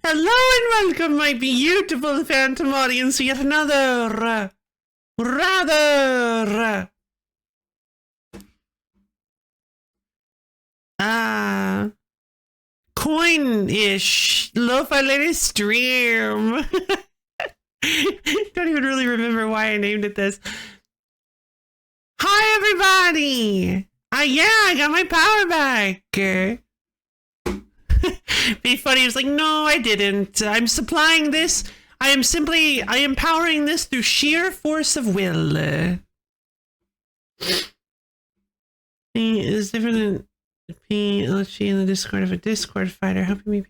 Hello and welcome, my beautiful phantom audience, to yet another, rather, coin-ish, lo-fi lady stream. Don't even really remember why I named it this. Hi, everybody! Yeah, I got my power back. Be funny, it was like, no, I didn't. I'm supplying this. I am powering this through sheer force of will. P is different than P, LG in the Discord of a Discord fighter, helping me.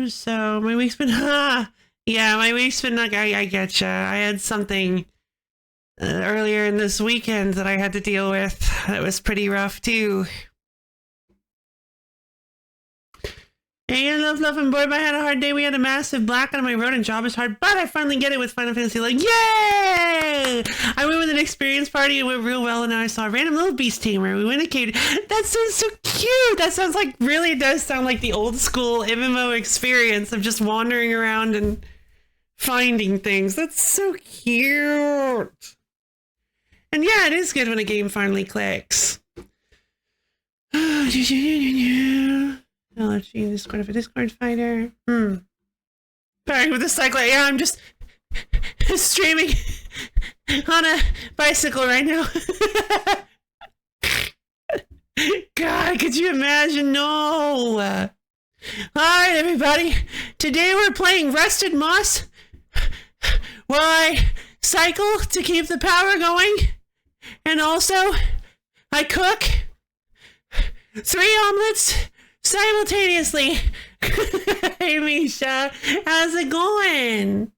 So, my week's been, yeah, my week's been, like, I getcha. I had something earlier in this weekend that I had to deal with. That was pretty rough, too. Hey, I love and boy, I had a hard day. We had a massive blackout on my road and job is hard, but I finally get it with Final Fantasy. Like, yay! I went with an experience party and it went real well, and now I saw a random little beast tamer. We went to cave. That sounds so cute. That sounds like, really does sound like the old school MMO experience of just wandering around and finding things. That's so cute. And yeah, it is good when a game finally clicks. LG, Discord of a Discord fighter. Pairing with a cycle. Yeah, I'm just streaming on a bicycle right now. God, could you imagine? No. Alright, everybody. Today we're playing Rusted Moss while I cycle to keep the power going. And also, I cook 3 omelets simultaneously. Hey, Misha, how's it going?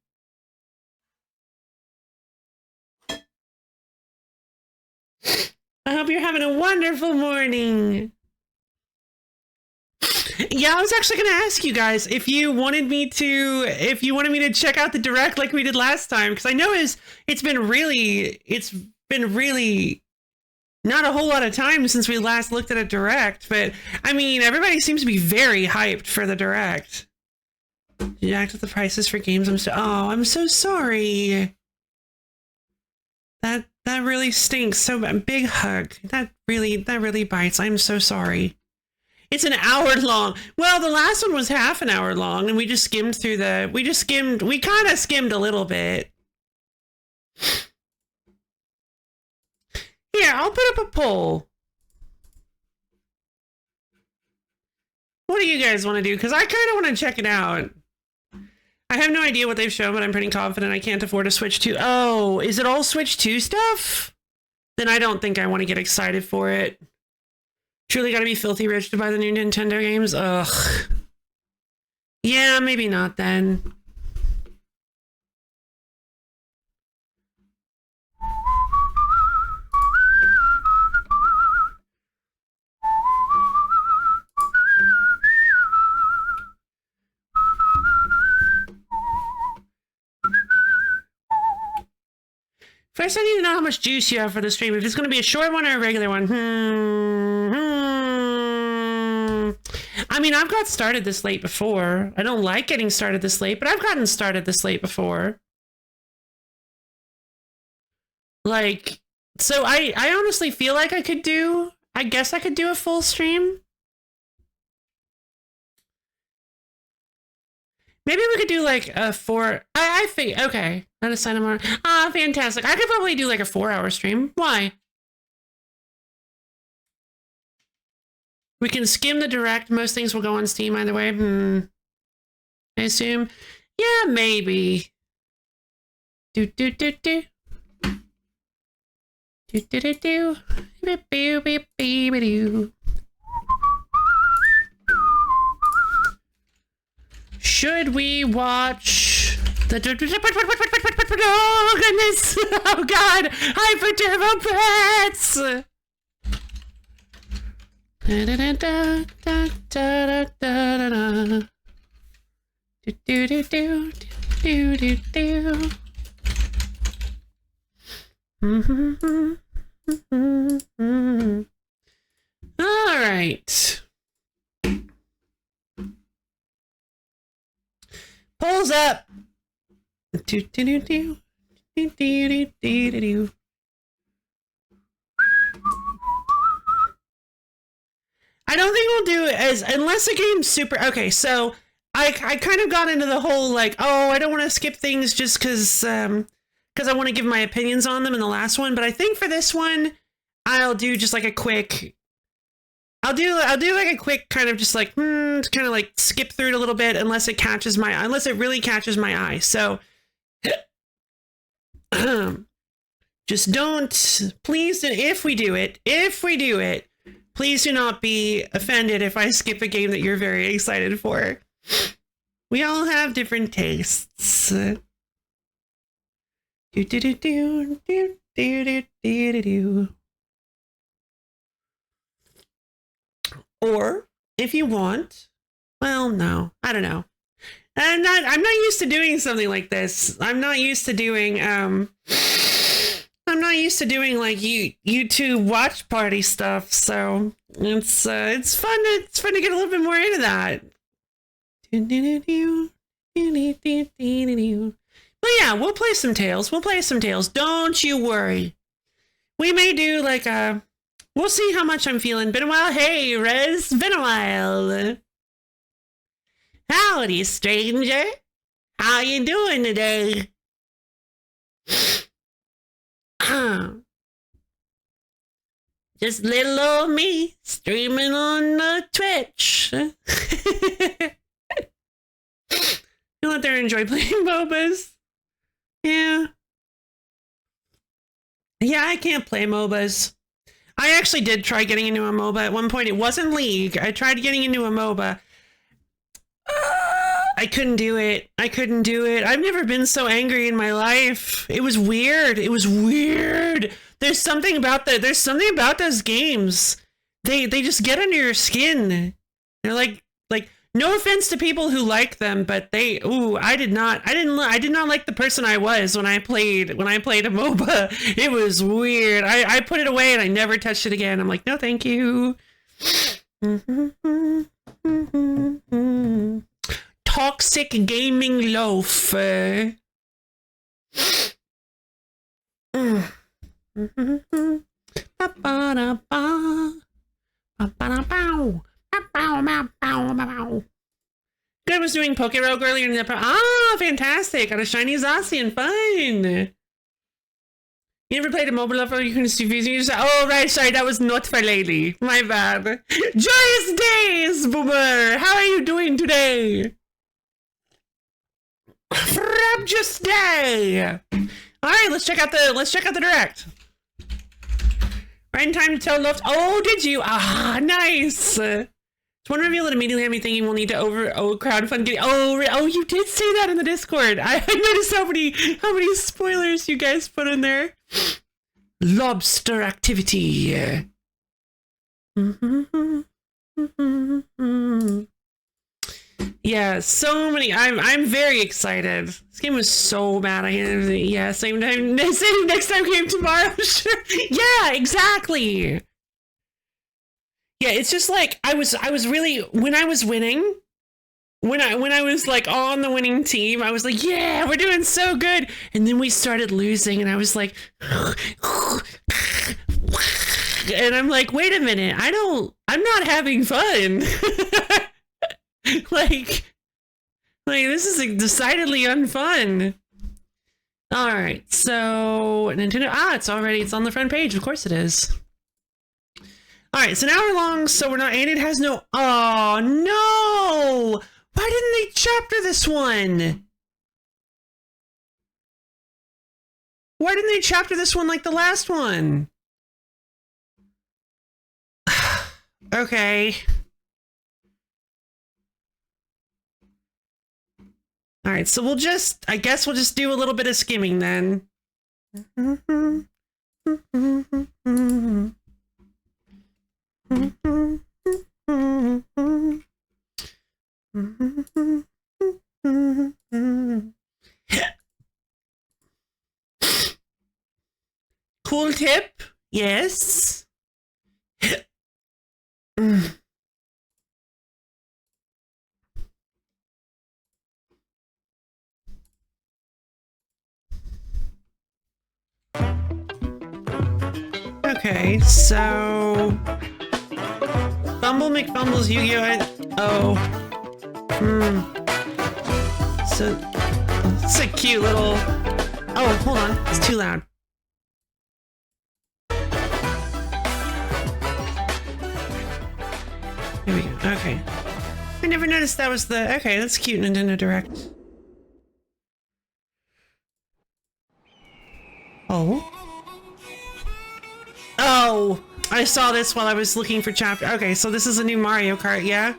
I hope you're having a wonderful morning. Yeah, I was actually going to ask you guys if you wanted me to check out the direct like we did last time, because I know it's been really not a whole lot of time since we last looked at a direct, but I mean, everybody seems to be very hyped for the direct. Jacked with the prices for games. I'm so sorry. That really stinks. So big hug. That really bites. I'm so sorry. It's an hour long. Well, the last one was half an hour long, and we kind of skimmed a little bit. Here, I'll put up a poll. What do you guys want to do? Because I kind of want to check it out. I have no idea what they've shown, but I'm pretty confident I can't afford to Switch 2. Oh, is it all Switch 2 stuff? Then I don't think I want to get excited for it. Truly gotta be filthy rich to buy the new Nintendo games? Ugh. Yeah, maybe not then. First, I need to know how much juice you have for the stream. If it's going to be a short one or a regular one. I mean, I've got started this late before. I don't like getting started this late, but I've gotten started this late before. Like, so I honestly feel like I guess I could do a full stream. Maybe we could do like a 4. I think, okay. Not a sign of more. Ah, fantastic. I could probably do like a 4-hour stream. Why? We can skim the direct. Most things will go on Steam either way. I assume. Yeah, maybe. Do. Should we watch the... Oh, goodness. Oh, God. Hyper Turbo Pets. All right. Polls up. Do, do, do, do. Do, do, do, do, do, do. I don't think we'll do it as unless the game's super. Okay, so I kind of got into the whole like, oh, I don't want to skip things just because I want to give my opinions on them in the last one. But I think for this one, I'll do just like a quick. I'll do like a quick kind of just like kind of like skip through it a little bit unless it really catches my eye. So just don't, please, if we do it, please do not be offended if I skip a game that you're very excited for. We all have different tastes. Do, do, do, do, do, do, do, do. Or if you want, well, no, I don't know. I'm not used to doing something like this. I'm not used to doing like YouTube watch party stuff. So it's fun to get a little bit more into that. But yeah, we'll play some Tales. Don't you worry. We may do like a. We'll see how much I'm feeling. Been a while. Hey, Rez. Been a while. Howdy, stranger. How you doing today? Just little old me streaming on Twitch. You out there enjoy playing MOBAs? Yeah. Yeah, I can't play MOBAs. I actually did try getting into a MOBA at one point. It wasn't League. I tried getting into a MOBA. I couldn't do it. I've never been so angry in my life. It was weird. There's something about those games. They just get under your skin. They're like no offense to people who like them, but I did not like the person I was when I played a MOBA. It was weird. I put it away and I never touched it again. I'm like, no, thank you. Toxic gaming loaf. Good was doing Poke Rogue earlier in the fantastic. Got a shiny Zacian, fun. You never played a mobile lover? You can see you say, oh right, sorry, that was not for lady. My bad. Joyous days, Boomer. How are you doing today? Frabjous day. All right, let's check out the direct. Right in time to tell left. Oh, did you? Ah, nice. It's one reveal that immediately had me thinking we'll need to crowdfund getting. Oh, you did say that in the Discord. I noticed how many spoilers you guys put in there. Lobster activity. Yeah, so many. I'm very excited. This game was so bad. Same next time game tomorrow. Sure. Yeah, exactly. Yeah, it's just like I was really when I was winning, when I was like on the winning team, I was like, yeah, we're doing so good. And then we started losing, and I was like, and I'm like, wait a minute, I'm not having fun. like this is like decidedly unfun. All right, so Nintendo. It's on the front page. Of course it is. All right, it's an hour long, so we're not, and it has no. Oh no! Why didn't they chapter this one? Why didn't they chapter this one like the last one? Okay. All right, so I guess we'll just do a little bit of skimming then. Cool tip, yes. Okay, so Fumble McFumbles Yu-Gi-Oh! So it's a cute little. Oh, hold on, it's too loud. Here we go. Okay. I never noticed that was the. Okay, that's cute, Nintendo Direct. Oh. Oh! I saw this while I was looking for chapter. Okay, so this is a new Mario Kart, yeah?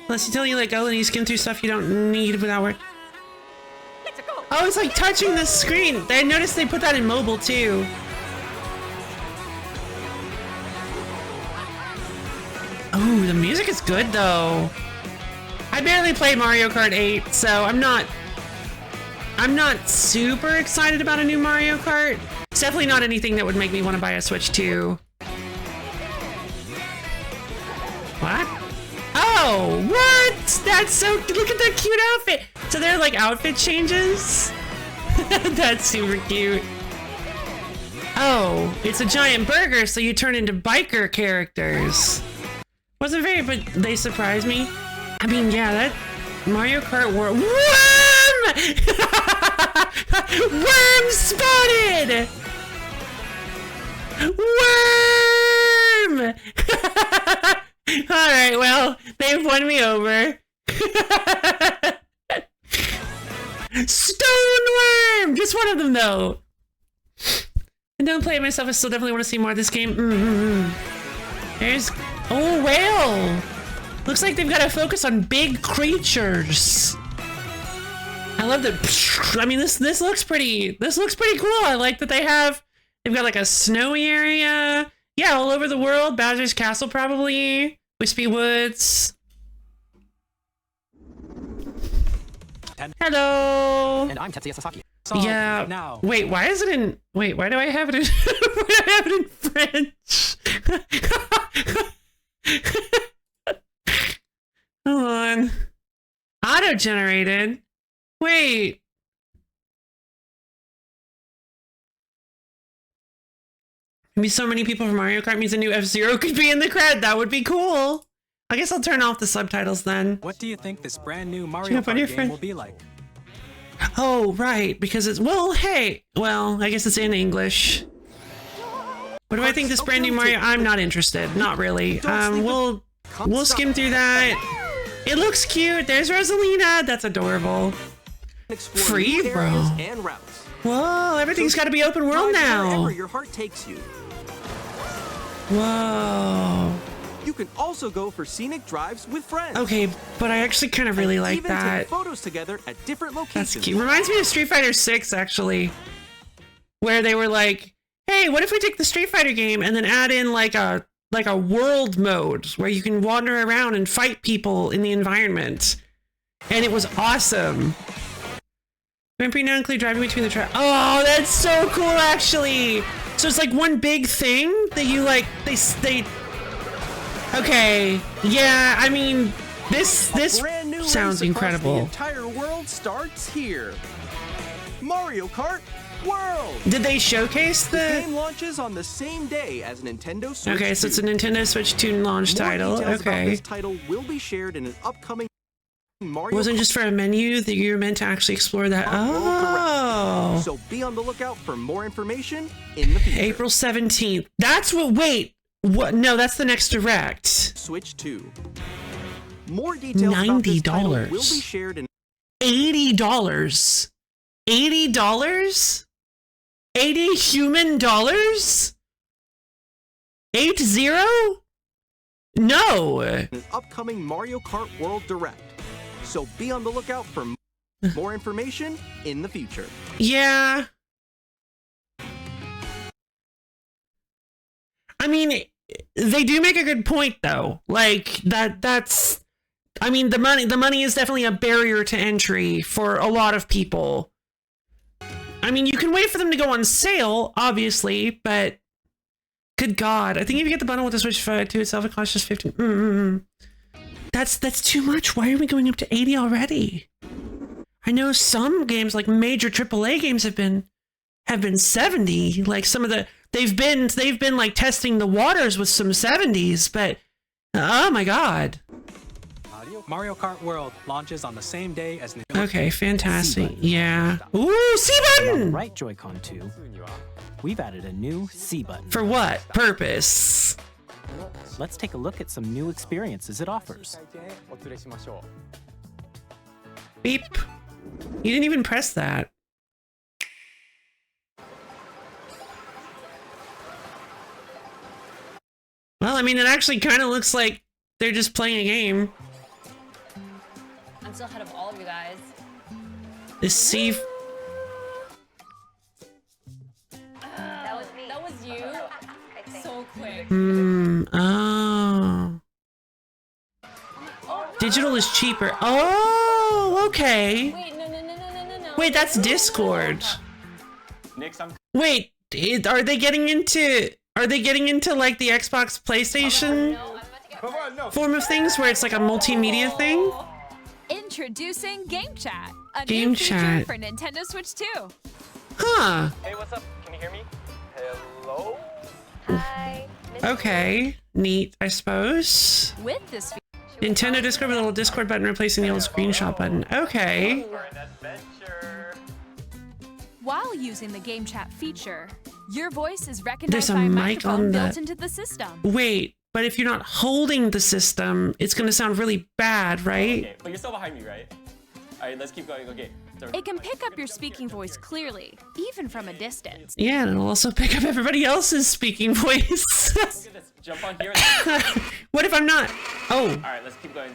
Unless you tell you let go and you skim through stuff you don't need without work. Oh, it's like touching the screen. I noticed they put that in mobile too. Oh, the music is good though. I barely played Mario Kart 8, so I'm not super excited about a new Mario Kart. It's definitely not anything that would make me want to buy a Switch 2. What? Oh, what? That's so, look at that cute outfit. So they're like outfit changes? That's super cute. Oh, it's a giant burger, so you turn into biker characters. Wasn't very, but they surprised me. I mean, yeah, that Mario Kart World. Worm! Worm spotted! Worm! Alright, well, they've won me over. Stone Worm! Just one of them, though. I don't play it myself. I still definitely want to see more of this game. There's... Oh, whale! Looks like they've got to focus on big creatures. I love that. I mean, this looks pretty. This looks pretty cool. I like that they've got like a snowy area. Yeah, all over the world. Bowser's Castle, probably. Wispy Woods. Hello. And I'm Tetsuya Sasaki. So, yeah. Now. Wait, why is it in? Wait, why do I have it in? Why do I have it in French? Hold on. Auto-generated? Wait. Maybe so many people from Mario Kart means a new F-Zero could be in the crowd. That would be cool. I guess I'll turn off the subtitles then. What do you think this brand new Mario Kart game will be like? Oh, right. Because it's... Well, hey. Well, I guess it's in English. What do I think this brand new Mario... I'm not interested. Not really. We'll skim through that. It looks cute. There's Rosalina. That's adorable. Free, bro. Whoa, everything's got to be open world now. Wherever your heart takes you. Whoa. You can also go for scenic drives with friends. Okay, but I actually kind of really like that. Take photos together at different locations. That's cute. Reminds me of Street Fighter 6 actually, where they were like, "Hey, what if we take the Street Fighter game and then add in like a world mode where you can wander around and fight people in the environment?" And it was awesome. Grand Prix now include driving between the track. Oh, that's so cool, actually. So it's like one big thing that you like. They. Okay. Yeah. I mean, this sounds incredible. The entire world starts here. Mario Kart World. Did they showcase the game launches on the same day as Nintendo Switch? Okay, so it's a Nintendo Switch 2 launch title. Okay. This title will be shared in an upcoming Mario. Wasn't just for a menu that you were meant to actually explore that. Oh. So be on the lookout for more information in the future. April 17th. That's what. Wait. What? No, that's the next direct. Switch 2. More details $90 about this title will be shared in $80. $80? 80 human dollars? 80? No. An upcoming Mario Kart World Direct. So be on the lookout for more information in the future. Yeah. I mean, they do make a good point though. Like that's I mean, the money is definitely a barrier to entry for a lot of people. I mean, you can wait for them to go on sale, obviously, but good God, I think if you get the bundle with the Switch 2 itself, it costs just $15. That's too much. Why are we going up to 80 already? I know some games, like major AAA games, have been 70. Like some of the they've been like testing the waters with some 70s, but oh my god. Mario Kart World launches on the same day as Nintendo. Okay, fantastic. Yeah. Ooh, C On the button. right Joy-Con 2, we've added a new C button. For what purpose? Let's take a look at some new experiences it offers. Beep. You didn't even press that. Well, I mean, it actually kind of looks like they're just playing a game. I'm still ahead of all of you guys. This C. That was me. That was you. So quick. Oh. Digital is cheaper. Oh, okay. Wait, no. Wait, that's Discord. Wait, are they getting into like the Xbox PlayStation No, I'm about to get form of things where it's like a multimedia thing? Introducing Game Chat, a Game new feature Chat. for Nintendo Switch 2. Huh. Hey, what's up? Can you hear me? Hello? Hi. Okay. Neat, I suppose. With this Nintendo Discord with a little Discord button replacing the old screenshot button. Okay. For an adventure. while using the Game Chat feature, your voice is There's recognized a by a mic microphone on built the- into the system. Wait, but if you're not holding the system, it's going to sound really bad, right? Okay, but you're still behind me, right? All right, let's keep going. Okay. It can pick up your speaking voice clearly, even from a distance. Yeah, and it'll also pick up everybody else's speaking voice. Look at this. Jump on here. What if I'm not? Oh, All right, let's keep going.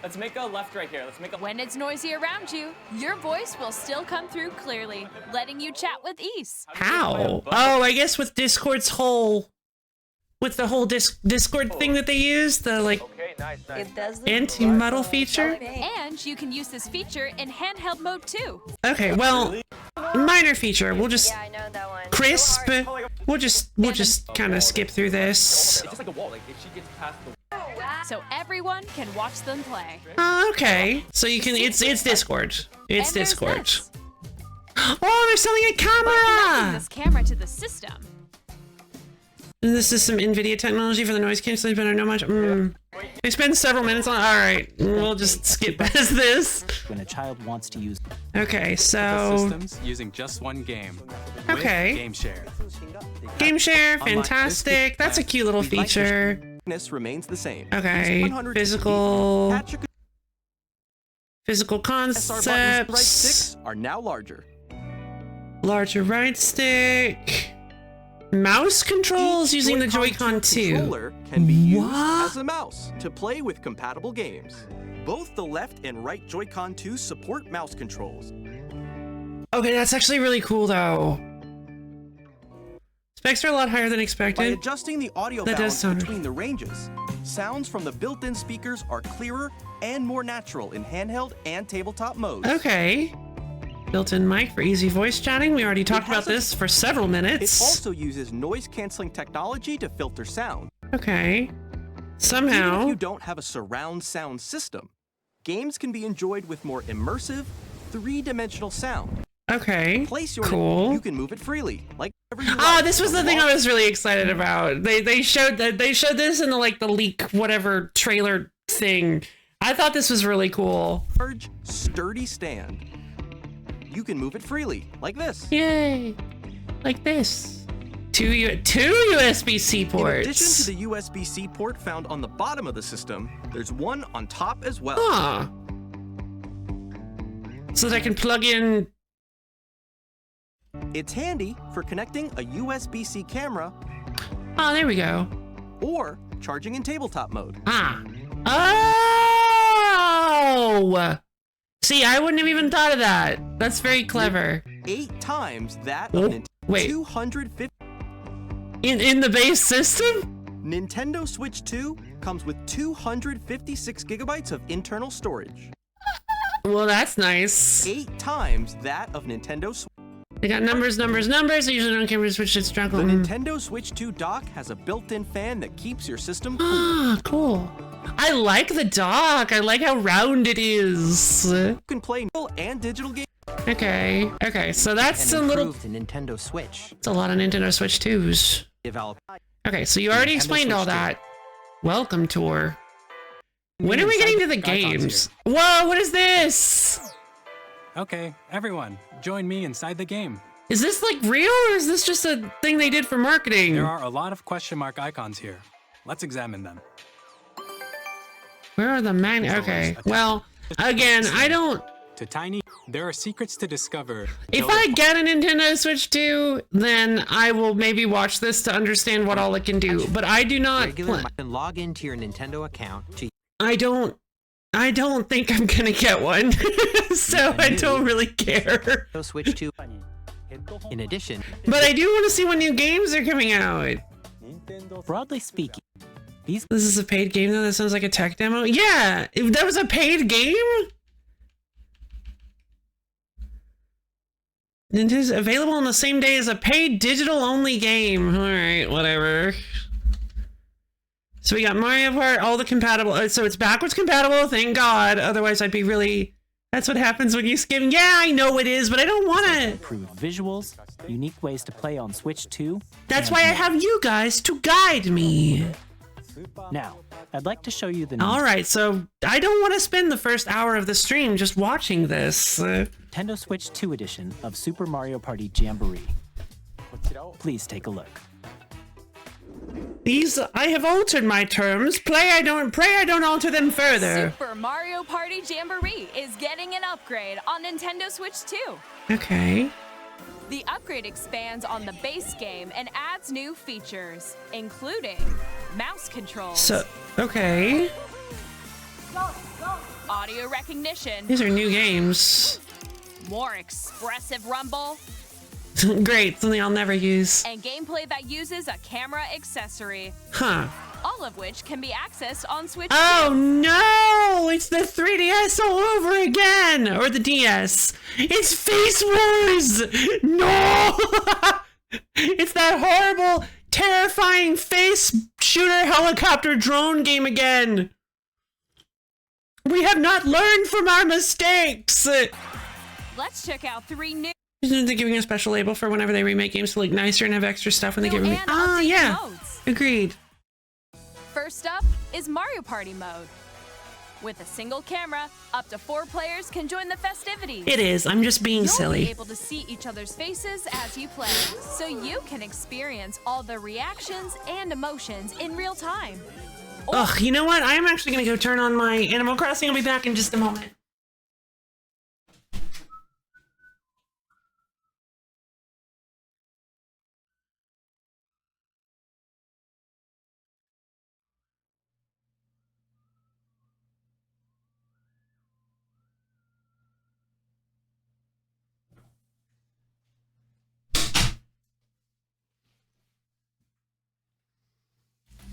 Let's make a left right here. Let's make a. When it's noisy around you, your voice will still come through clearly, letting you chat with ease. how? Oh, I guess with Discord's whole, with the whole Discord thing that they use, the like Okay, nice. It does look anti-muddle feature. And you can use this feature in handheld mode too. Okay, well, minor feature. We'll just Yeah, I know that one. crisp. We'll just kind of skip through this. It's just like a wall. Like if she gets past the. So everyone can watch them play. Okay, so you can. It's Discord. It's And there's Discord. this. Oh, they're selling a By connecting camera. this camera to the system, This is some NVIDIA technology for the noise canceling, but I know much. They spend several minutes on. All right, we'll just skip past this. When a child wants to use Okay, so Systems using just one game. Okay. With Game Share. game share, Unlike fantastic. this That's a cute little We'd like to feature. Thickness remains the same. Okay, Use 100 physical Patch your physical SR buttons, the right concepts. sticks are now larger. Larger right stick. Mouse controls Each using the Joy-Con Joy-Con 2. controller can be used What? as a mouse to play with compatible games. Both the left and right Joy-Con 2 support mouse controls. Okay, that's actually really cool though. Specs are a lot higher than By expected. adjusting the audio That does balance sound- between the ranges, sounds from the built-in speakers are clearer and more natural in handheld and tabletop modes. Okay. Built-in mic for easy voice chatting. We already talked has about a- this for several It minutes. also uses noise-canceling technology to filter sound. Okay. Even if Somehow. you don't have a surround sound system, games can be enjoyed with more immersive, three-dimensional sound. Okay. Place your Cool. you can move it freely, like wherever you Ah, like, this was from the thing I wall- was really excited about. They showed this in the leak whatever trailer thing. I thought this was really cool. large, sturdy stand. You can move it freely, like this. Yay! Like this. Two USB-C In addition to ports. the USB-C port found on the bottom of the system, there's one on top as well. Huh. So that I can plug in. It's handy for connecting a USB-C camera Oh, there we go. or charging in tabletop mode. Ah. Oh! See, I wouldn't have even thought of that. That's very clever. 8 times that Oh, of Nintendo wait. 250. In the base system? Nintendo Switch 2 comes with 256 gigabytes of internal storage. Well, that's nice. 8 times that of Nintendo Switch. They got numbers. I usually don't care to switch it struggle. The Nintendo Switch 2 dock has a built-in fan that keeps your system cool. Ah, cool. I like the dock. I like how round it is. You can play and digital games. Okay. Okay, so that's and a little... improved Nintendo Switch. It's a lot of Nintendo Switch 2s. Develop. Okay, so you already Nintendo explained all Switch 2. that. Welcome tour. When Me are we inside getting to the icons games? Whoa, what is this? Okay, everyone, join me inside the game. Is this like real or is this just a thing they did for marketing? There are a lot of question mark icons here. Let's examine them. Where are the Okay, well, again, I don't... To Tiny, there are secrets to discover. If I get a Nintendo Switch 2, then I will maybe watch this to understand what all it can do. But I do not... Regular and log into your Nintendo account to I don't think I'm gonna get one. So I don't really care. Nintendo Switch 2. In addition, But I do want to see what new games are coming out. Broadly speaking, these This is a paid game though? That sounds like a tech demo? Yeah! That was a paid game? Nintendo's available on the same day as a paid digital-only game. Alright, whatever. So we got Mario Kart, all the compatible... So it's backwards compatible, thank God. Otherwise I'd be really... That's what happens when you skim... Yeah, I know it is, but I don't want to... improved visuals, unique ways to play on Switch 2. That's and why I more. have you guys to guide me. Now, I'd like to show you the new Alright, so I don't want to spend the first hour of the stream just watching this. Nintendo Switch 2 edition of Super Mario Party Jamboree. Please take a look. These... I have altered my terms. Pray I don't alter them further. Super Mario Party Jamboree is getting an upgrade on Nintendo Switch 2. Okay. The upgrade expands on the base game and adds new features, including mouse controls, So, okay. audio recognition, These are new games. more expressive rumble, Great, something I'll never use. and gameplay that uses a camera accessory, Huh. all of which can be accessed on Switch Oh 2. no! It's the 3DS all over again! Or the DS. It's Face Wars! No! It's that horrible, terrifying face shooter helicopter drone game again! We have not learned from our mistakes! Let's check out 3 new Isn't they giving a special label for whenever they remake games to look nicer and have extra stuff when they get remade? and Ah, updated yeah. modes. Agreed. First up is Mario Party mode. With a single camera, up to 4 players can join the festivities. It is. I'm just being You'll be silly. able to see each other's faces as you play, so you can experience all the reactions and emotions in real time. Ugh, you know what? I'm actually gonna go turn on my Animal Crossing. I'll be back in just a moment.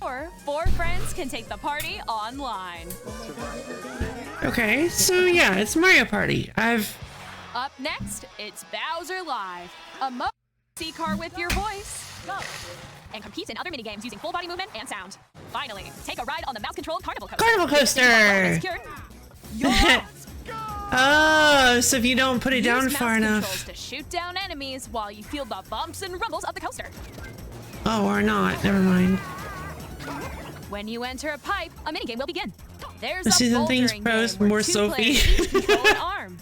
Or 4 friends can take the party online. Okay, so yeah, it's Mario Party. Up next, it's Bowser Live, a mode car with your voice. And compete in other minigames using full body movement and sound. Finally, take a ride on the mouse-controlled Carnival Coaster. Carnival Coaster! Secured. Yes! Oh, so if you don't put it down Use far mouse enough. controls to shoot down enemies while you feel the bumps and rumbles of the coaster. Oh, or not. Never mind. When you enter a pipe, a minigame will begin. There's The a season things bouldering pros, game where more 2 Sophie. players each control an arm.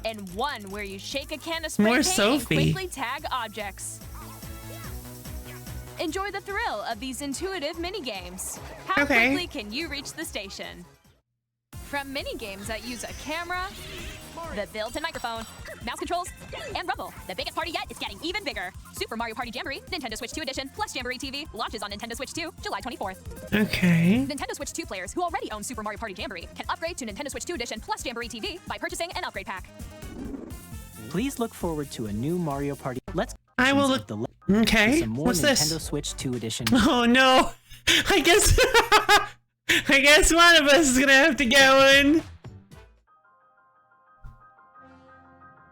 And one where you shake a can of spray More paint Sophie. and quickly tag objects. Enjoy the thrill of these intuitive minigames. How Okay. quickly can you reach the station? From minigames that use a camera, the built-in microphone, mouse controls, and rumble, the biggest party yet is getting even bigger. Super Mario Party Jamboree, Nintendo Switch 2 Edition, plus Jamboree TV, launches on Nintendo Switch 2, July 24th. Okay. Nintendo Switch 2 players who already own Super Mario Party Jamboree can upgrade to Nintendo Switch 2 Edition plus Jamboree TV by purchasing an upgrade pack. Please look forward to a new Mario Party. Let's I will look. Okay. some more What's Nintendo this? Switch 2 edition. Oh no. I guess. I guess one of us is gonna have to go in.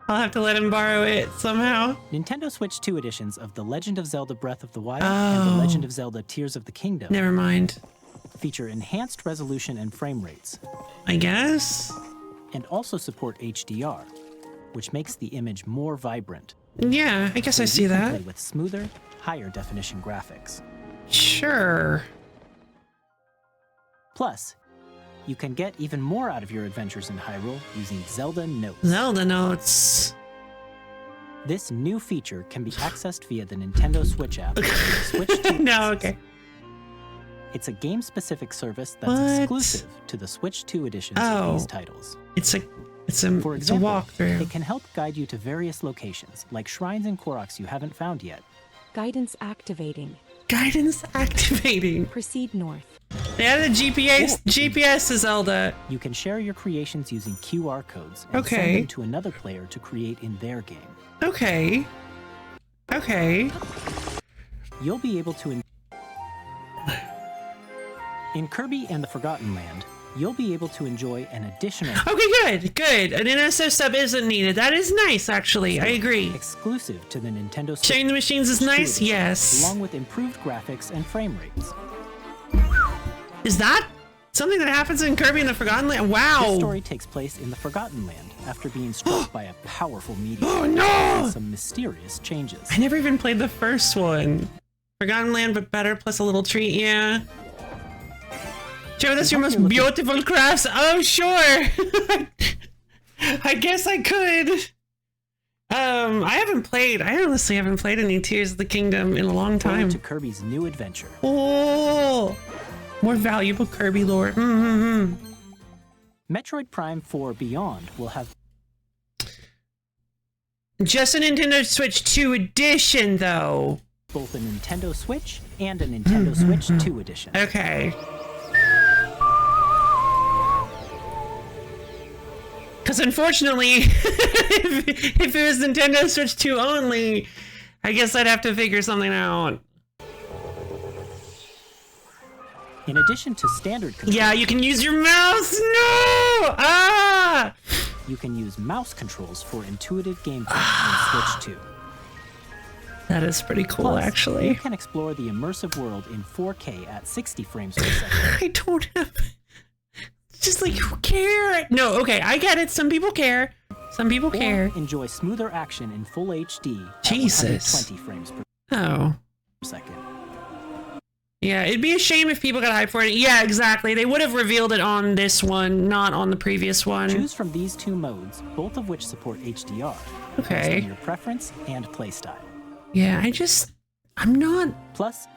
I'll have to let him borrow it somehow. Nintendo Switch 2 editions of The Legend of Zelda Breath of the Wild and The Oh. Legend of Zelda Tears of the Kingdom Never mind. feature enhanced resolution and frame rates, I guess. and also support HDR. which makes the image more vibrant. Yeah, I guess I So see you can that. play with smoother, higher definition graphics. Sure. Plus, you can get even more out of your adventures in Hyrule using Zelda Notes. Zelda notes. This new feature can be accessed via the Nintendo Switch app. or the Switch 2 No, devices. okay. It's a game-specific service that's What? exclusive to the Switch 2 editions Oh. of these titles. It's a For it's a example, walkthrough. it can help guide you to various locations, like shrines and Koroks you haven't found yet. Guidance activating. Guidance activating. Proceed north. They added a GPS to Zelda. You can share your creations using QR codes and Okay. send them to another player to create in their game. Okay. Okay. You'll be able to... In Kirby and the Forgotten Land, you'll be able to enjoy an additional... Okay, good. An NSO sub isn't needed. That is nice, actually. I agree. exclusive to the Nintendo Switch Sharing the machines is 2 nice, edition, yes. along with improved graphics and frame rates. Is that something that happens in Kirby and the Forgotten Land? This Wow. story takes place in the Forgotten Land after being struck by a powerful meteor Oh, no! and some mysterious changes. I never even played the first one. Forgotten Land, but better, plus a little treat, yeah. Share with us your most beautiful crafts. Oh, sure. I guess I could. I honestly haven't played any Tears of the Kingdom in a long Forward time. to Kirby's new adventure. Oh, more valuable Kirby lore. Metroid Prime 4 Beyond will have Just a Nintendo Switch 2 edition, though. both a Nintendo Switch and a Nintendo Switch 2 edition. Okay. Because unfortunately, if it was Nintendo Switch 2 only, I guess I'd have to figure something out. In addition to standard controls, Yeah, you can use your mouse. No! Ah! you can use mouse controls for intuitive gameplay on Switch 2. That is pretty cool, Plus, you actually. can explore the immersive world in 4K at 60 frames per second. I don't have. Just like, who cares? No, okay, I get it. Some people care. Some people care. Or enjoy smoother action in full HD at Jesus. 120 frames per Oh. second. Yeah, it'd be a shame if people got hyped for it. Yeah, exactly. They would have revealed it on this one, not on the previous one. Choose from these two modes, both of which support HDR, based Okay. on your preference and playstyle. Yeah, I'm not. Plus,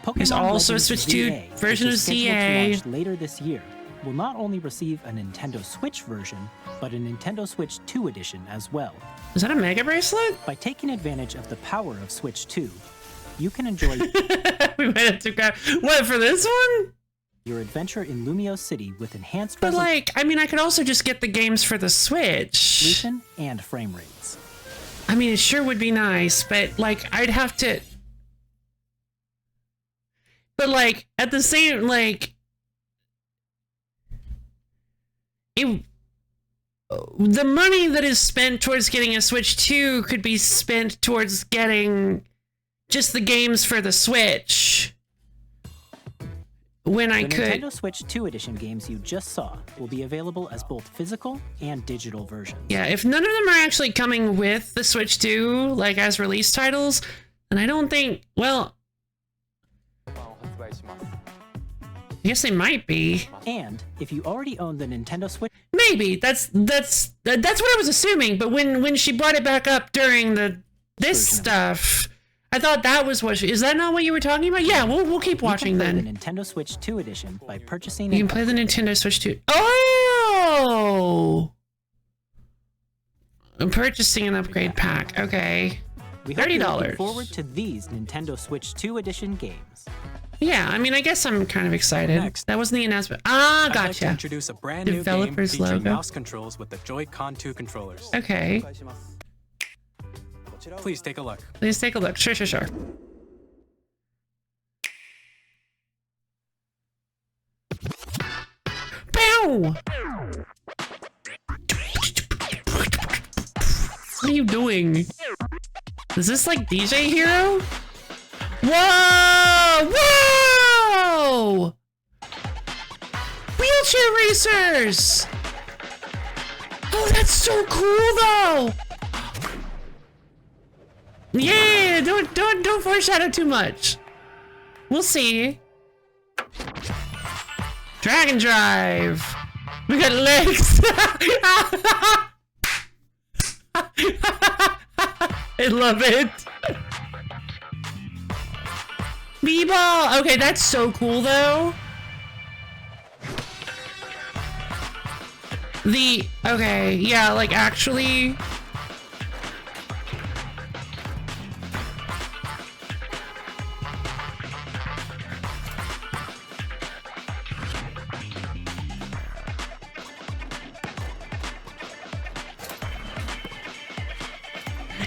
Pokemon There's also a Legends Switch 2 ZA, version which of is scheduled to ZA. launch later this year, will not only receive a Nintendo Switch version, but a Nintendo Switch 2 edition as well. Is that a Mega Bracelet? By taking advantage of the power of Switch 2, you can enjoy We might have to grab. What, for this one? your adventure in Lumio City with enhanced But like, I mean, I could also just get the games for the Switch. resolution and frame rates. I mean, it sure would be nice, but like, I'd have to. But like, at the same, like, it. The money that is spent towards getting a Switch 2 could be spent towards getting just the games for the Switch. When I The could. Nintendo Switch 2 edition games you just saw will be available as both physical and digital versions. Yeah, if none of them are actually coming with the Switch 2, like as release titles, then I don't think, well, I guess they might be. And if you already own the Nintendo Switch, Maybe. That's what I was assuming, but when she brought it back up during this Version of it. stuff, I thought that was what is that not what you were talking about? Yeah, we'll keep watching you can play then. the Nintendo Switch 2 edition by purchasing You can an play the Nintendo Switch 2. Oh! I'm purchasing an upgrade pack. Okay. We hope you're looking $30. forward to these Nintendo Switch 2 edition games. Yeah, I mean, I guess I'm kind of excited. Next. That wasn't the announcement. Ah, I'd like to gotcha. introduce a brand new game Developer's featuring logo. mouse controls with the Joy-Con 2 controllers. Okay. Please take a look. Let's take a look. Sure. Bow! What are you doing? Is this like DJ Hero? Whoa! Whoa! Wheelchair racers! Oh, that's so cool though. Yeah, don't foreshadow too much. We'll see. Dragon Drive. We got legs. I love it. B-ball. Okay, that's so cool though. Okay, yeah, like actually.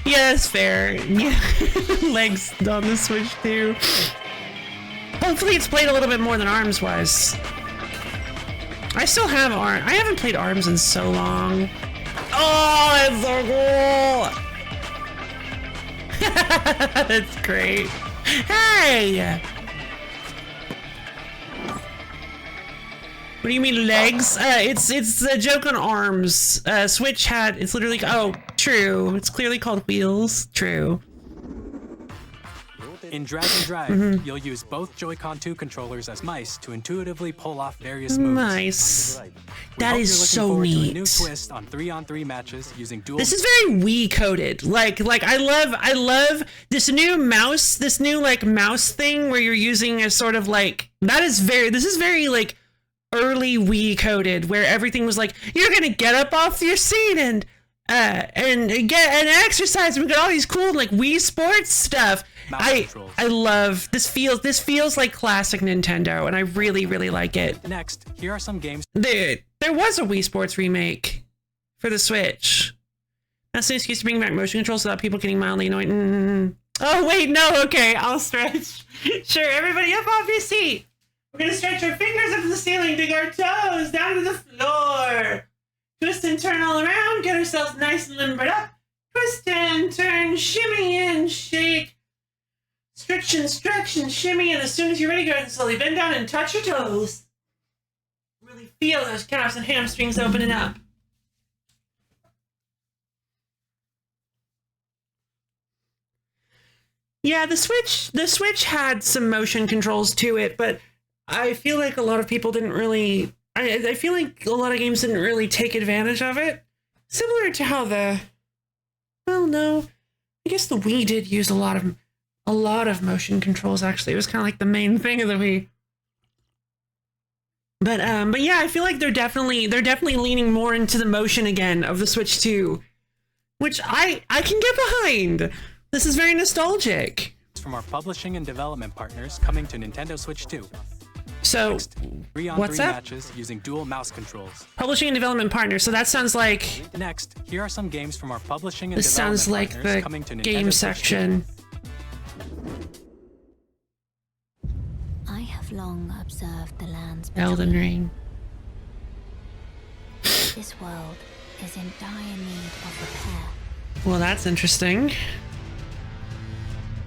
Yeah, that's fair. Yeah, legs on the Switch too. Hopefully it's played a little bit more than ARMS was. I still have ARMS. I haven't played ARMS in so long. Oh, it's so cool! That's great. Hey! What do you mean legs? It's a joke on ARMS. Switch had, it's literally, oh, true. It's clearly called wheels. True. In Dragon Drive, you'll use both Joy-Con 2 controllers as mice to intuitively pull off various moves. Nice. We That hope is you're looking so forward to neat. a new twist on 3-on-3 matches using dual. This is very Wii coded. Like I love this new mouse, this new like mouse thing where you're using a sort of like this is very like early Wii coded, where everything was like, you're gonna get up off your seat and get an exercise. We got all these cool like Wii Sports stuff. I love this. Feels like classic Nintendo, and I really like it. Next, here are some games. There was a Wii Sports remake for the Switch. That's an excuse to bring back motion controls without people getting mildly annoyed. Oh wait, no. Okay, I'll stretch. Sure, everybody up off your seat. We're gonna stretch our fingers up to the ceiling, dig our toes down to the floor. Twist and turn all around, get ourselves nice and limbered up. Twist and turn, shimmy and shake. Stretch and shimmy, and as soon as you're ready, go ahead and slowly bend down and touch your toes. Really feel those calves and hamstrings opening up. Yeah, the Switch had some motion controls to it, but I feel like a lot of people didn't really. I feel like a lot of games didn't really take advantage of it. Similar to how well, no, I guess the Wii did use a lot of motion controls. Actually, it was kind of like the main thing of the Wii. But yeah, I feel like they're definitely leaning more into the motion again of the Switch 2, which I can get behind. This is very nostalgic. From our publishing and development partners coming to Nintendo Switch 2. So, Next, 3-on-3 what's that? matches using dual mouse controls. Publishing and development partner. So that sounds like. Next, here are some games from our publishing and This development sounds like partners the coming to Nintendo game Switch 2. section. I have long observed the lands between. Elden Ring. This world is in dire need of repair. Well, that's interesting.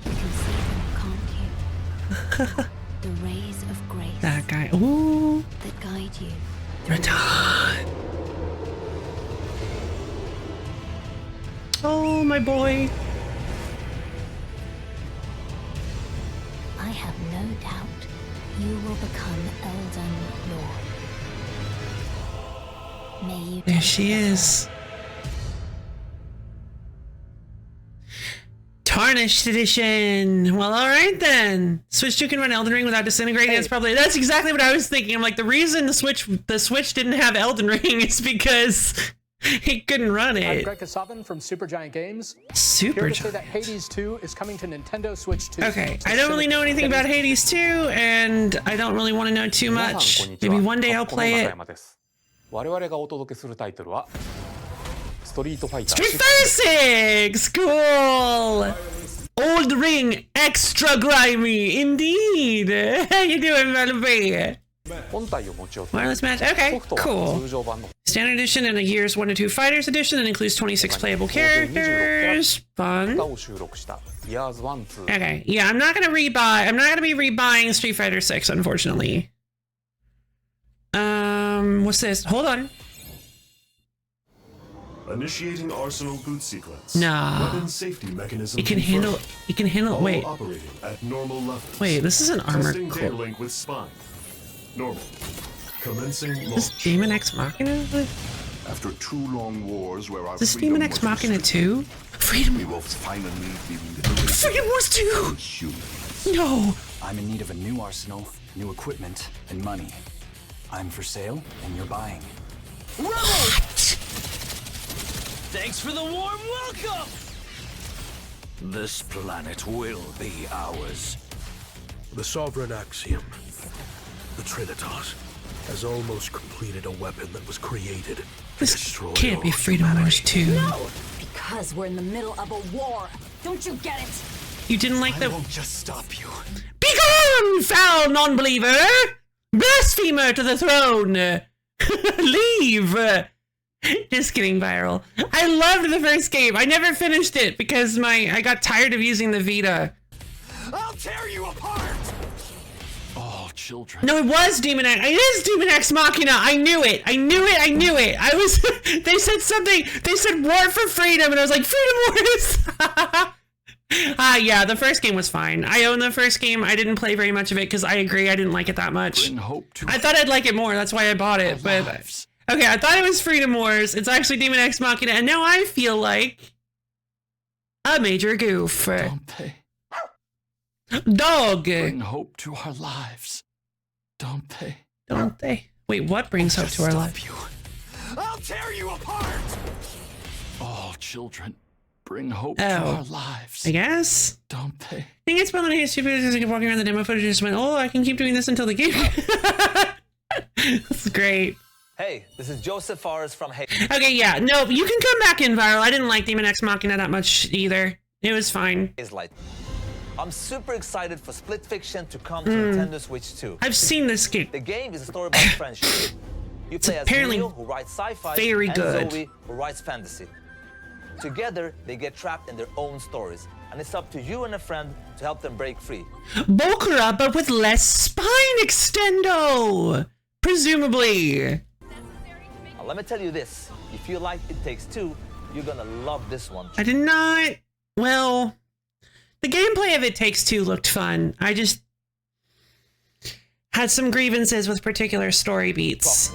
You can see them, can't you? The rays of grace That guy. Ooh. that guide you. Radon. Oh, my boy. I have no doubt you will become Elden Lord. May you There take she the is. Tarnished edition. Well, all right then. Switch 2 can run Elden Ring without disintegrating. That's exactly what I was thinking. I'm like, the reason the Switch didn't have Elden Ring is because he couldn't run I'm it. Greg Kasavin from Supergiant Games. Super Here to say that Hades 2 is coming to Nintendo Switch 2. Okay, I don't really know anything about Hades 2, and I don't really want to know too much. Maybe one day I'll play it. 我々がお届けするタイトルはストリートファイター Street Fighter 6! Cool! Old Ring, extra grimy, indeed! How you doing, Malaby? 本体を持ち寄って Wireless match? Okay, ソフトは cool. 通常版の Standard edition and a Gears 1 to 2 Fighters edition that includes 26 playable characters. 歌 Fun. を収録した Years 1, 2 Okay, yeah, I'm not gonna be rebuying Street Fighter 6, unfortunately. What's this? Hold on. Initiating arsenal boot sequence. Nah. Weapon safety mechanism. It can handle. It can handle. All Wait. operating at normal levels. Wait. This is an armor Testing data core. link with spine. Normal. Commencing Is launch. Demon X Machina? After 2 long wars where our Is this freedom Demon X was Machina restricted, 2? Freedom. we will finally be liberated Freedom Wars 2. as humans. No. I'm in need of a new arsenal, new equipment, and money. I'm for sale, and you're buying. What? Thanks for the warm welcome! This planet will be ours. The Sovereign Axiom, the Trinitas, has almost completed a weapon that was created to This destroy can't be all Freedom Wars 2. No! Because we're in the middle of a war. Don't you get it? You didn't like the. I won't just stop you. Begone, foul non-believer! Blasphemer to the throne! Leave! Just kidding, Viral. I loved the first game. I never finished it because I got tired of using the Vita. I'll tear you apart! All children. No, it was Demon X. It is Demon X Machina. I knew it. I knew it. I knew it. I was. They said something. They said war for freedom, and I was like, Freedom Wars. Yeah, the first game was fine. I own the first game. I didn't play very much of it because I agree I didn't like it that much. I thought I'd like it more. That's why I bought it. But okay, I thought it was Freedom Wars. It's actually Demon X Machina, and now I feel like a major goof. Don't they? Dog. Bring hope to our lives. Don't they? Don't they? Wait, what brings hope to our lives? I'll tear you apart! All children. Bring hope Oh. to our lives. I guess. Don't they? I think it's fun when I get stupid because I keep walking around the demo footage and just went, oh, I can keep doing this until the game. That's great. Hey, this is Joseph Forrest from Hey. Okay, yeah, no, you can come back in, Viral. I didn't like Demon X Machina that much either. It was fine. Light. I'm super excited for Split Fiction to come to Nintendo Switch 2. I've seen this game. The game is a story about friendship. You play as apparently Neo, who writes sci-fi, very and good. Zoe, who writes fantasy. Together, they get trapped in their own stories, and it's up to you and a friend to help them break free. Bokura, but with less spine extendo! Presumably. Now, let me tell you this. If you like It Takes Two, you're gonna love this one. I did not. Well, the gameplay of It Takes Two looked fun. I just had some grievances with particular story beats.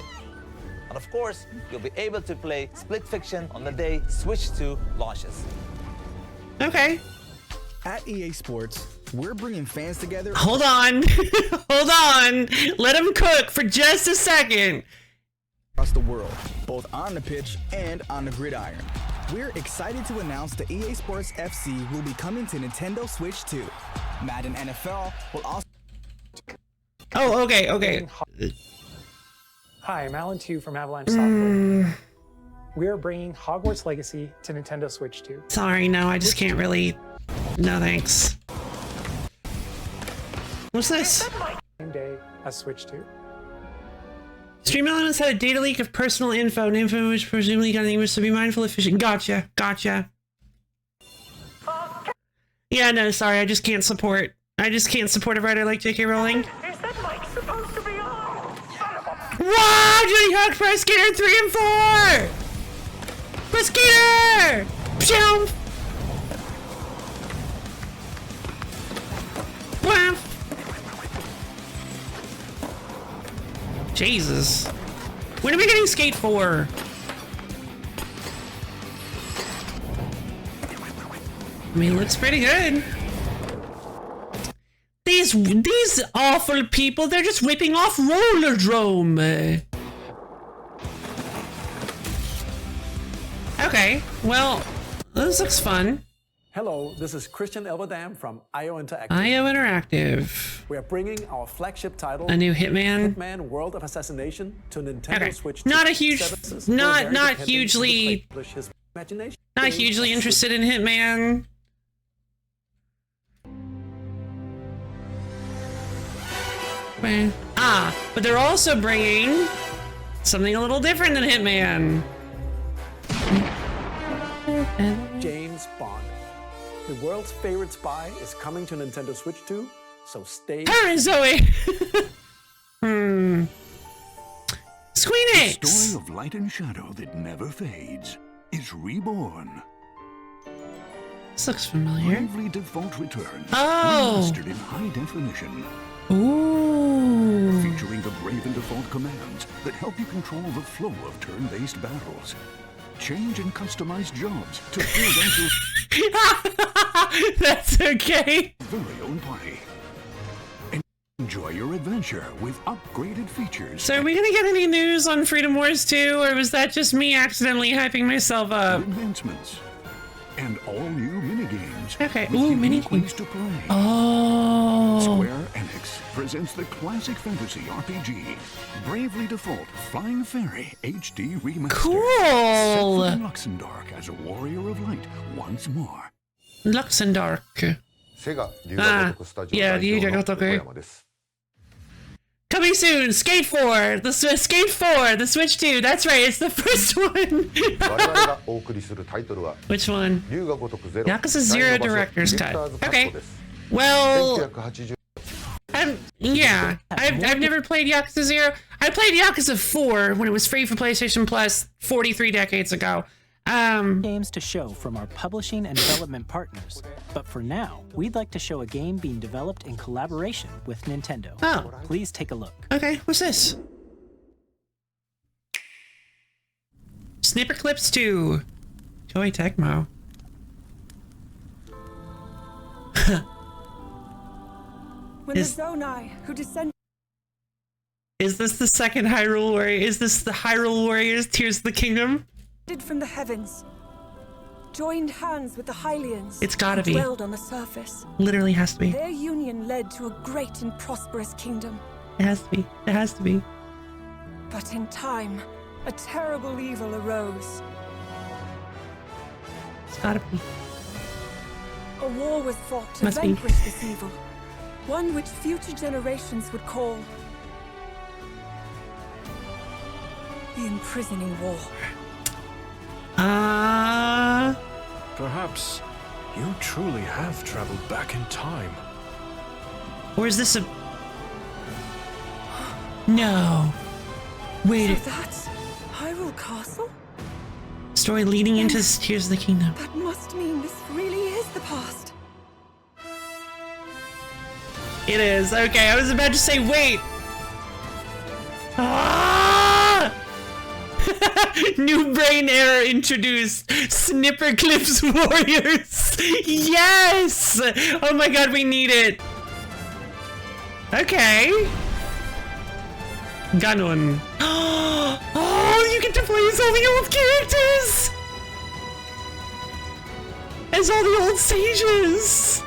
And of course, you'll be able to play Split Fiction on the day Switch 2 launches. Okay. At EA Sports, we're bringing fans together. Hold on. Hold on. Let him cook for just a second. Across the world, both on the pitch and on the gridiron. We're excited to announce the EA Sports FC will be coming to Nintendo Switch 2. Madden NFL will also... Oh, okay, okay. Hi, I'm Alan Tu from Avalanche Software. We are bringing Hogwarts Legacy to Nintendo Switch 2. Sorry, no, I just can't really. No thanks. What's this? Same day as Switch 2. Stream Elements had a data leak of personal info, an info which presumably got English, so be mindful of phishing. Gotcha, gotcha. Yeah, no, sorry, I just can't support. I just can't support a writer like J.K. Rowling. Is that mic supposed to be on? Wow, Judy Hawk, Pro Skater 3 and 4! Pro Skater! Pshoom! Wow. Jesus. When are we getting Skate 4? I mean, it looks pretty good. These awful people, they're just ripping off Rollerdrome. Okay, well, this looks fun. Hello, this is Christian Elverdam from IO Interactive. IO Interactive. We are bringing our flagship title, A new Hitman. Hitman World of Assassination, to Nintendo Okay, Switch. not a huge, not hugely, imagination. not hugely interested in Hitman. But they're also bringing something a little different than Hitman. James Bond. The world's favorite spy is coming to Nintendo Switch 2, so stay. Her and Zoe. The Squeenix. story of light and shadow that never fades. is reborn. This looks familiar. Bravely Default returns. Oh! Remastered in high definition. Ooh. Featuring the Brave and Default commands that help you control the flow of turn-based battles. Change and customize jobs to build out your That's okay. very own party. Enjoy your adventure with upgraded features. So are we gonna get any news on Freedom Wars 2, or was that just me accidentally hyping myself up? Advancements. And all new minigames. Okay, with ooh, unique minigames. ways to play. Oh. Square Enix presents the classic fantasy RPG, Bravely Default Flying Fairy HD Remastered. Cool. Set for Luxembourg as a warrior of light once more. Luxembourg. Yeah, the Gotoku. Coming soon, Skate 4, Skate 4, the Switch 2. That's right, it's the first one. Which one? Yakuza 0 Director's Cut. Okay. Well, yeah, I've never played Yakuza 0. I played Yakuza 4 when it was free for PlayStation Plus 43 decades ago. Games to show from our publishing and development partners, but for now, we'd like to show a game being developed in collaboration with Nintendo. Oh. Please take a look. Okay, what's this? Snipper Clips 2. Toei Tecmo. When the Zonai who descend. Is this the second Hyrule Warrior? Is this the Hyrule Warriors Tears of the Kingdom? From the heavens, joined hands with the Hylians. It's gotta who be. Dwelled on the surface. Literally has to be. Their union led to a great and prosperous kingdom. It has to be. It has to be. But in time, a terrible evil arose. It's gotta be. A war was fought to Must be. vanquish this evil, one which future generations would call the Imprisoning War. Perhaps you truly have traveled back in time. Or is this a... No. Wait. So that's Hyrule Castle? Story leading into Tears of the Kingdom. That must mean this really is the past. It is. Okay, I was about to say, wait. New brain error introduced. Snipper Clips Warriors. Yes! Oh my god, we need it. Okay. Ganon. Oh, you get to play as all the old characters. As all the old sages.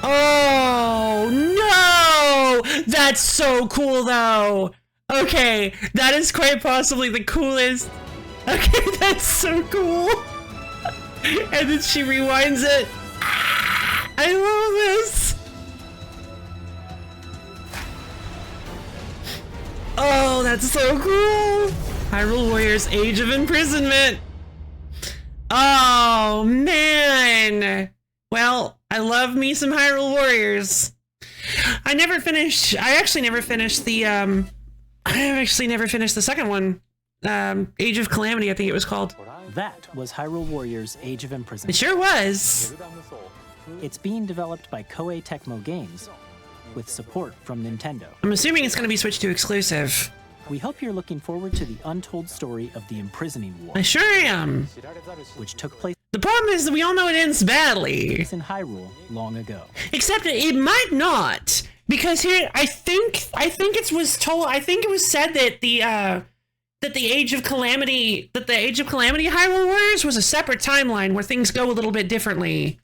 Oh, no! That's so cool, though. Okay, that is quite possibly the coolest. Okay, that's so cool. And then she rewinds it. I love this. Oh, that's so cool. Hyrule Warriors Age of Imprisonment. Oh, man. Well, I love me some Hyrule Warriors. I actually never finished the, second one. Age of Calamity, I think it was called. That was Hyrule Warriors Age of Imprisonment. It sure was. It's being developed by Koei Tecmo Games, with support from Nintendo. I'm assuming it's going to be Switch 2 exclusive. We hope you're looking forward to the untold story of the Imprisoning War. I sure am. Which took place. The problem is that we all know it ends badly. In Hyrule long ago. Except it might not, because here I think it was said that the Age of Calamity Hyrule Warriors was a separate timeline where things go a little bit differently.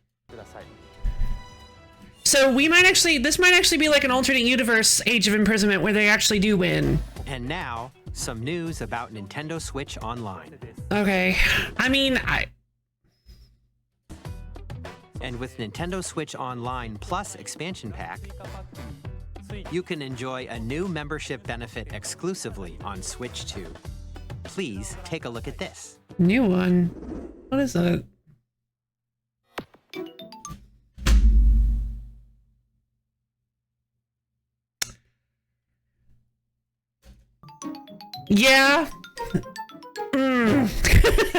So this might actually be like an alternate universe Age of Imprisonment where they actually do win. And now, some news about Nintendo Switch Online. Okay, I mean, And with Nintendo Switch Online Plus expansion pack, you can enjoy a new membership benefit exclusively on Switch 2. Please take a look at this. New one. What is that? Yeah.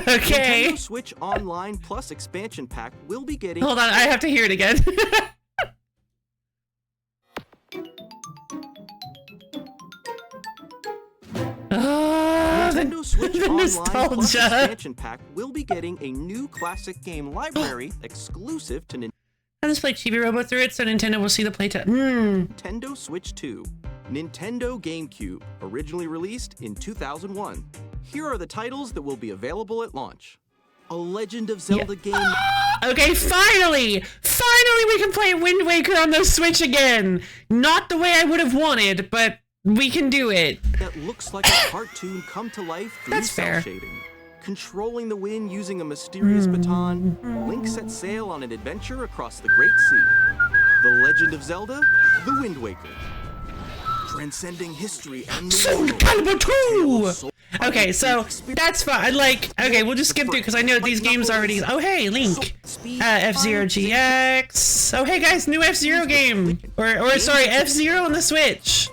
Okay. Nintendo Switch Online Plus expansion pack will be getting... Hold on, I have to hear it again. Nintendo Switch the Online Plus nostalgia. expansion pack will be getting a new classic game library exclusive to I'll just play Chibi Robo through it so Nintendo will see the playtest. Nintendo Switch 2. Nintendo GameCube, originally released in 2001. Here are the titles that will be available at launch. A Legend of Zelda game... Okay, finally! Finally we can play Wind Waker on the Switch again! Not the way I would have wanted, but we can do it. That looks like a cartoon come to life through That's cell fair. shading. Controlling the wind using a mysterious baton, Link sets sail on an adventure across the Great Sea. The Legend of Zelda, The Wind Waker. Transcending history and the Soul world. Calibur 2! Okay, so that's fine. Like, okay, we'll just skip through because I know these games already. Oh, hey, Link. F-Zero GX. Oh, hey, guys, new F-Zero game. Or sorry, F-Zero on the Switch.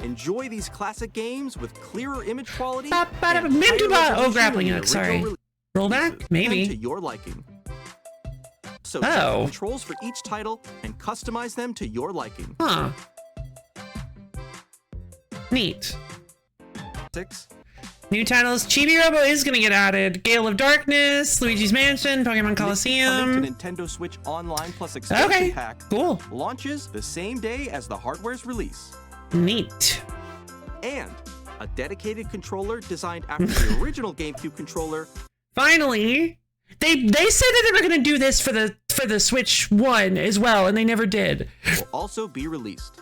Enjoy these classic games with clearer image quality. Oh, grappling hook, sorry. Rollback? Maybe. To your liking. So set the controls for each title and customize them to your liking. Huh. Neat. 6. New titles. Chibi Robo is gonna get added. Gale of Darkness, Luigi's Mansion, Pokemon Coliseum. Coming to Nintendo Switch Online Plus expansion pack. Cool. Launches the same day as the hardware's release. Neat. And a dedicated controller designed after the original GameCube controller. Finally, they said that they were gonna do this for the Switch 1 as well, and they never did. Will also be released.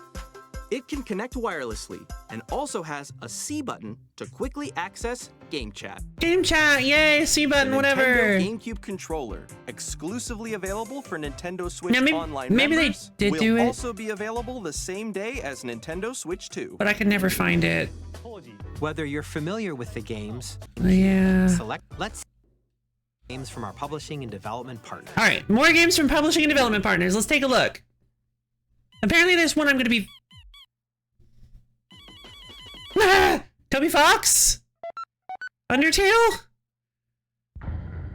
It can connect wirelessly and also has a C button to quickly access game chat. Game chat, yay, C button, whatever. Nintendo GameCube controller, exclusively available for Nintendo Switch Online maybe members, they did will do it. also be available the same day as Nintendo Switch 2. But I could never find it. Whether you're familiar with the games, Yeah. let's games from our publishing and development partners. All right, more games from publishing and development partners. Let's take a look. Apparently, there's one I'm gonna be. Toby Fox? Undertale?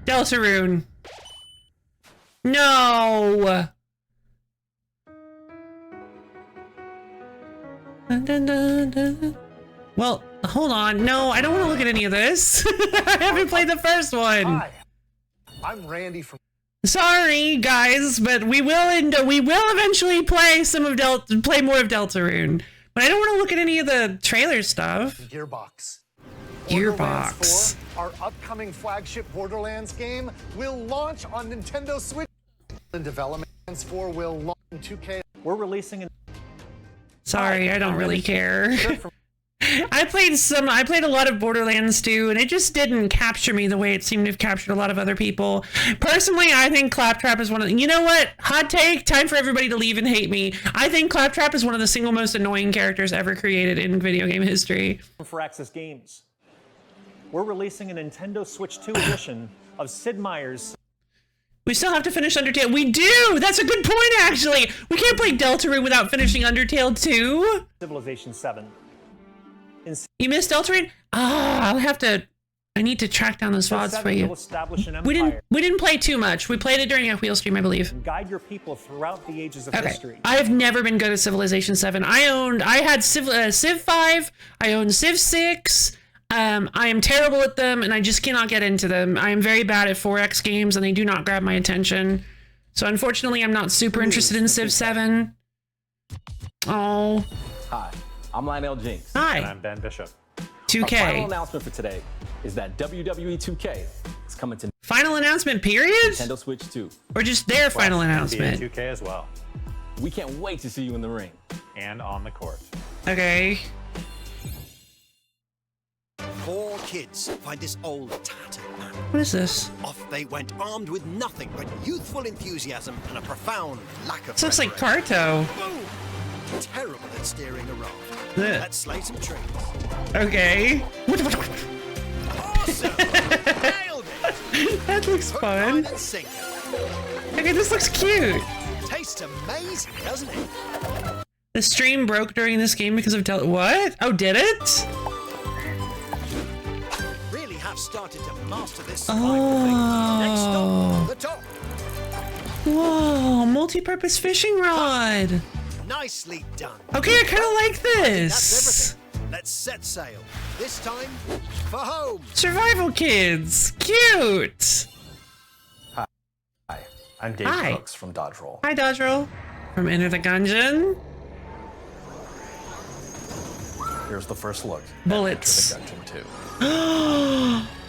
Deltarune. No! Dun, dun, dun, dun. Well, hold on. No, I don't want to look at any of this. I haven't played the first one. Hi, I'm Randy from... Sorry, guys, but we will eventually play play more of Deltarune. But I don't want to look at any of the trailer stuff. Gearbox. Gearbox. 4, our upcoming flagship Borderlands game, will launch on Nintendo Switch. In development, 4 will launch in 2K. We're releasing an... Sorry, I don't really care. I played a lot of Borderlands 2, and it just didn't capture me the way it seemed to have captured a lot of other people. Personally, I think Claptrap is one of the... You know what? Hot take, time for everybody to leave and hate me. I think Claptrap is one of the single most annoying characters ever created in video game history. For Access Games, we're releasing a Nintendo Switch 2 edition of Sid Meier's... We still have to finish Undertale. We do! That's a good point, actually! We can't play Deltarune without finishing Undertale 2. Civilization 7. You missed Deltarune? I'll have to... I need to track down those VODs for you. We didn't play too much. We played it during a wheel stream, I believe. Guide your people throughout the ages of history. I have never been good at Civilization 7. I had Civ 5, I owned Civ 6. I am terrible at them, and I just cannot get into them. I am very bad at 4X games, and they do not grab my attention. So unfortunately, I'm not super interested in Civ 7. Oh. Hi, I'm Lionel Jinx. Hi. And I'm Ben Bishop. 2K. Our final announcement for today is that WWE 2K is coming to Final announcement, period? Nintendo Switch 2. Or just their final announcement? NBA 2K as well. We can't wait to see you in the ring. And on the court. Okay. 4 kids find this old tattered man. What is this? Off they went armed with nothing but youthful enthusiasm and a profound lack of... This looks like Carto. Boom! Terrible at steering a raft. Yeah. Let's slay some trees. Okay. Awesome! Nailed it! That looks fun. And sink it. Okay, this looks cute. Tastes amazing, doesn't it? The stream broke during this game because of what? Oh, did it? Really I've started to master this survival thing. Next stop, the top. Whoa, multi-purpose fishing rod. Nicely done. Okay, I kind of like this. That's everything. Let's set sail. This time for home. Survival kids, cute. Hi, I'm Dave Hi. Brooks from Dodge Roll. Hi, Dodge Roll. From Enter the Gungeon. Here's the first look. Bullets. At Enter the Gungeon 2.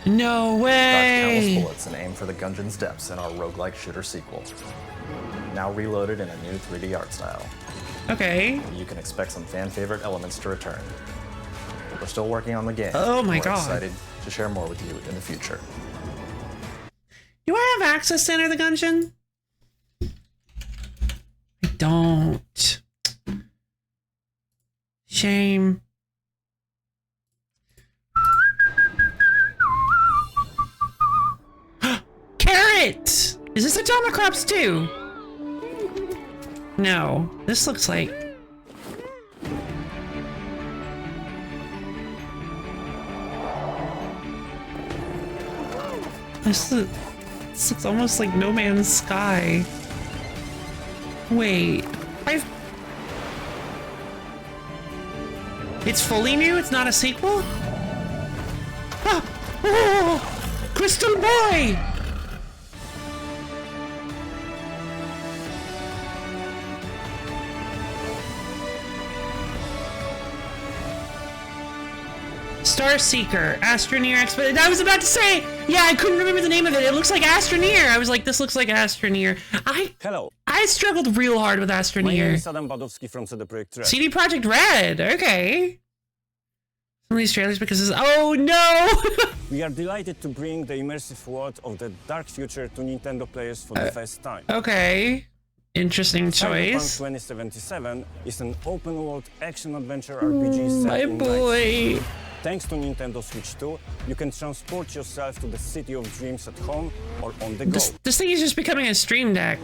No Dodge way. countless bullets and aim for the Gungeon's depths in our roguelike shooter sequel. Now reloaded in a new 3D art style. Okay. You can expect some fan favorite elements to return. We're still working on the game. Oh my We're God. excited to share more with you in the future. Do I have access to Enter the Gungeon? I don't. Shame. Carrot! Is this Atomic Crops 2? No. This looks like... This looks almost like No Man's Sky. Wait. It's fully new? It's not a sequel? Ah! Oh! Crystal Boy! Star Seeker, Astroneer Expedition. I was about to say, yeah, I couldn't remember the name of it. It looks like Astroneer. I was like, this looks like Astroneer. Hello. I struggled real hard with My name Astroneer. is Adam Badowski from CD Projekt Red. CD Projekt Red. Okay. Some of these trailers because it's, oh no! We are delighted to bring the immersive world of the dark future to Nintendo players for the first time. Okay. Interesting choice. Cyberpunk 2077 is an open-world action-adventure RPG set My in boy. Night. Thanks to Nintendo Switch 2, you can transport yourself to the city of dreams at home or on the go. This thing is just becoming a Stream Deck.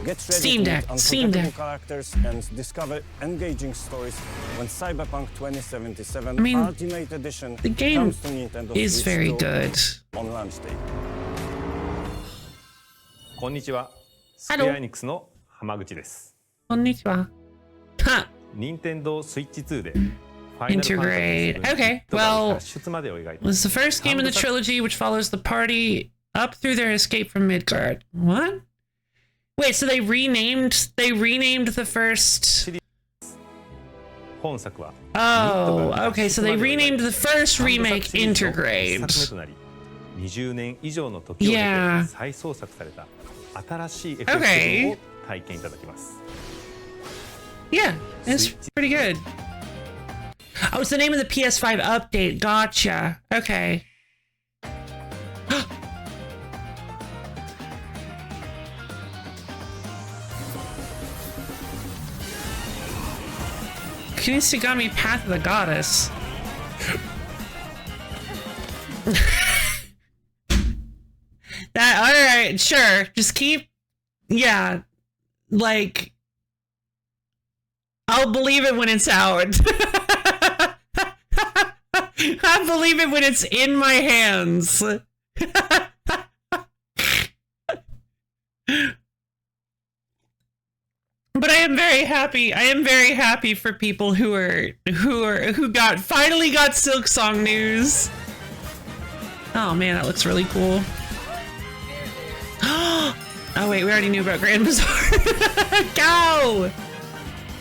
Get ready Steam to Deck. meet Steam unforgettable Deck. characters and discover engaging stories when Cyberpunk 2077 I mean, Ultimate Edition the game comes to Nintendo is Switch very 2 good. on launch day. こんにちは。スクエアエニックスの浜口です。こんにちは。Huh. 任天堂スイッチ2で Integrate. Okay, well, this is the first game in the trilogy which follows the party up through their escape from Midgard. What? Wait, so they renamed the first... Oh, okay, so they renamed the first remake Integrate. 20年以上の時を経て Yeah. 再創作された新しいエフェクト群を体験いただきます。 Yeah, it's pretty good. Oh, it's the name of the PS5 update. Gotcha. Okay. Kunitsigami Path of the Goddess. Alright, sure. Just keep... Yeah. Like... I'll believe it when it's out. I believe it when it's in my hands. But I am very happy. I am very happy for people who finally got Silk Song news. Oh man, that looks really cool. Oh wait, we already knew about Grand Bazaar. Go!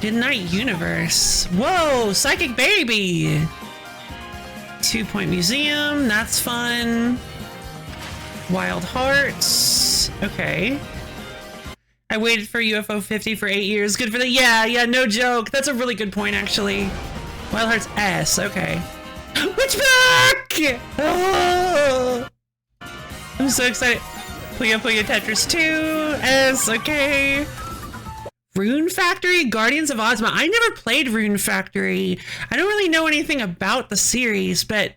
Midnight Universe. Whoa, Psychic Baby. 2-Point Museum, that's fun. Wild Hearts. Okay. I waited for UFO 50 for 8 years. Good for the... Yeah, no joke. That's a really good point, actually. Wild Hearts S. Okay. Witchback! Oh! I'm so excited. Puyo Puyo Tetris 2. S. Okay. Rune Factory? Guardians of Ozma. I never played Rune Factory. I don't really know anything about the series, but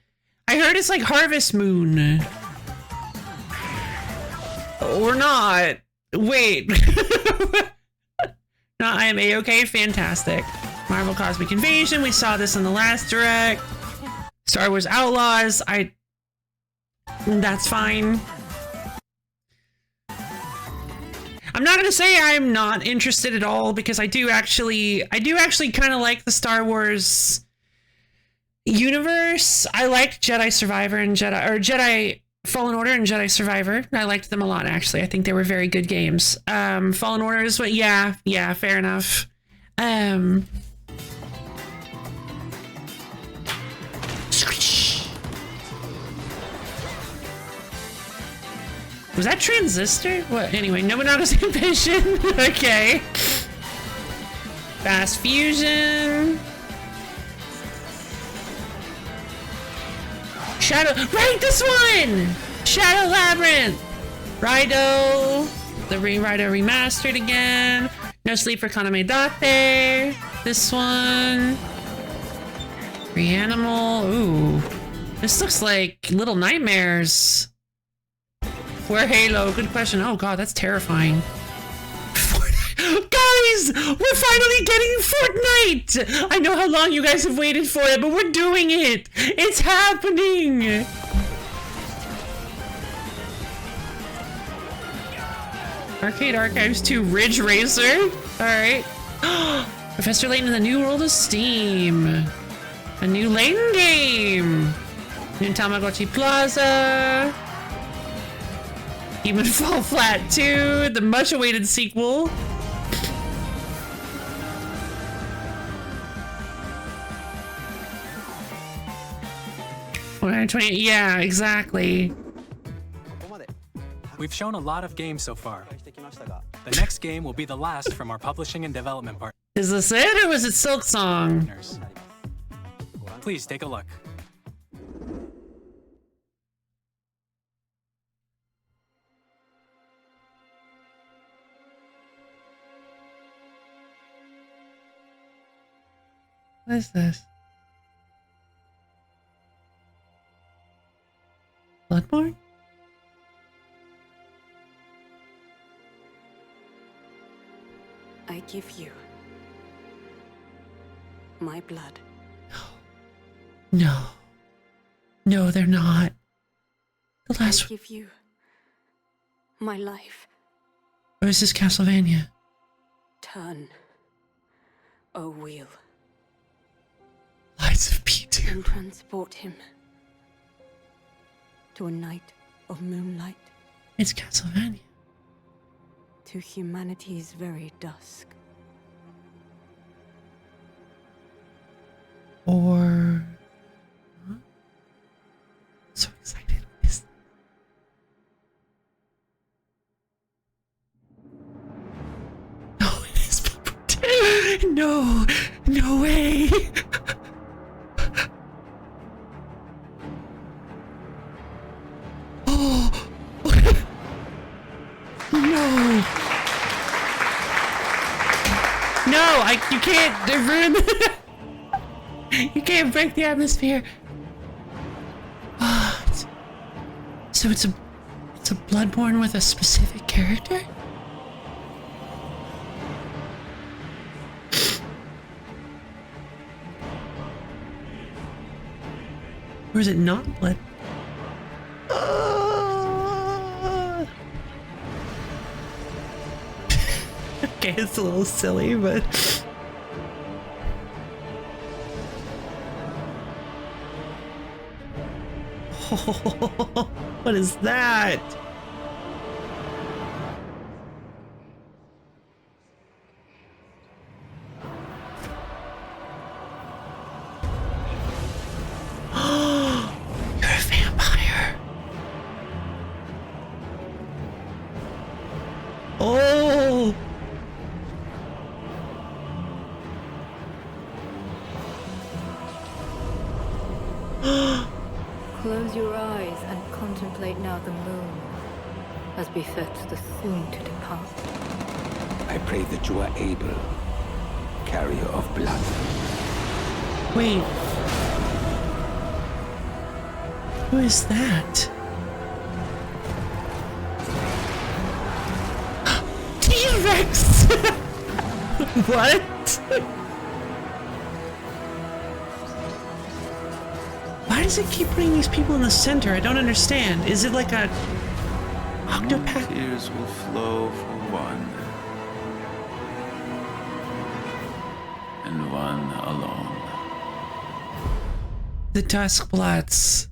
I heard it's like Harvest Moon. Or not. Wait. No, I am A-okay. Fantastic. Marvel Cosmic Invasion. We saw this in the last direct. Star Wars Outlaws. That's fine. I'm not gonna say I'm not interested at all, because I do actually kind of like the Star Wars universe. I like Jedi Survivor and Jedi Fallen Order and Jedi Survivor. I liked them a lot, actually. I think they were very good games. Fallen Order is what, yeah, fair enough. Was that Transistor? What? Anyway, Nobunaga's Ambition. Okay. Fast Fusion. Shadow. Right, this one! Shadow Labyrinth. Raido. The Raido Remastered again. No Sleep for Kaname Date. This one. Reanimal. Ooh. This looks like Little Nightmares. Where Halo? Good question. Oh god, that's terrifying. Guys! We're finally getting Fortnite! I know how long you guys have waited for it, but we're doing it! It's happening! Arcade Archives 2 Ridge Racer? Alright. Professor Layton in the New World of Steam. A new Layton game! New Tamagotchi Plaza. Even Fall Flat 2, the much awaited sequel. Yeah, exactly. We've shown a lot of games so far. The next game will be the last from our publishing and development partners. Is this it, or was it Silk Song? Please take a look. What is this? Bloodborne? I give you my blood. No. No, they're not. The last I give you my life. Or is this Castlevania? Turn, O wheel. Lights of P2. And transport him to a night of moonlight. It's Castlevania. To humanity's very dusk. Or... Huh? So excited. No, it is Bloodborne. No! No way! Oh! No! No, you can't, they ruined the you can't break the atmosphere. Oh, so it's a Bloodborne with a specific character? Or is it not Blood? Okay, it's a little silly, but... Oh, what is that? You're a vampire. Oh! Close your eyes and contemplate now the moon, as befits the soon to depart. I pray that you are able, carrier of blood. Wait. Who is that? T-Rex! What? Why does it keep putting these people in the center? I don't understand. Is it like a octopath? Tears will flow for one, and one alone. The Duskbloods.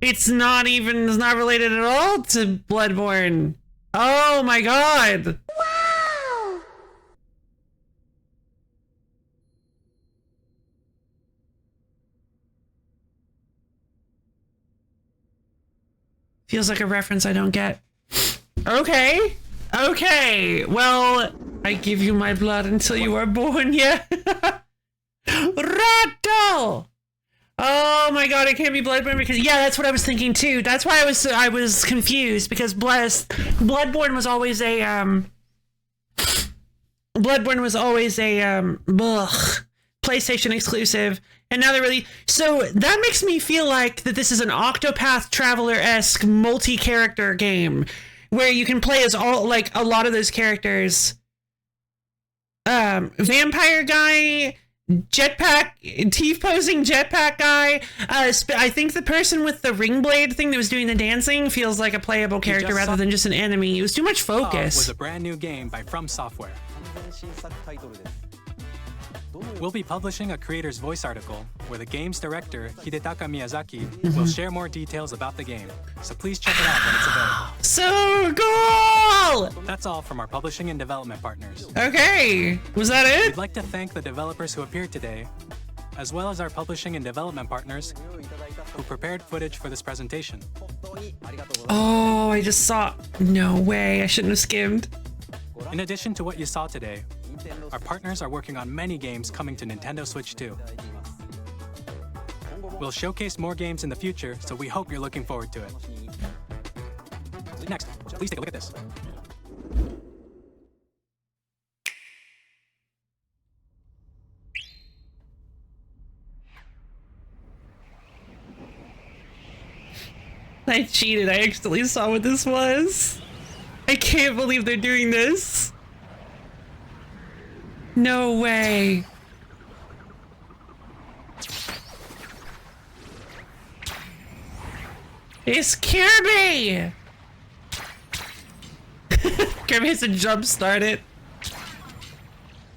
It's not related at all to Bloodborne. Oh my god! Wow! Feels like a reference I don't get. Okay. Okay. Well, I give you my blood until you are born, yeah? Rattle! Oh my god, it can't be Bloodborne because yeah, that's what I was thinking too. That's why I was confused because Bloodborne was always a PlayStation exclusive, and now they're really so that makes me feel like that this is an Octopath Traveler-esque multi-character game where you can play as all like a lot of those characters. Vampire guy, jetpack, T-posing jetpack guy. I think the person with the ring blade thing that was doing the dancing feels like a playable character rather than just an enemy. It was too much focus. Was a brand new game by From Software. We'll be publishing a creator's voice article where the game's director, Hidetaka Miyazaki, will share more details about the game. So please check it out when it's available. So cool! That's all from our publishing and development partners. Okay, was that it? We'd like to thank the developers who appeared today, as well as our publishing and development partners who prepared footage for this presentation. Oh, I just saw... No way, I shouldn't have skimmed. In addition to what you saw today, our partners are working on many games coming to Nintendo Switch 2. We'll showcase more games in the future, so we hope you're looking forward to it. Next, please take a look at this. I cheated. I actually saw what this was. I can't believe they're doing this. No way. It's Kirby! Kirby has to jump start it.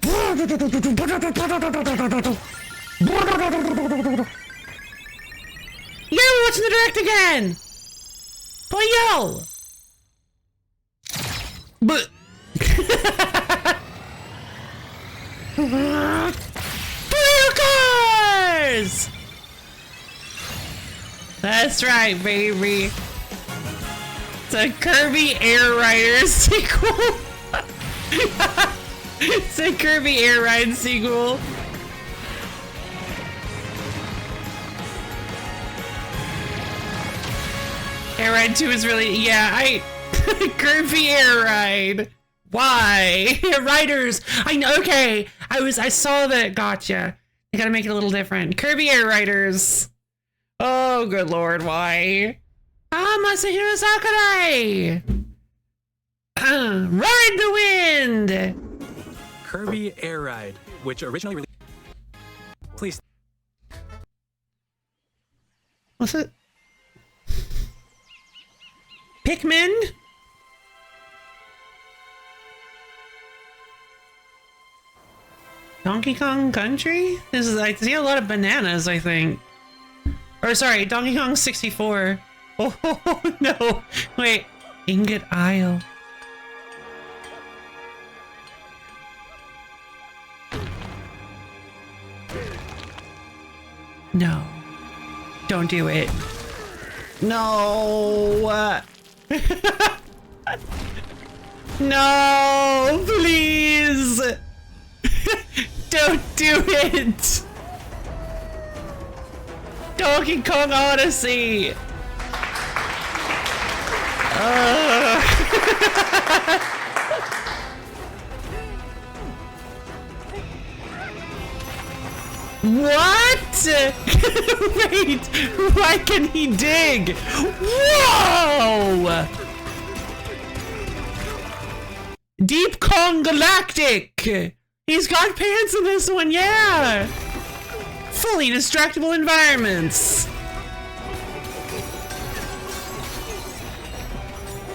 Yeah, we're watching the direct again! Boy, yo! But... Cars! That's right, baby. It's a Kirby Air Rider sequel. It's a Kirby Air Ride sequel. Air Ride 2 is really, yeah, Kirby Air Ride. Why? Riders! I know, okay. I saw that, gotcha. I gotta make it a little different. Kirby Air Riders. Oh, good lord, why? Masahiro Sakurai! Ride the wind! Kirby Air Ride, which originally released... Please. What's it? Pikmin? Donkey Kong Country? This is, I see a lot of bananas, I think. Or sorry, Donkey Kong 64. Oh no! Wait, Ingot Isle. No. Don't do it. No! No, please! Don't do it! Donkey Kong Odyssey! What? Wait, why can he dig? Whoa! Deep Kong Galactic! He's got pants in this one, yeah! fully destructible environments.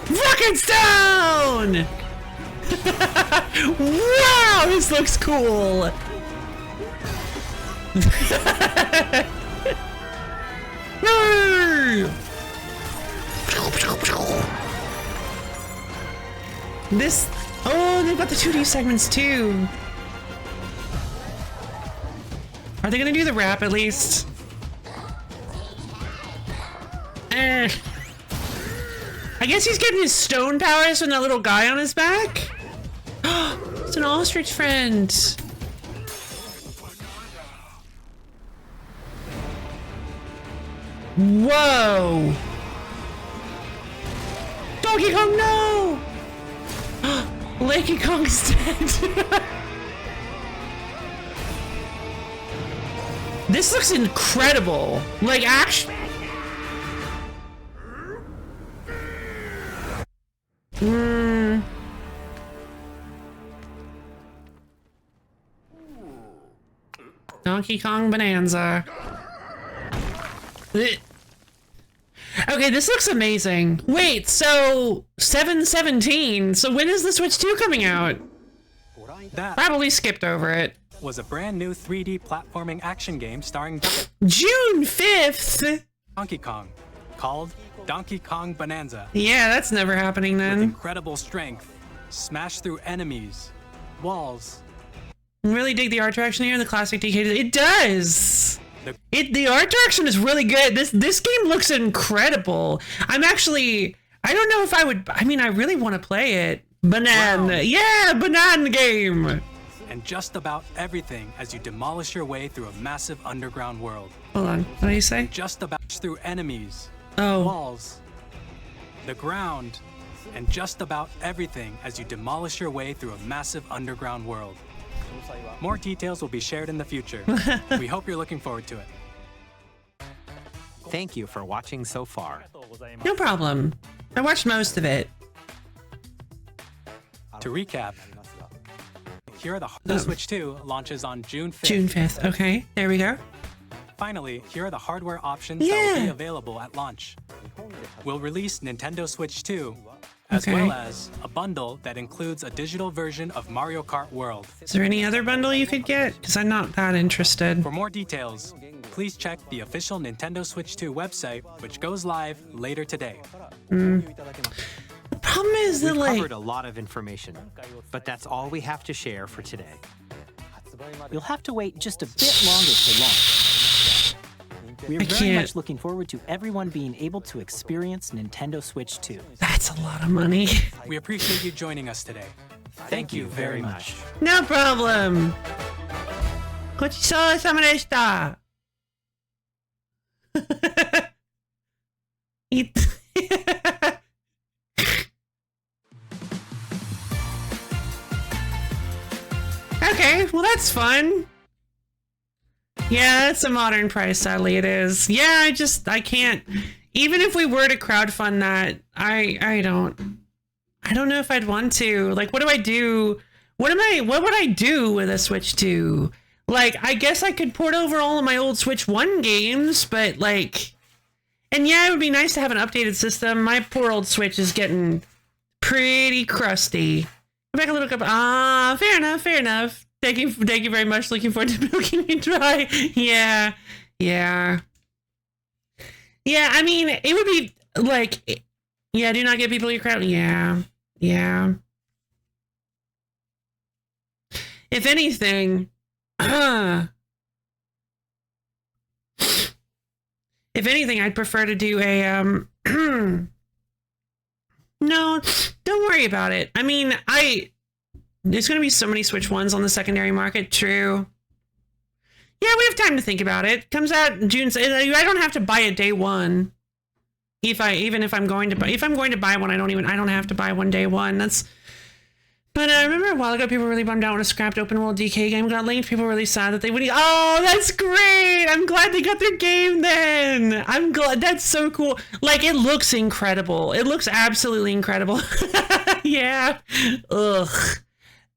Fucking stone! Wow, this looks cool. This, oh, they've got the 2D segments too. Are they gonna do the rap at least? I guess he's getting his stone powers from that little guy on his back. It's an ostrich friend. Whoa! Donkey Kong, no! Donkey Kong's dead. This looks incredible. Like, actually. Donkey Kong Bonanza. Okay, this looks amazing. Wait, so 7/17. So when is the Switch 2 coming out? That Probably skipped over it. was a brand new 3D platforming action game starring June 5th. Donkey Kong, called Donkey Kong Bonanza. Yeah, that's never happening then. With incredible strength, smash through enemies, walls. Really dig the art direction here in the classic DK. It does. The art direction is really good. This game looks incredible. I don't know if I would. I mean, I really want to play it. Banana, yeah, banana game. And just about everything as you demolish your way through a massive underground world. Hold on, what do you say? Just about through enemies, oh, walls, the ground, and just about everything as you demolish your way through a massive underground world. More details will be shared in the future. We hope you're looking forward to it. Thank you for watching so far. No problem. I watched most of it. To recap, here are the Switch 2 launches on June 5th. June 5th. Okay, there we go. Finally, here are the hardware options that will be available at launch. We'll release Nintendo Switch 2, as well as a bundle that includes a digital version of Mario Kart World. Is there any other bundle you could get? Because I'm not that interested. For more details, please check the official Nintendo Switch 2 website, which goes live later today. The problem is that, We've covered a lot of information, but that's all we have to share for today. You'll have to wait just a bit longer to launch. We're very much looking forward to everyone being able to experience Nintendo Switch 2. That's a lot of money. We appreciate you joining us today. Thank you very much. No problem. ごちそうさまでした。Okay, well that's fun. Yeah, that's a modern price, sadly it is. Yeah, I can't. Even if we were to crowdfund that, I don't know if I'd want to. Like, what do I do? What would I do with a Switch 2? Like, I guess I could port over all of my old Switch 1 games, but like, and yeah, it would be nice to have an updated system. My poor old Switch is getting pretty crusty. Go back and look up. Ah, fair enough, fair enough. Thank you very much. Looking forward to milking me dry. Yeah. I mean, it would be like, yeah, do not get people your crowd. Yeah. If anything, I'd prefer to do a, no, don't worry about it. I mean, there's going to be so many Switch 1s on the secondary market. True. Yeah, we have time to think about it. Comes out June. I don't have to buy it day one. If I'm going to buy one, I don't have to buy one day one. But I remember a while ago, people were really bummed out when a scrapped open world DK game got linked. People were really sad that they wouldn't. Oh, that's great! I'm glad they got their game then. I'm glad. That's so cool. Like, it looks incredible. It looks absolutely incredible. Yeah. Ugh.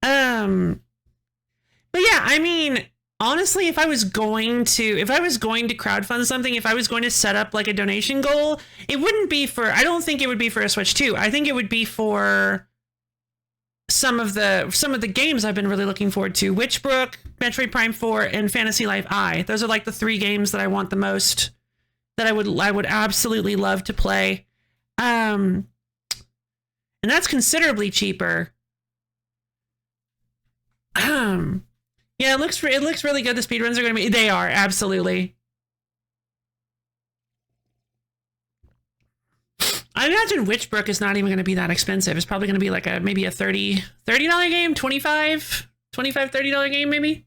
But yeah, I mean, honestly, if I was going to crowdfund something, if I was going to set up like a donation goal, it wouldn't be for, I don't think it would be for a Switch 2. I think it would be for some of the games I've been really looking forward to. Witchbrook, Metroid Prime 4, and Fantasy Life I. Those are like the 3 games that I want the most, that I would absolutely love to play. And that's considerably cheaper. Yeah, it looks really good. The speedruns are going to be, they are, absolutely. I imagine Witchbrook is not even going to be that expensive. It's probably going to be like maybe a $30 game, $25, $30 game maybe.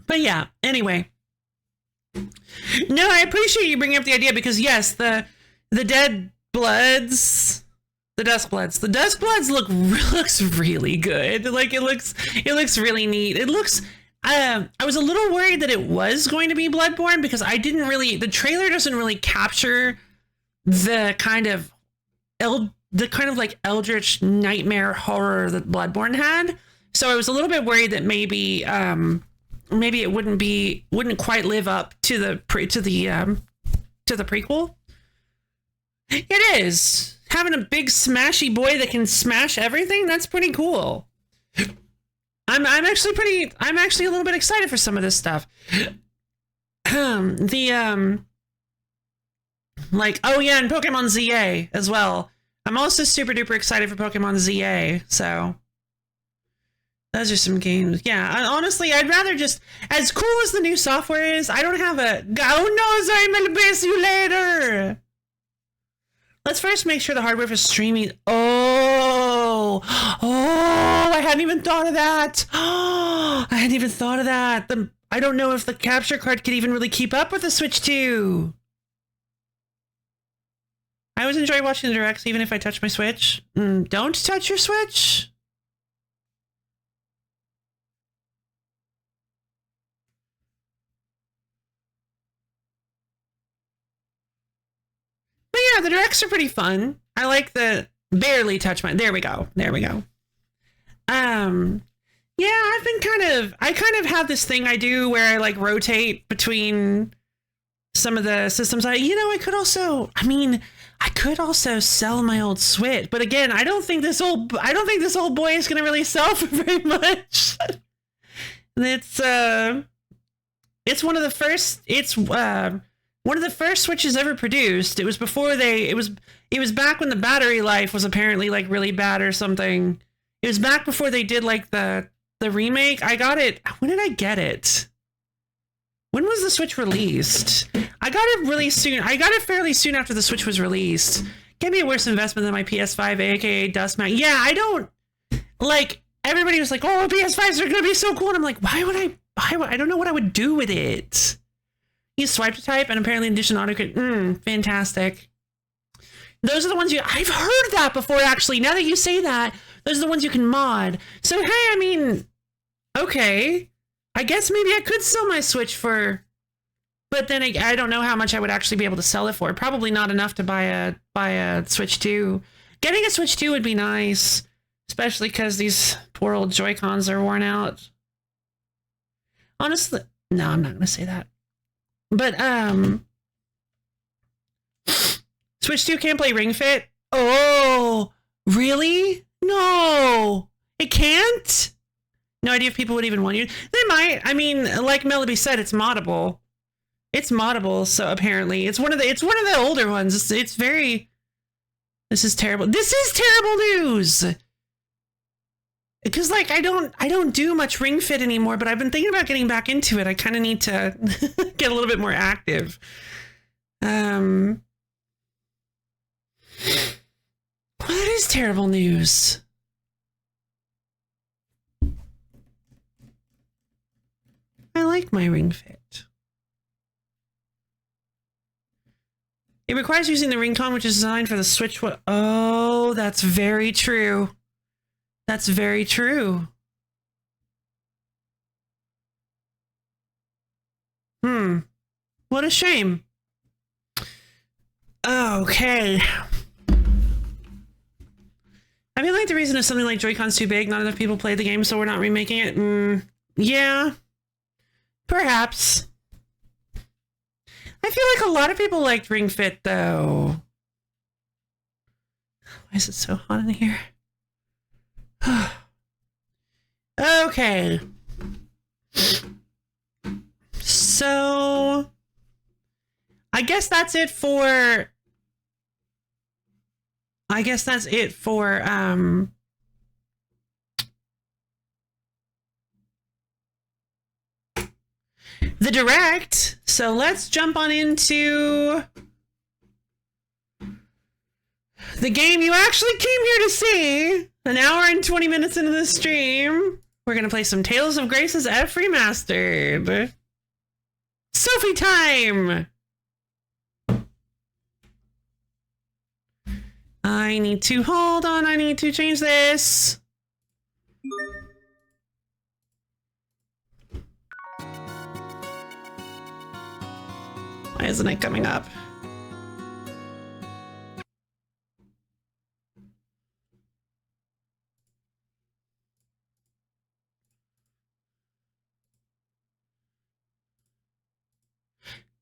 But yeah, anyway. No, I appreciate you bringing up the idea because yes, the Dead Bloods, the Dusk Bloods looks really good. Like it looks really neat. It looks, I was a little worried that it was going to be Bloodborne because the trailer doesn't really capture the kind of like eldritch nightmare horror that Bloodborne had. So I was a little bit worried that maybe it wouldn't quite live up to the prequel. It is. Having a big smashy boy that can smash everything, that's pretty cool. I'm actually a little bit excited for some of this stuff. Like, oh yeah, and Pokemon ZA as well. I'm also super duper excited for Pokemon ZA, so those are some games. Yeah, honestly, I'd rather just, as cool as the new software is, I don't have a, oh no, sorry, I'm gonna base you later. Let's first make sure the hardware for streaming. Oh, I hadn't even thought of that. I hadn't even thought of that. I don't know if the capture card could even really keep up with the Switch 2. I always enjoy watching the directs, even if I touch my Switch. Don't touch your Switch. But yeah, the directs are pretty fun. I like the barely touch my, there we go. Yeah, I kind of have this thing I do where I like rotate between some of the systems. I could also sell my old Switch, but again, I don't think this old boy is gonna really sell for very much. It's one of the first Switches ever produced. It was before it was back when the battery life was apparently like really bad or something. It was back before they did like the remake. I got it. When did I get it? When was the Switch released? I got it really soon. I got it fairly soon after the Switch was released. Gave me a worse investment than my PS5, aka Dustman. Yeah, I don't like. Everybody was like, "Oh, PS5s are gonna be so cool," and I'm like, "Why would I don't know what I would do with it." You swipe to type, and apparently in addition autocorrect. Fantastic. Those are the ones I've heard that before, actually. Now that you say that, those are the ones you can mod. So, hey, I mean, okay. I guess maybe I could sell my Switch for, but then I don't know how much I would actually be able to sell it for. Probably not enough to buy a Switch 2. Getting a Switch 2 would be nice, especially because these poor old Joy-Cons are worn out. Honestly, no, I'm not going to say that. But, Switch 2 can't play Ring Fit? Oh, really? No, it can't? No idea if people would even want you. They might. I mean, like Melody said, it's moddable. It's moddable, so apparently it's one of the older ones. It's very. This is terrible. This is terrible news. Because like I don't do much Ring Fit anymore, but I've been thinking about getting back into it. I kind of need to get a little bit more active. Well, that is terrible news. I like my Ring Fit. It requires using the Ring-Con, which is designed for the Switch. Oh, that's very true. That's very true. What a shame. Okay. I feel like like the reason is something like Joy-Con's too big, not enough people played the game, so we're not remaking it. Yeah. Perhaps. I feel like a lot of people liked Ring Fit, though. Why is it so hot in here? Okay. So... I guess that's it for... the Direct. So let's jump on into the game you actually came here to see. An hour and 20 minutes into the stream, we're going to play some Tales of Grace's F Remastered. Sophie time! I need to change this. Why isn't it coming up?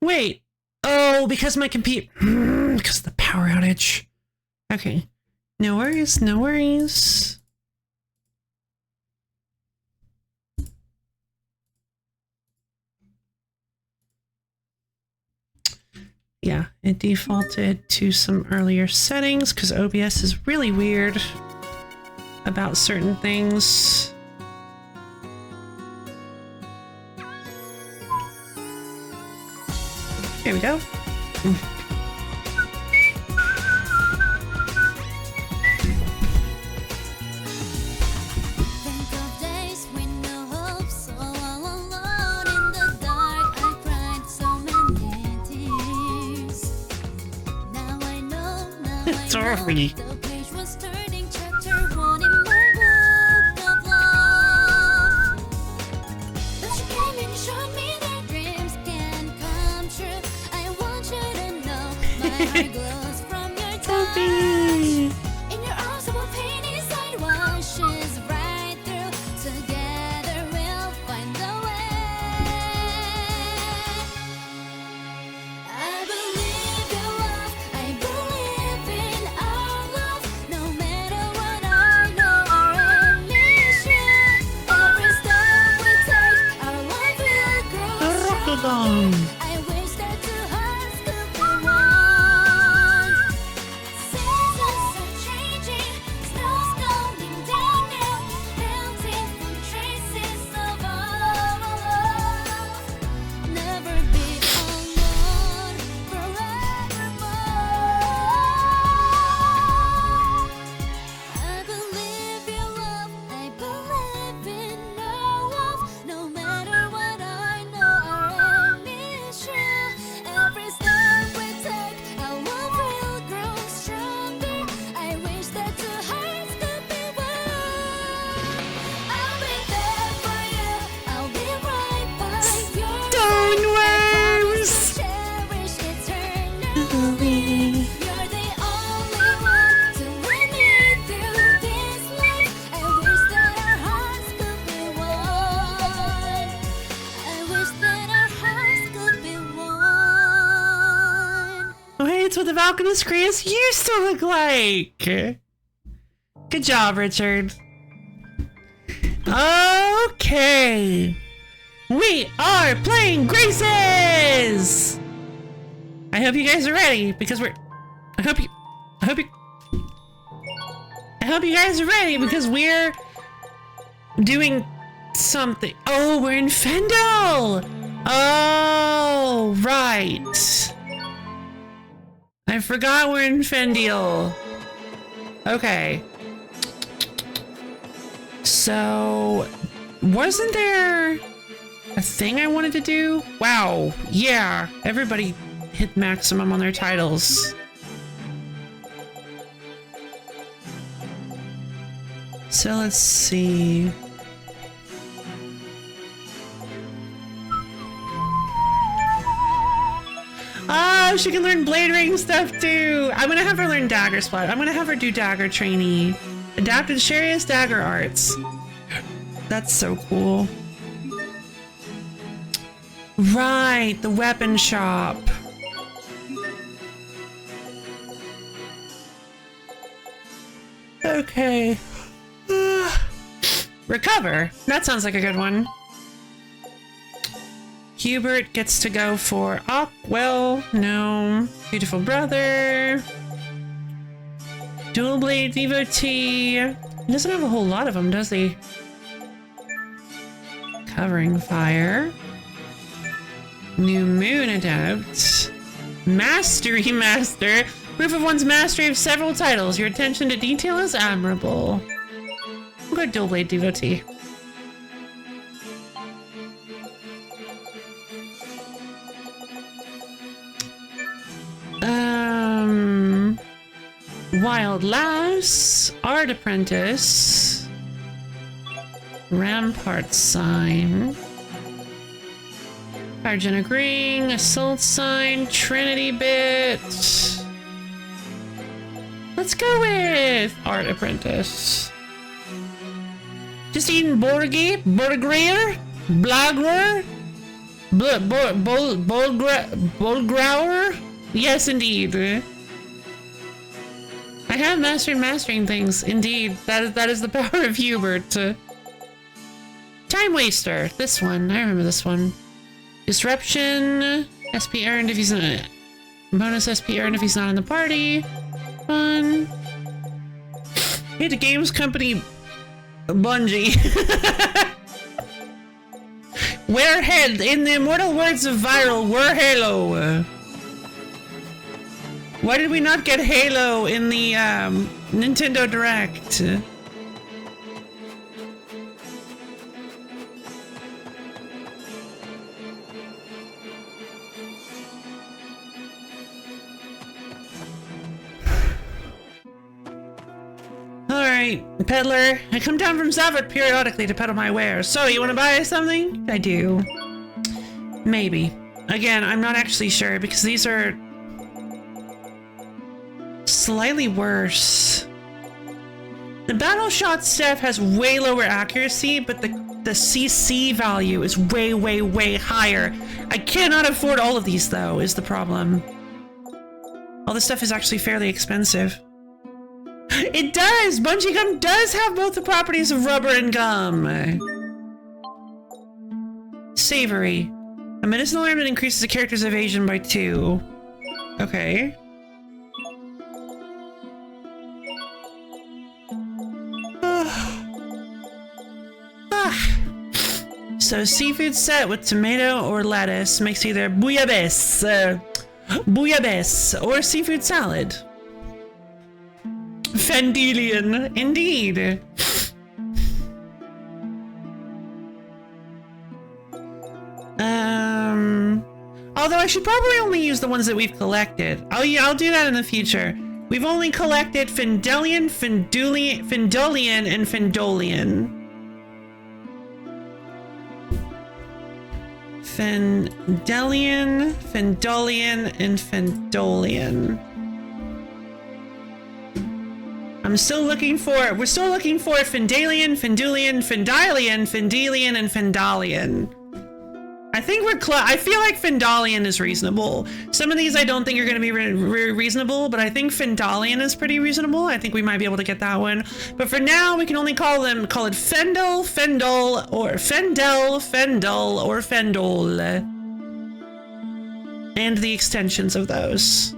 Wait. Oh, because my computer... because of the power outage. Okay. No worries, no worries. Yeah, it defaulted to some earlier settings because OBS is really weird about certain things. Here we go. Sorry. What the Valkanist Chris used to look like. Good job, Richard. Okay. We are playing Graces! I hope you guys are ready because I hope you guys are ready because we're doing something. Oh, we're in Fendel! Oh, right. I forgot we're in Fendel. Okay. So, wasn't there a thing I wanted to do? Wow. Yeah. Everybody hit maximum on their titles. So let's see. Oh, she can learn Blade Ring stuff too. I'm gonna have her learn Dagger Splash. I'm gonna have her do Dagger Trainee. Adapted Sharia's dagger arts. That's so cool. Right, the weapon shop. Okay. Recover. That sounds like a good one. Hubert gets to go for Ockwell. No. Beautiful brother. Dual blade devotee. He doesn't have a whole lot of them, does he? Covering fire. New moon adept. Mastery master. Proof of one's mastery of several titles. Your attention to detail is admirable. We'll go dual blade devotee. Wild Lass, Art Apprentice, Rampart Sign, Argenic Ring, Assault Sign, Trinity Bit. Let's go with Art Apprentice. Just eating Borgi, Borgreer, Blagwer, Bolgrauer? Yes, indeed. I have mastered mastering things. Indeed, that is the power of Hubert. Time Waster. This one. I remember this one. Disruption. SP earned if he's not. Bonus SP earned if he's not in the party. Fun. Hey, the games company Bungie. Wear head. In the immortal words of Viral, wear Halo. Why did we not get Halo in the Nintendo Direct? Alright, peddler. I come down from Zavit periodically to peddle my wares. So, you want to buy something? I do. Maybe. Again, I'm not actually sure because these are slightly worse. The battle shot staff has way lower accuracy, but the CC value is way, way, way higher. I cannot afford all of these though, is the problem. All this stuff is actually fairly expensive. It does! Bungee gum does have both the properties of rubber and gum. Savory. A medicinal herb that increases a character's evasion by 2. Okay. So seafood set with tomato or lettuce makes either bouillabaisse or seafood salad. Fendelian, indeed. Although I should probably only use the ones that we've collected. I'll do that in the future. We've only collected Fendelian, Fendolian, and Fendolian. Fendelian, Fendolian, and Fendolian. We're still looking for Fendalian, Fendulian, Fendilian, Fendelian, and Fendalian. I think I feel like Fendalian is reasonable. Some of these I don't think are going to be reasonable, but I think Fendalian is pretty reasonable. I think we might be able to get that one. But for now, we can only call it Fendel, Fendel, or Fendel, Fendel, or Fendol. And the extensions of those.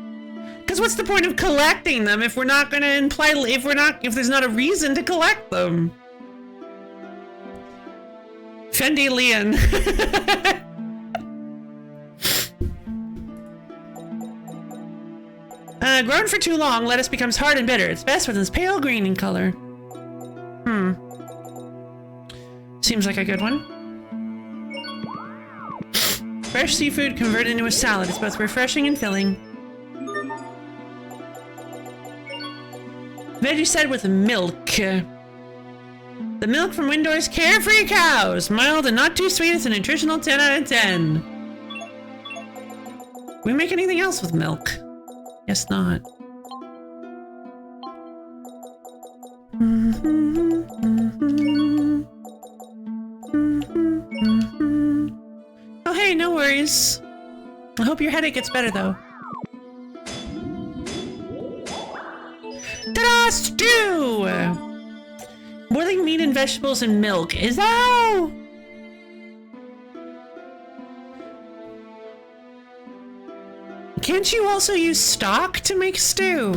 Because what's the point of collecting them if we're not going to imply, if there's not a reason to collect them? Fendelian. Grown for too long, lettuce becomes hard and bitter. It's best when it's pale green in color. Seems like a good one. Fresh seafood converted into a salad. It's both refreshing and filling. Veggie set with milk. The milk from Windor's Carefree Cows. Mild and not too sweet. It's a nutritional 10 out of 10. We make anything else with milk? Guess not. Oh, hey, no worries. I hope your headache gets better, though. Ta-da! Stew! Boiling meat and vegetables and milk. Is that... Can't you also use stock to make stew?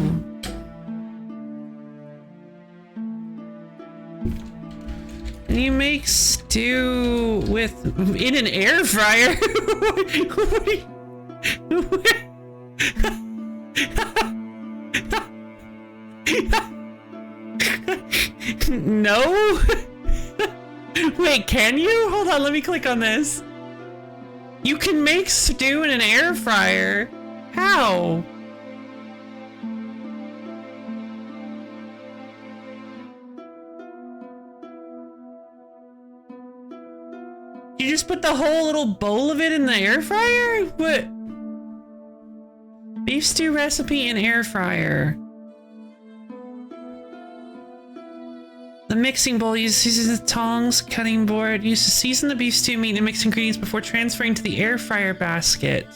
You make stew with... in an air fryer? No? Wait, can you? Hold on, let me click on this. You can make stew in an air fryer. How? You just put the whole little bowl of it in the air fryer? What? Beef stew recipe in air fryer. The mixing bowl uses the tongs, cutting board, used to season the beef stew meat and mix ingredients before transferring to the air fryer basket.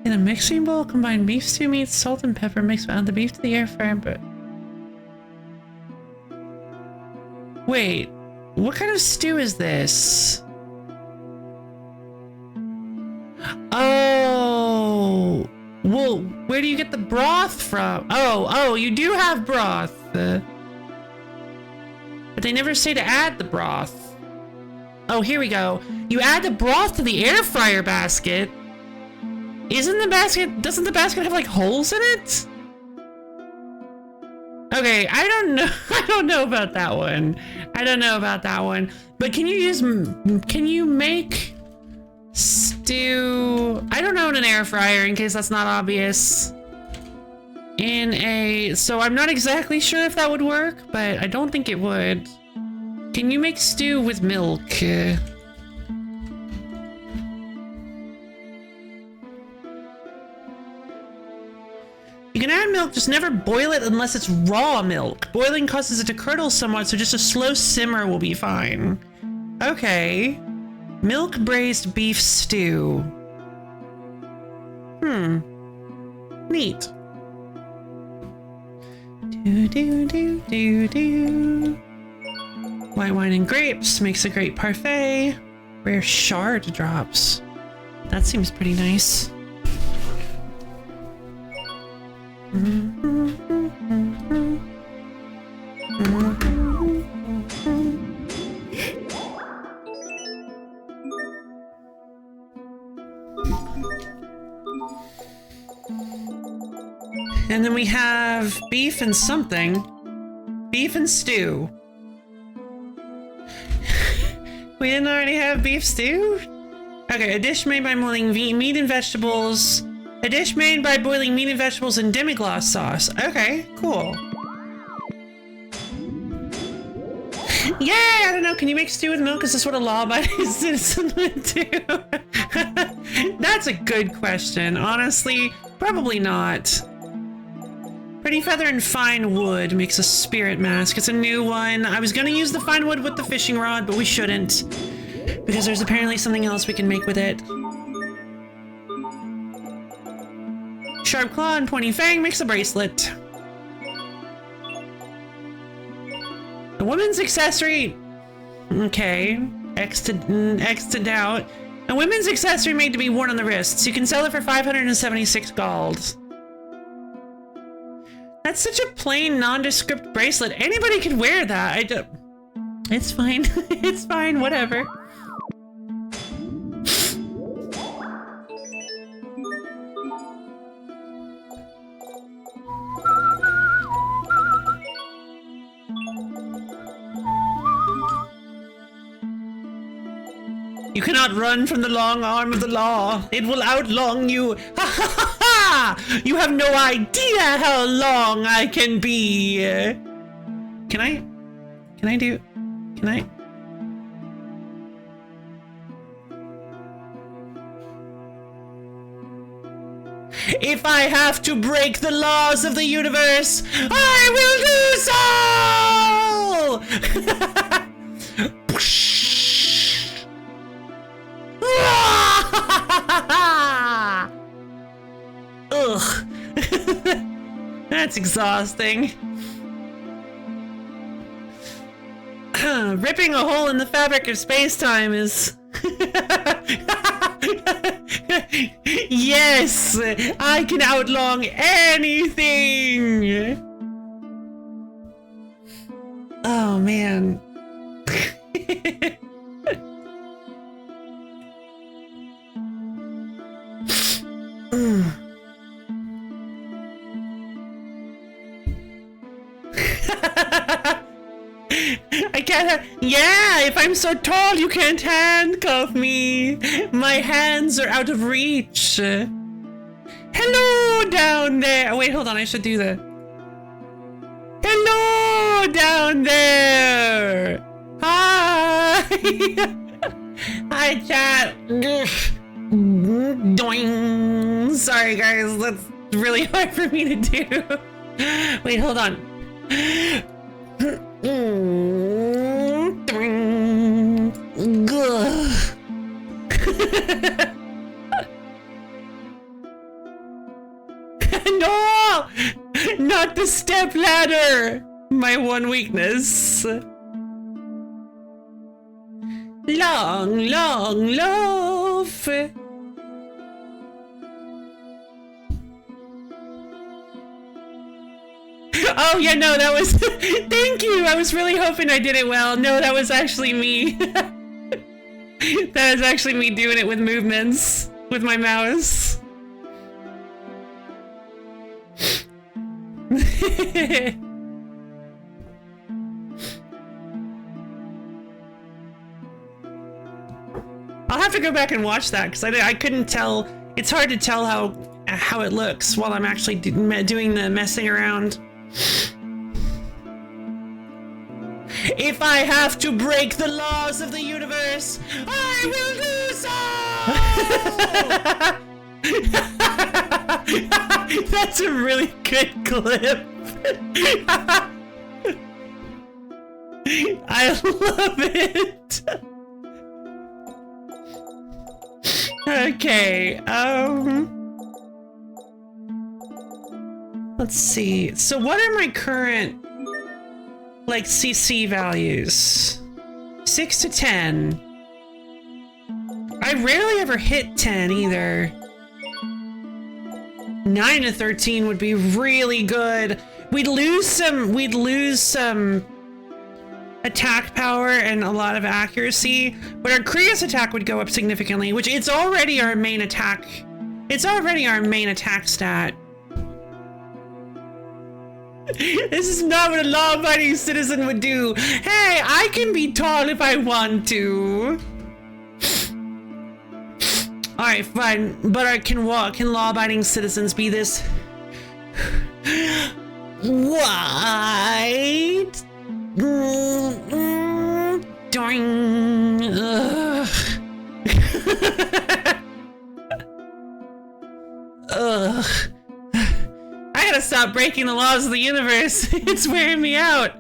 In a mixing bowl, combine beef stew meat, salt and pepper, mix add the beef to the air fryer, but... Wait, what kind of stew is this? Oh, well, where do you get the broth from? Oh, you do have broth. But they never say to add the broth. Oh, here we go. You add the broth to the air fryer basket. Doesn't the basket have like holes in it? Okay, I don't know. I don't know about that one. But can you make stew? I don't know in an air fryer, in case that's not obvious. So I'm not exactly sure if that would work, but I don't think it would. Can you make stew with milk? You can add milk, just never boil it unless it's raw milk. Boiling causes it to curdle somewhat, so just a slow simmer will be fine. Okay. Milk braised beef stew. Neat. White wine and grapes makes a great parfait. Rare shard drops. That seems pretty nice. And then we have beef and something. Beef and stew. We didn't already have beef stew? Okay, a dish made by boiling meat and vegetables. A dish made by boiling meat and vegetables in demi-glace sauce. Okay, cool. Yeah, I don't know. Can you make stew with milk? Is this what a law-abiding citizen would do? That's a good question. Honestly, probably not. Pretty feather and fine wood makes a spirit mask. It's a new one. I was gonna use the fine wood with the fishing rod, but we shouldn't. Because there's apparently something else we can make with it. Sharp claw and pointy fang makes a bracelet. A woman's accessory. Okay. X to doubt. A women's accessory made to be worn on the wrists. You can sell it for 576 gold. That's such a plain, nondescript bracelet. Anybody could wear that. It's fine. It's fine. Whatever. You cannot run from the long arm of the law. It will outlong you. Ha ha ha ha! You have no idea how long I can be. Can I? If I have to break the laws of the universe, I will do so! Ugh. That's exhausting. Ripping a hole in the fabric of space-time is... Yes! I can outlong anything! Oh, man. I can't. Yeah, if I'm so tall, you can't handcuff me. My hands are out of reach. Hello down there. Oh, wait, hold on. I should do that. Hello down there. Hi. Hi, chat. Doing. Sorry, guys. That's really hard for me to do. Wait, hold on. No! Not the step ladder! My one weakness. Long, long loaf. Oh, yeah, no, that was... Thank you! I was really hoping I did it well. No, that was actually me. That was actually me doing it with movements. With my mouse. I'll have to go back and watch that, because I couldn't tell... It's hard to tell how it looks while I'm actually doing the messing around. If I have to break the laws of the universe, I will do so! That's a really good clip. I love it. Okay, let's see. So what are my current, like, CC values? 6 to 10. I rarely ever hit 10 either. 9 to 13 would be really good. We'd lose some attack power and a lot of accuracy, but our Krios attack would go up significantly, which it's already our main attack. It's already our main attack stat. This is not what a law-abiding citizen would do. Hey, I can be tall if I want to. Alright, fine. But can law-abiding citizens be this white? Doing. Ugh. I gotta stop breaking the laws of the universe. It's wearing me out.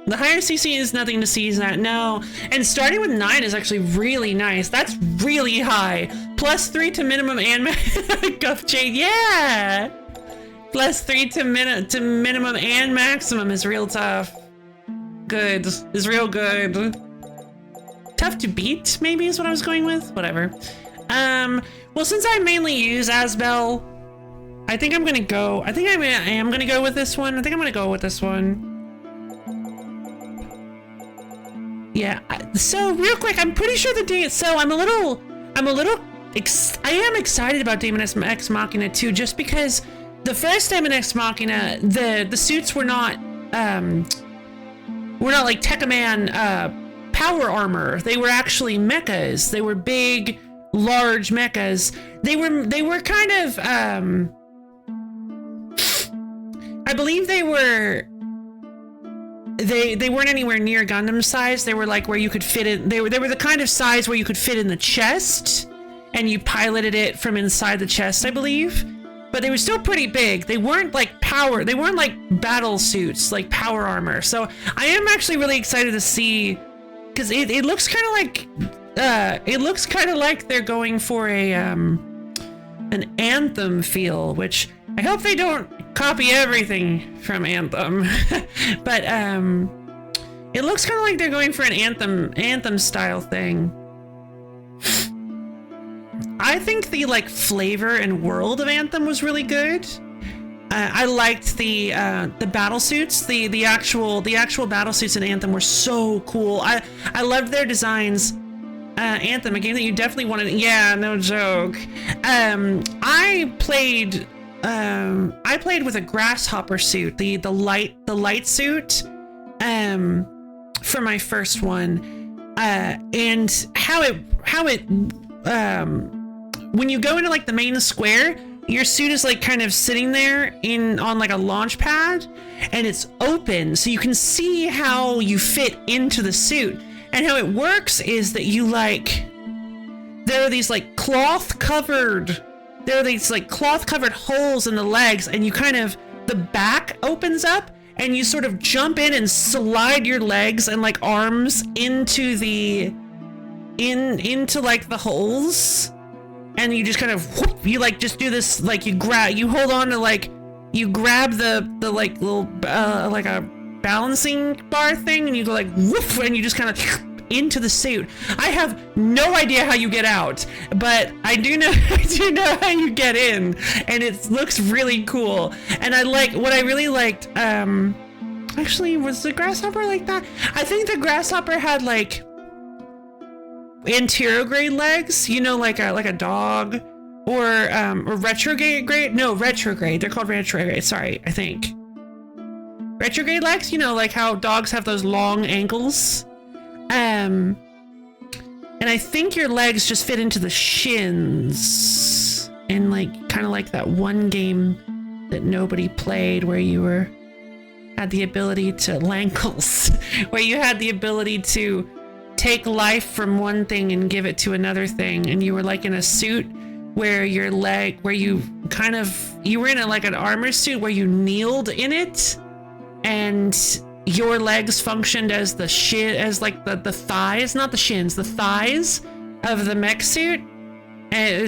The higher CC is nothing to seize at, no. And starting with 9 is actually really nice. That's really high. +3 to minimum and Guff Jade, yeah! +3 to minimum and maximum is real tough. Good. Is real good. Tough to beat, maybe is what I was going with? Whatever. Well, since I mainly use Asbel, I think I'm gonna go... I am gonna go with this one. I think I'm gonna go with this one. Yeah, so real quick, I'm pretty sure the day, so I am excited about Daemon X Machina too, just because the first Daemon X Machina, the suits were not like Tekkaman power armor. They were actually mechas. They were big, large mechas. They were kind of, I believe they were they weren't anywhere near Gundam size. They were like where you could fit it. They were the kind of size where you could fit in the chest, and you piloted it from inside the chest, I believe. But they were still pretty big. They weren't like power. They weren't like battle suits, like power armor. So I am actually really excited to see, because it looks kind of like they're going for a an Anthem feel, which I hope they don't copy everything from Anthem. But it looks kind of like they're going for an Anthem style thing. I think the like flavor and world of Anthem was really good. I liked the battle suits. The actual battle suits in Anthem were so cool. I loved their designs. Anthem, a game that you definitely wanted. Yeah, no joke. I played with a grasshopper suit, the light suit, for my first one, and how it when you go into like the main square, your suit is like kind of sitting there on like a launch pad, and it's open, so you can see how you fit into the suit. And how it works is that there are these like cloth covered holes in the legs, and the back opens up, and you sort of jump in and slide your legs and like arms into like the holes, and you just kind of whoop, you like just do this, like you grab the like little like a balancing bar thing, and you go like woof, and you just kind of into the suit. I have no idea how you get out, but I do know how you get in, and it looks really cool. And what I really liked, actually, was the grasshopper like that? I think the grasshopper had like anterograde legs, like a dog, or retrograde. No, retrograde. They're called retrograde. Sorry, I think retrograde legs. Like how dogs have those long ankles. And I think your legs just fit into the shins, and like kind of like that one game that nobody played where you had the ability to lankles, where you had the ability to take life from one thing and give it to another thing, and you were like in a suit where you were in like an armor suit where you kneeled in it, and your legs functioned as the thighs, not the shins, the thighs of the mech suit,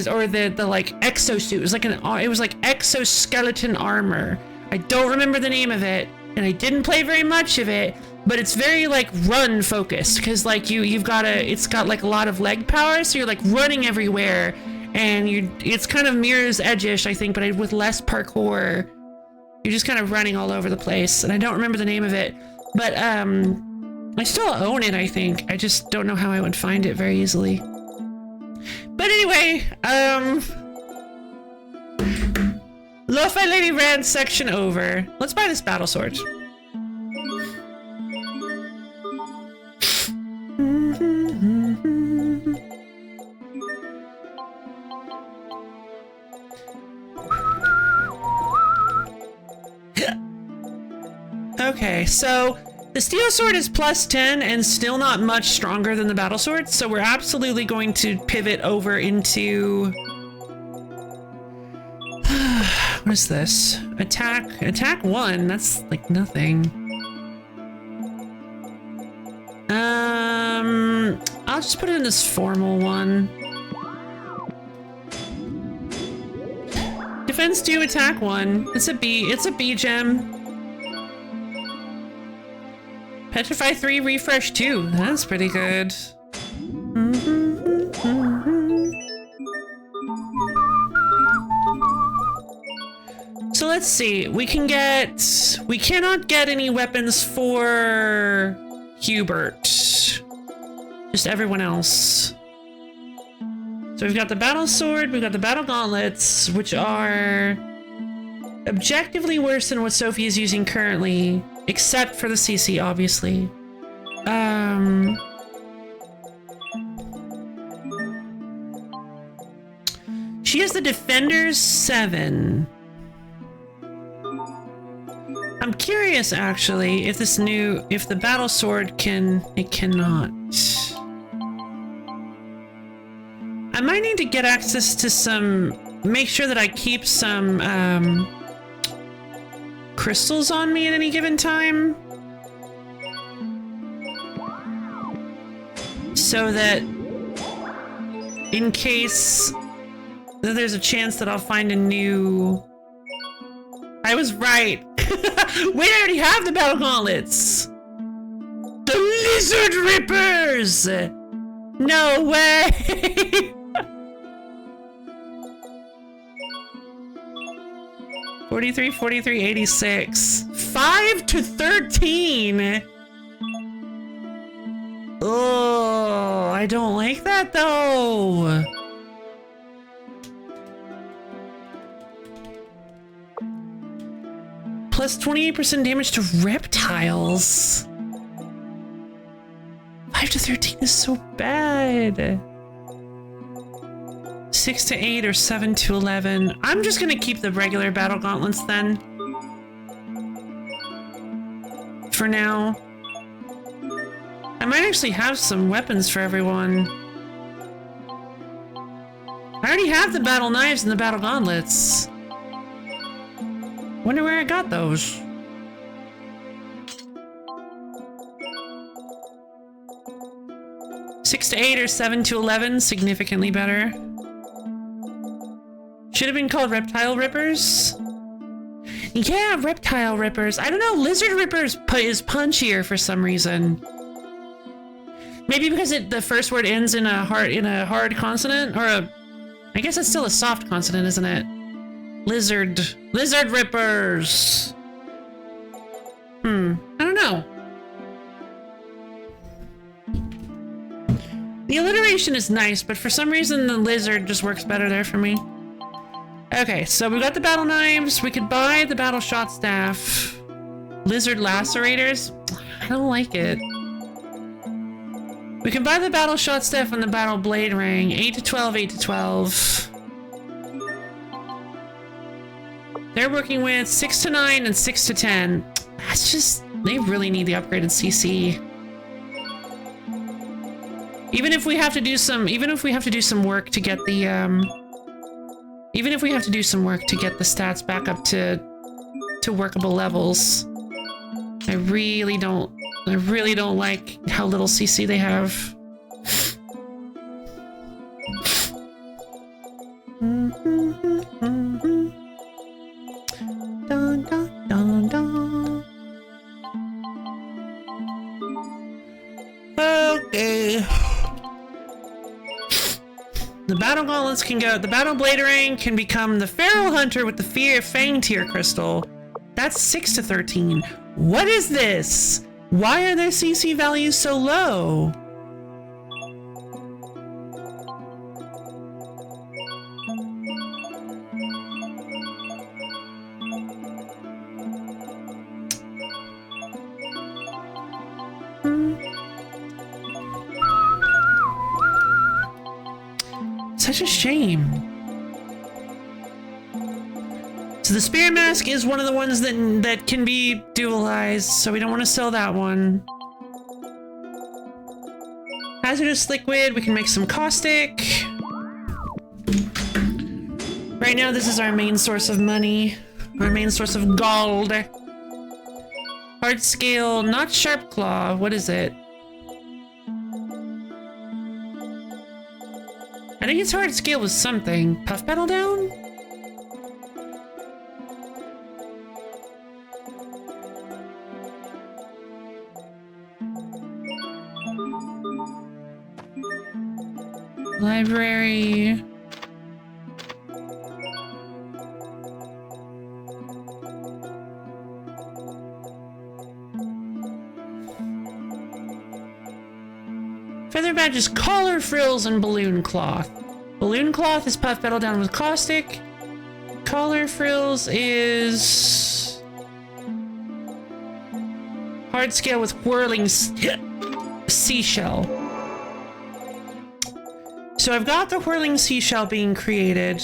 or the like exosuit. It was like exoskeleton armor. I don't remember the name of it, and I didn't play very much of it, but it's very like run focused, because like it's got like a lot of leg power, so you're like running everywhere, and it's kind of Mirror's Edge-ish, I think, but with less parkour. You're just kind of running all over the place, and I don't remember the name of it, but I still own it, I think. I just don't know how I would find it very easily. But anyway, Lo-Fi Lady Rant section over. Let's buy this battle sword. Okay, so the steel sword is +10 and still not much stronger than the battle sword, so we're absolutely going to pivot over into what is this? Attack 1. That's like nothing. I'll just put it in this formal one. Defense 2, attack 1. It's a B gem. Petrify 3, refresh 2. That's pretty good. So let's see. We cannot get any weapons for Hubert. Just everyone else. So we've got the battle sword, we've got the battle gauntlets, which are objectively worse than what Sophie is using currently. Except for the CC, obviously. She has the Defenders 7. I'm curious actually if if the battle sword it cannot. I might need to get access to make sure that I keep some crystals on me at any given time. So that in case that there's a chance that I'll find a new... I was right. We already have the battle gauntlets. The lizard rippers. No way. 43, 43, 86. 5 to 13. Oh, I don't like that though. Plus 28% damage to reptiles. 5 to 13 is so bad. 6 to 8 or 7 to 11. I'm just gonna keep the regular battle gauntlets then. For now. I might actually have some weapons for everyone. I already have the battle knives and the battle gauntlets. Wonder where I got those. Six to 8 or 7 to 11, significantly better. Should have been called Reptile Rippers. Yeah, Reptile Rippers. I don't know, Lizard Rippers is punchier for some reason. Maybe because the first word ends in a hard consonant, or I guess it's still a soft consonant, isn't it? Lizard Rippers. I don't know. The alliteration is nice, but for some reason the lizard just works better there for me. Okay, so we got the battle knives. We could buy the battle shot staff. Lizard lacerators. I don't like it. We can buy the battle shot staff and the battle blade ring. 8 to 12, 8 to 12. They're working with 6 to 9 and 6 to 10. That's just... They really need the upgraded CC. Even if we have to do some work to get the stats back up to workable levels. I really don't like how little CC they have. Dun, dun, dun, dun. Okay. The battle gauntlets can go. The battle blade ring can become the feral hunter with the fang tier crystal. That's 6 to 13. What is this? Why are their CC values so low? Such a shame. So the Spirit Mask is one of the ones that can be dualized, so we don't want to sell that one. Hazardous liquid, we can make some caustic. Right now this is our main source of money. Our main source of gold. Hard scale, not sharp claw, what is it? I think it's hard scale with something. Puff pedal down? Library. Feather badges, collar frills, and balloon cloth. Balloon cloth is puff pedal down with caustic. Collar frills is hard scale with whirling seashell. So I've got the whirling seashell being created.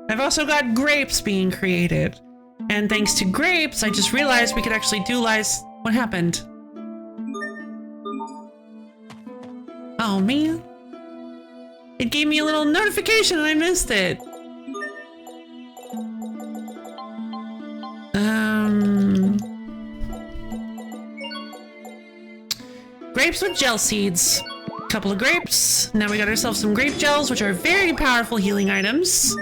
I've also got grapes being created. And thanks to grapes, I just realized we could actually dualize. What happened? Oh man. It gave me a little notification and I missed it. Grapes with gel seeds. Couple of grapes. Now we got ourselves some grape gels, which are very powerful healing items.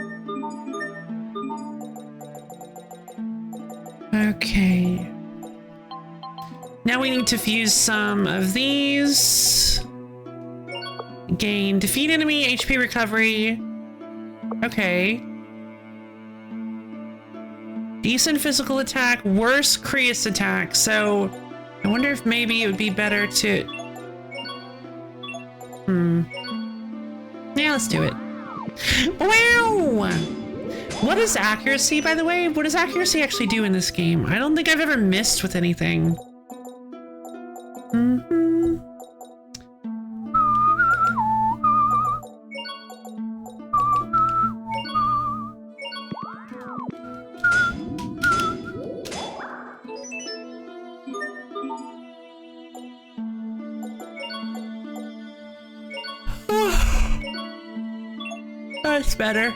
Okay. Now we need to fuse some of these. Gain defeat enemy, HP recovery. Okay. Decent physical attack, worse Creus attack. So I wonder if maybe it would be better to... Yeah, let's do it. Wow! What is accuracy, by the way? What does accuracy actually do in this game? I don't think I've ever missed with anything. That's better.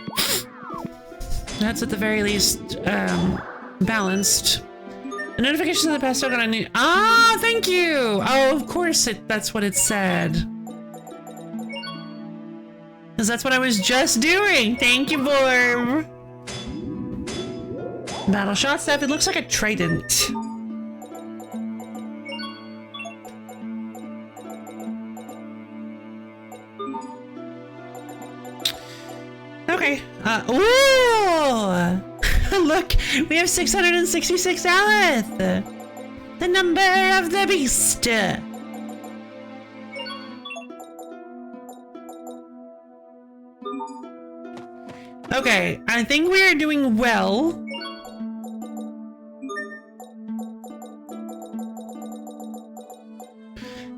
That's at the very least balanced. The notifications of the past token on new. Ah, thank you. Oh, of course that's what it said. Because that's what I was just doing. Thank you, Borb. Battle shot staff. It looks like a trident. Okay. Ooh! Look, we have 666 Aleth! The number of the beast! Okay, I think we are doing well.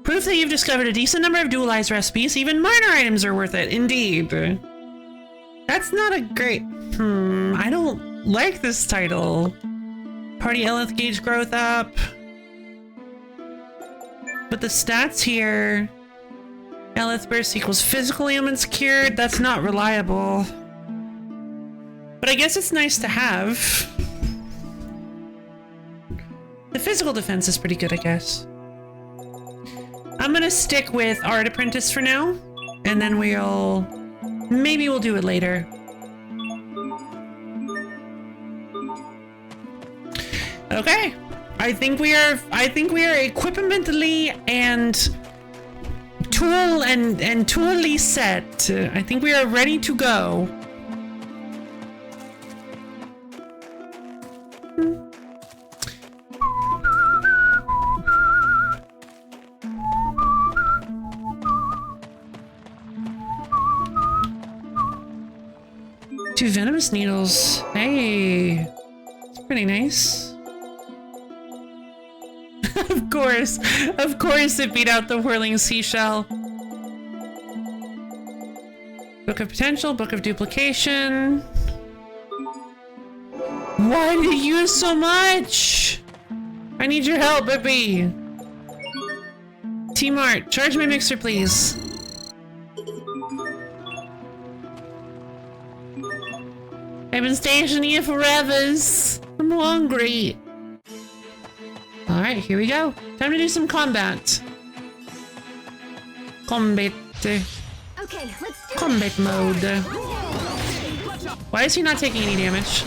Proof that you've discovered a decent number of dualized recipes. Even minor items are worth it, indeed. That's not a great... I don't like this title. Party Eleth gauge growth up. But the stats here... Eleth burst equals physical ailments cured. That's not reliable. But I guess it's nice to have. The physical defense is pretty good, I guess. I'm gonna stick with Art Apprentice for now. And then maybe we'll do it later. Okay. I think we are equipmentally and tool and toolly set. I think we are ready to go. Two venomous needles. Hey, it's pretty nice. Of course it beat out the whirling seashell. Book of potential, book of duplication. Why did you use so much? I need your help, Bippy. T-Mart, charge my mixer, please. I've been stationed here forever. I'm hungry. Alright, here we go. Time to do some combat. Combat mode. Why is he not taking any damage?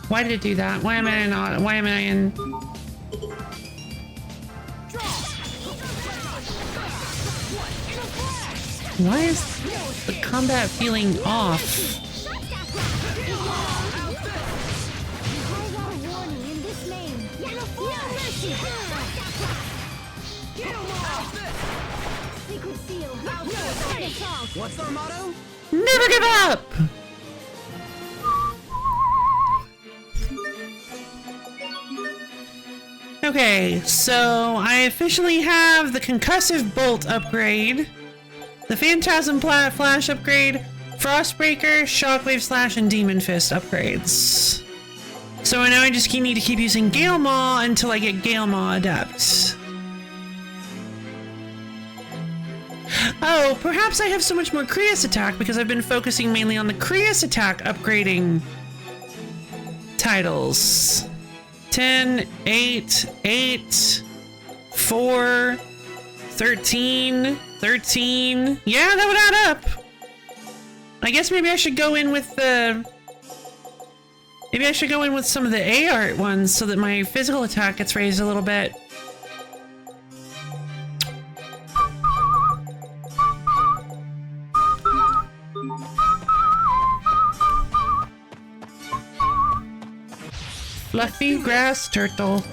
Why did it do that? Why am I in? Why is the combat feeling off? What's our motto? Never give up! Okay, so I officially have the concussive bolt upgrade, the phantasm flash upgrade, frostbreaker, shockwave slash, and demon fist upgrades. So now I just need to keep using Gale Maw until I get Gale Maw adept. Oh, perhaps I have so much more Krios attack because I've been focusing mainly on the Krios attack upgrading titles. 10, 8, 8, 4, 13, 13. Yeah, that would add up. I guess maybe I should go in with the... Maybe I should go in with some of the A-art ones so that my physical attack gets raised a little bit. Fluffy grass turtle.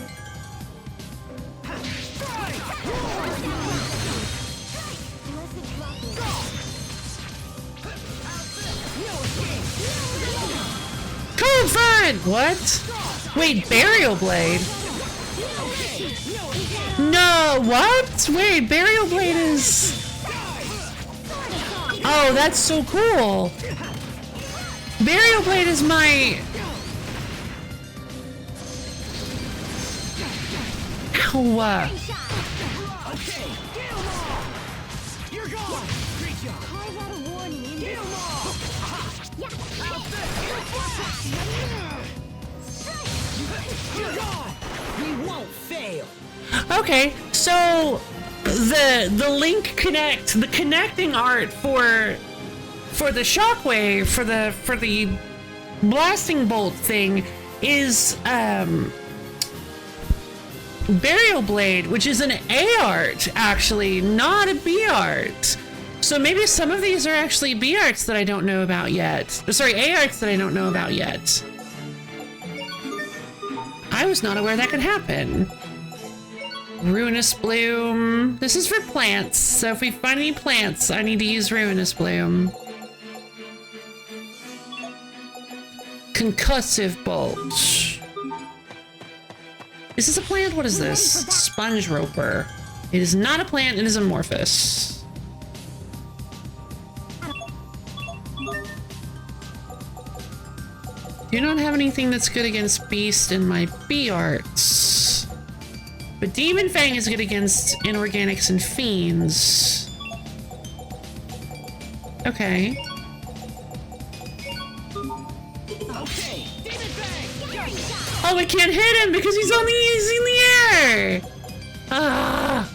Cold front! What? Wait, burial blade? No, what? Wait, burial blade is... Oh, that's so cool. Burial blade is my... Ow. Okay, so the link connect, the connecting art for the shockwave, for the blasting bolt thing is Burial Blade, which is an A art actually, not a B art. So maybe some of these are actually B arts that I don't know about yet. Sorry, A arts that I don't know about yet. I was not aware that could happen. Ruinous Bloom. This is for plants, so if we find any plants, I need to use Ruinous Bloom. Concussive Bolt. Is this a plant? What is this? Sponge Roper. It is not a plant, it is amorphous. Do not have anything that's good against Beast in my B arts. But Demon Fang is good against inorganics and fiends. Okay. Oh, I can't hit him because he's only using the air! Ah!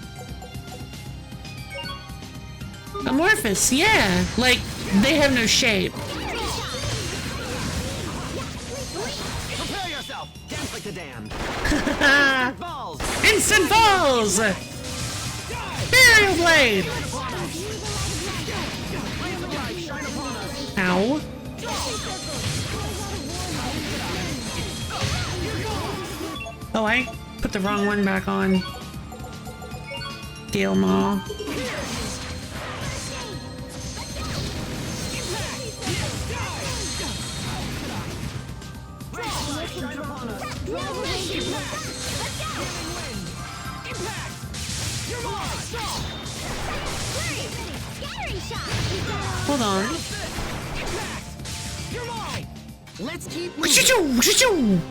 Amorphous, yeah. Like, they have no shape. Prepare yourself! Dance like the damned! Instant balls! Burial Blade! Ow. Oh, I put the wrong one back on. Gale Maw. Hold on. Let's keep moving.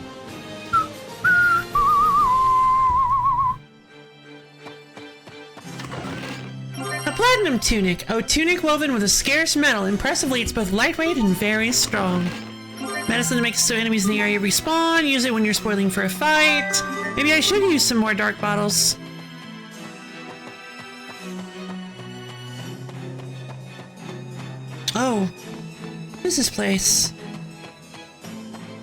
A platinum tunic. Oh, tunic woven with a scarce metal. Impressively, it's both lightweight and very strong. Medicine that makes so enemies in the area respawn. Use it when you're spoiling for a fight. Maybe I should use some more dark bottles. Oh, what is this place?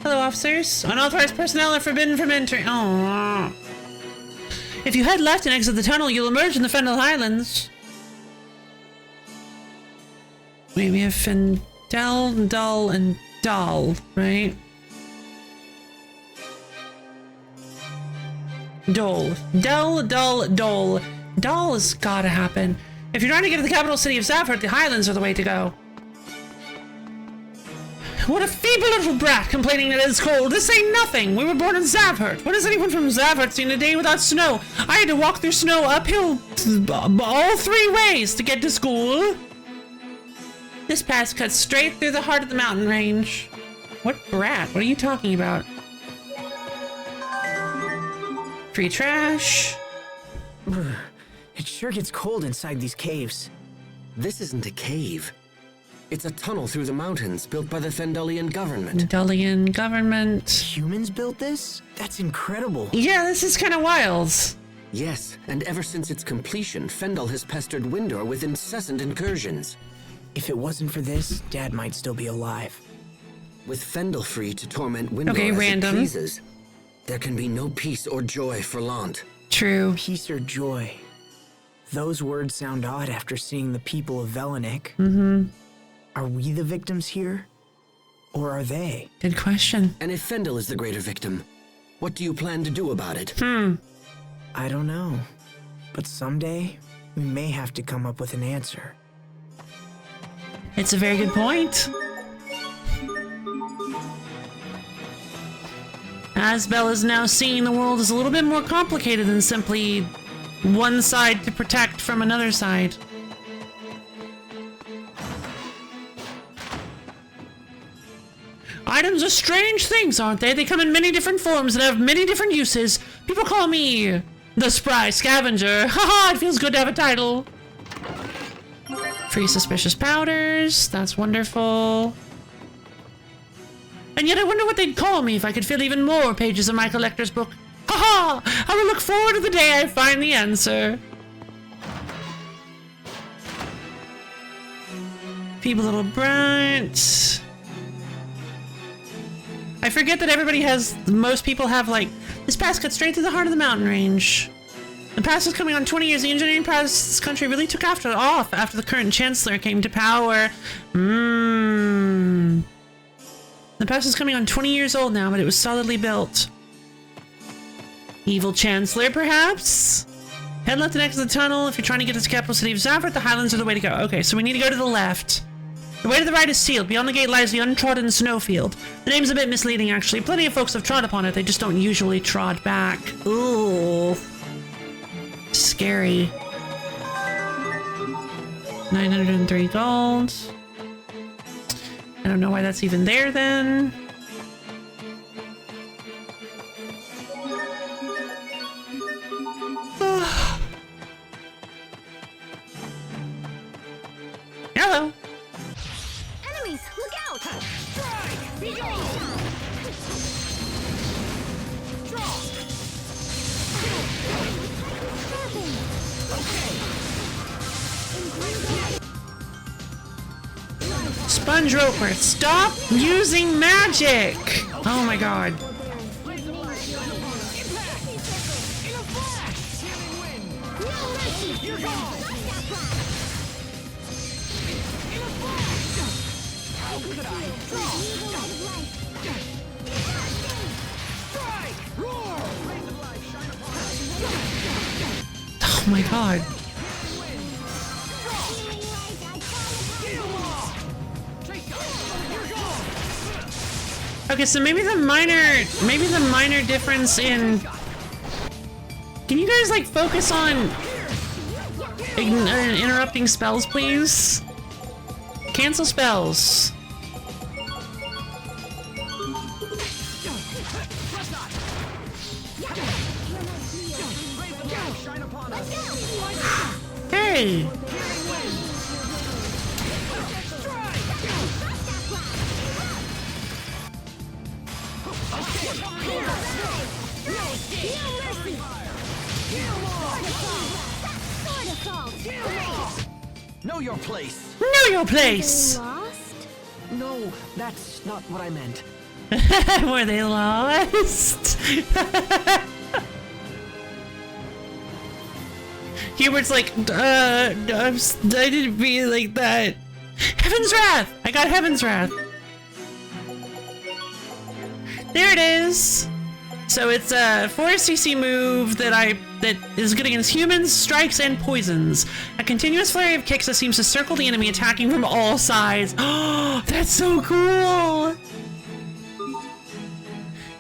Hello, officers. Unauthorized personnel are forbidden from entering. Oh. If you head left and exit the tunnel, you'll emerge in the Fendel Highlands. Wait, we have Fendel, Dull, and Dull, right? Dole. Dull, Dull, Dole. Dull has gotta happen. If you're trying to get to the capital city of Zafir, the Highlands are the way to go. What a feeble little brat complaining that it's cold. This ain't nothing. We were born in Zavhert. What has anyone from Zavhert seen a day without snow? I had to walk through snow uphill all 3 ways to get to school. This pass cuts straight through the heart of the mountain range. What brat? What are you talking about? Free trash. It sure gets cold inside these caves. This isn't a cave. It's a tunnel through the mountains built by the Fendelian government. Fendelian government. Humans built this? That's incredible. Yeah, this is kind of wild. Yes, and ever since its completion, Fendel has pestered Windor with incessant incursions. If it wasn't for this, Dad might still be alive. With Fendel free to torment Windor as it pleases, there can be no peace or joy for Lant. True. Peace or joy. Those words sound odd after seeing the people of Velanik. Mm-hmm. Are we the victims here? Or are they? Good question. And if Fendel is the greater victim, what do you plan to do about it? I don't know. But someday, we may have to come up with an answer. It's a very good point. Asbel is now seeing the world as a little bit more complicated than simply one side to protect from another side. Items are strange things, aren't they? They come in many different forms and have many different uses. People call me the Spry Scavenger. Haha, it feels good to have a title. Free suspicious powders. That's wonderful. And yet I wonder what they'd call me if I could fill even more pages of my collector's book. Haha! I will look forward to the day I find the answer. Feeble little brat. I forget that everybody has, most people have like, this pass cuts straight through the heart of the mountain range. The pass is coming on 20 years. The engineering prowess of this country really took off after the current chancellor came to power. The pass is coming on 20 years old now, but it was solidly built. Evil chancellor, perhaps? Head left and exit the tunnel. If you're trying to get to the capital city of Zavhert, the highlands are the way to go. Okay, so we need to go to the left. The way to the right is sealed. Beyond the gate lies the untrodden snowfield. The name's a bit misleading, actually. Plenty of folks have trod upon it. They just don't usually trod back. Ooh. Scary. 903 gold. I don't know why that's even there then. Hello. Enemies, look out! Strike! Be gone! Sponge Roper, stop using magic! Oh my god. Oh my god. Okay, so maybe the minor difference in... Can you guys like focus on interrupting spells, please? Cancel spells. Hey! Know your place. Know your place. No, that's not what I meant. Were they lost? Hubert's like, I didn't mean like that. Heaven's Wrath! I got Heaven's Wrath. There it is. So it's a 4 CC move that I that is good against humans, strikes, and poisons. A continuous flurry of kicks that seems to circle the enemy, attacking from all sides. Oh, that's so cool!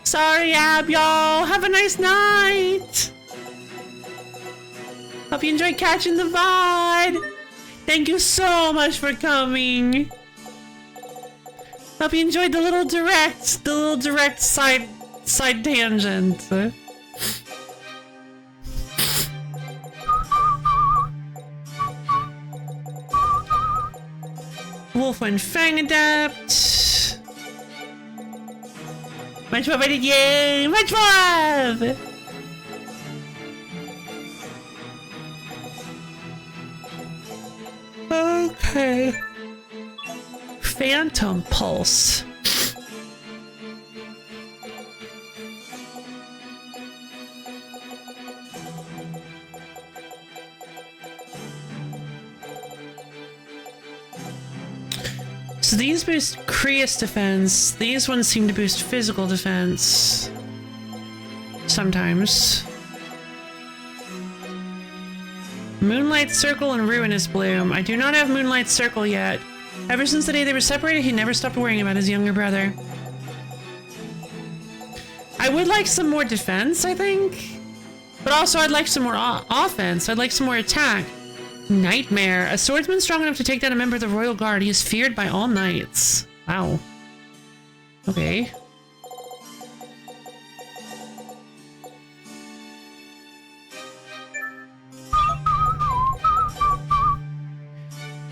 Sorry, Ab, y'all. Have a nice night. Hope you enjoyed catching the VOD. Thank you so much for coming. Hope you enjoyed the little direct side tangent. Wolfwind Fang Adept. Much love, yay! Much love! Okay. Phantom Pulse. So these boost Creus defense. These ones seem to boost physical defense. Sometimes. Moonlight Circle and Ruinous Bloom. I do not have Moonlight Circle yet. Ever since the day they were separated, he never stopped worrying about his younger brother. I would like some more defense, I think. But also I'd like some more offense. I'd like some more attack. Nightmare. A swordsman strong enough to take down a member of the Royal Guard. He is feared by all knights. Wow. Okay.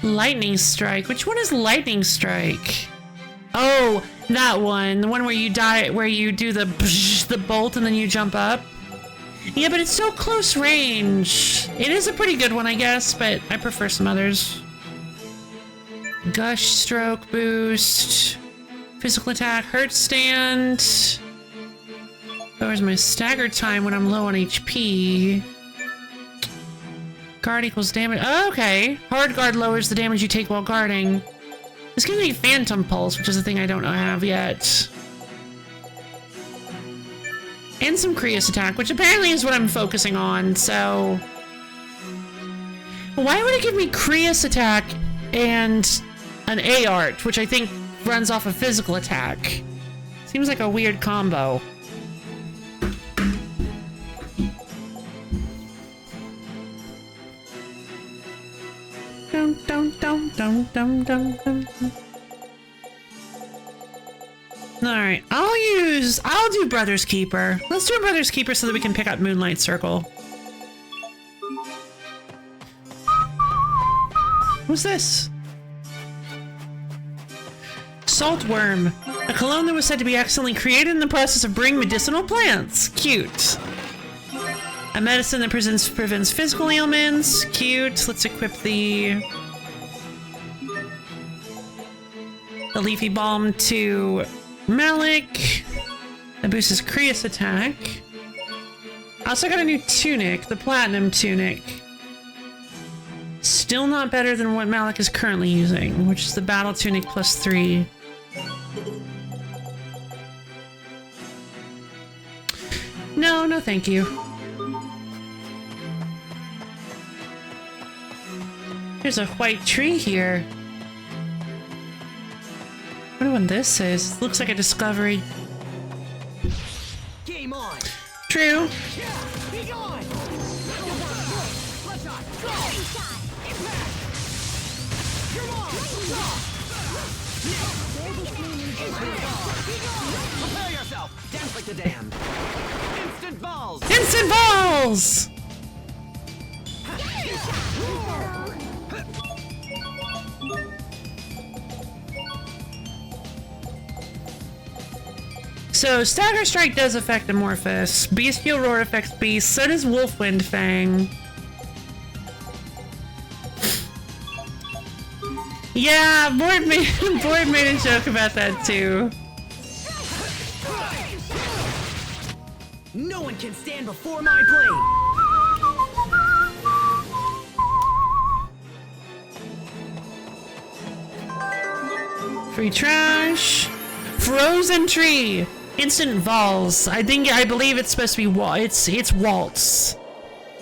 Lightning Strike. Which one is Lightning Strike? Oh, that one. The one where you die, where you do the bolt and then you jump up. Yeah, but it's so close range. It is a pretty good one, I guess, but I prefer some others. Gush Stroke boost. Physical attack, hurt stand. Lowers my stagger time when I'm low on HP. Guard equals damage. Oh, okay. Hard guard lowers the damage you take while guarding. This gives me Phantom Pulse, which is a thing I don't have yet. And some Creus attack, which apparently is what I'm focusing on, so... Why would it give me Creus attack and an A-Art, which I think runs off a physical attack? Seems like a weird combo. Dum dum dum dum dum dum dum. Alright, I'll do Brother's Keeper. Let's do Brother's Keeper so that we can pick up Moonlight Circle. What's this? Saltworm. A cologne that was said to be accidentally created in the process of brewing medicinal plants. Cute. A medicine that prevents physical ailments. Cute. Let's equip the Leafy Balm to Malik. That boosts his Creus attack. I also got a new tunic, the Platinum Tunic. Still not better than what Malik is currently using, which is the Battle Tunic +3. No, thank you. There's a white tree here. I wonder what this is. Looks like a discovery. Game on. True. Be gone. Prepare yourself. Dance like the damned. Instant balls. Instant balls. So, Stagger Strike does affect Amorphous. Bestial Roar affects Beast. So does Wolfwind Fang. Yeah, Board made a joke about that too. No one can stand before my blade. Free trash. Frozen Tree. Instant Vols. I believe it's supposed to be it's Waltz.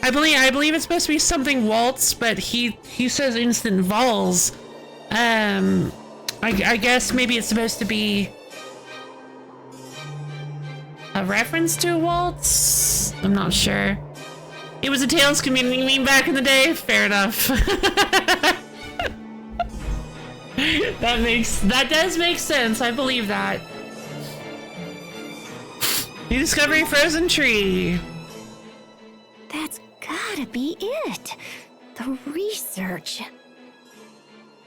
I believe it's supposed to be something waltz, but he says instant vols. I guess maybe it's supposed to be a reference to a waltz? I'm not sure. It was a Tales community meme back in the day. Fair enough. That does make sense. I believe that. New discovery, frozen tree. That's gotta be it. The research.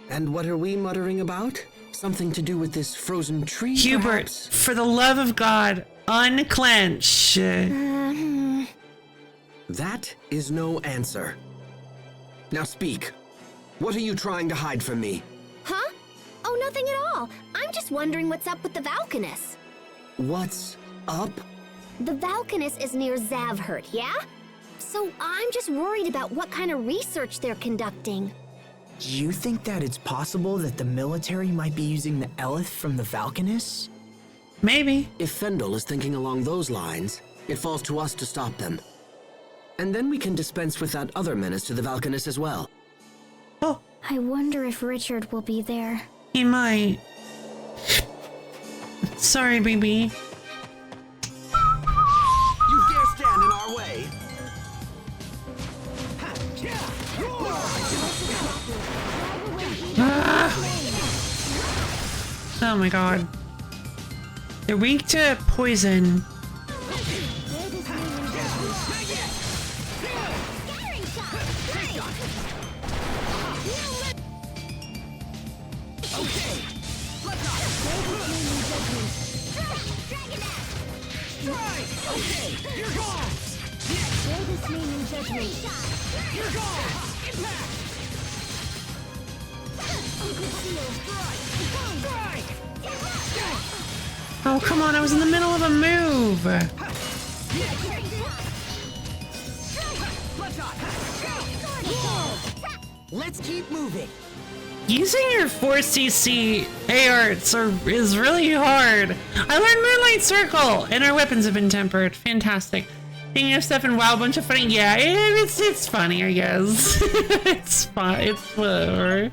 And what are we muttering about? Something to do with this frozen tree, Hubert, perhaps? for the love of God, unclench. That is no answer. Now speak. What are you trying to hide from me? Huh? Oh, nothing at all. I'm just wondering what's up with the Valkanus. What's up? The Valkanus is near Zavhert, yeah? So I'm just worried about what kind of research they're conducting. Do you think that it's possible that the military might be using the Elith from the Valkanus? Maybe. If Fendel is thinking along those lines, it falls to us to stop them. And then we can dispense with that other menace to the Valkanus as well. Oh. I wonder if Richard will be there. He might. Sorry, baby. You dare stand in our way? Oh my god. They're weak to poison. Oh, come on, I was in the middle of a move. Let's keep moving. Using your 4cc A-arts is really hard. I learned Moonlight Circle, and our weapons have been tempered. Fantastic. Thinking of stuff in WoW, a bunch of funny. Yeah, it's funny, I guess. It's fun. It's whatever.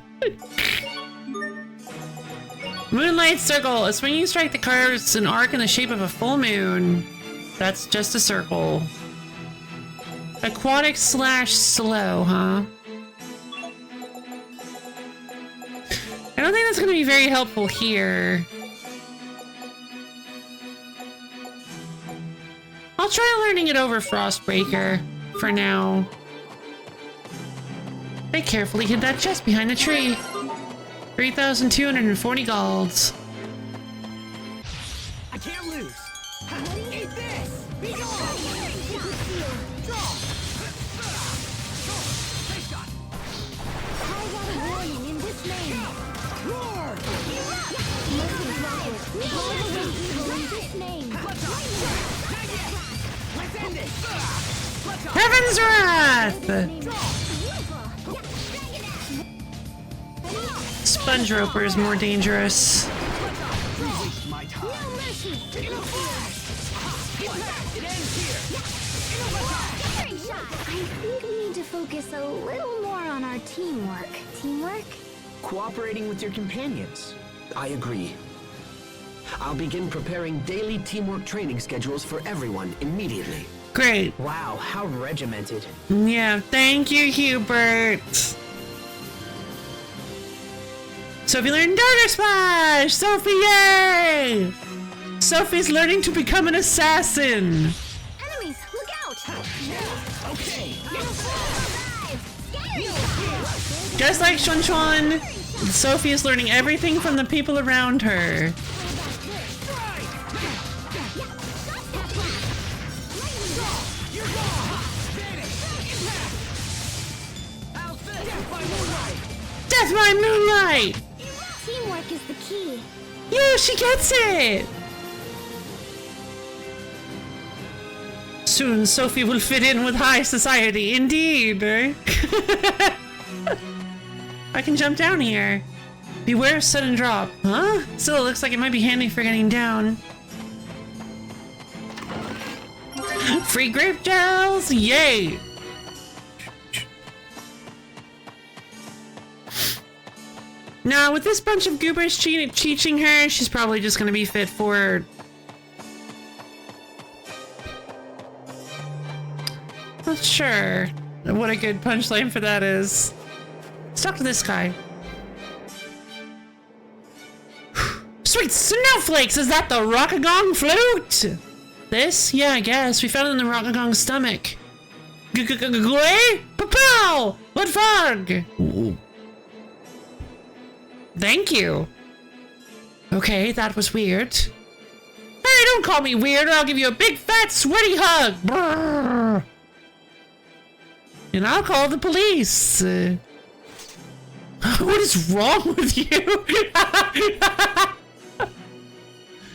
Moonlight Circle. It's when you strike the cards an arc in the shape of a full moon. That's just a circle. Aquatic / slow, huh? I don't think that's going to be very helpful here. I'll try learning it over Frostbreaker for now. Very carefully hid that chest behind the tree. 3,240 golds. I can't lose. Eat this. Be gone. Heaven's Wrath! Sponge Roper is more dangerous. I think we need to focus a little more on our teamwork. Teamwork? Cooperating with your companions. I agree. I'll begin preparing daily teamwork training schedules for everyone immediately. Great. Wow, how regimented. Yeah, thank you, Hubert. Sophie learned Dagger Splash! Sophie, yay! Sophie's learning to become an assassin. Enemies, look out! Okay. Just like Chuan Chuan, Sophie is learning everything from the people around her. Death by Moonlight! Teamwork is the key. Yeah, she gets it! Soon Sophie will fit in with high society, indeed. I can jump down here. Beware of sudden drop. Huh? Still, it looks like it might be handy for getting down. Free grape gels! Yay! Now, with this bunch of goobers teaching her, she's probably just gonna be fit for... Not sure what a good punchline for that is. Let's talk to this guy. Sweet snowflakes! Is that the Rockagong flute? This? Yeah, I guess. We found it in the Rockagong's stomach. Gway? Papow! What fog? Thank you. Okay, that was weird. Hey, don't call me weird or I'll give you a big fat sweaty hug. Brrr. And I'll call the police. What is wrong with you?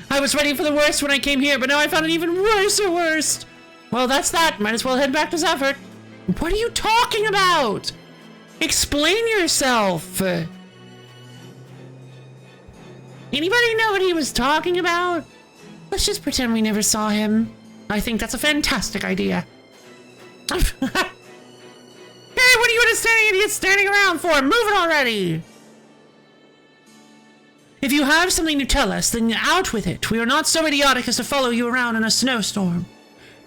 I was ready for the worst when I came here, but now I found it even worse or worse. Well, that's that. Might as well head back to Zephyr. What are you talking about? Explain yourself. Anybody know what he was talking about? Let's just pretend we never saw him. I think that's a fantastic idea. Hey, what are you understanding idiots standing around for? Move it already! If you have something to tell us, then out with it. We are not so idiotic as to follow you around in a snowstorm.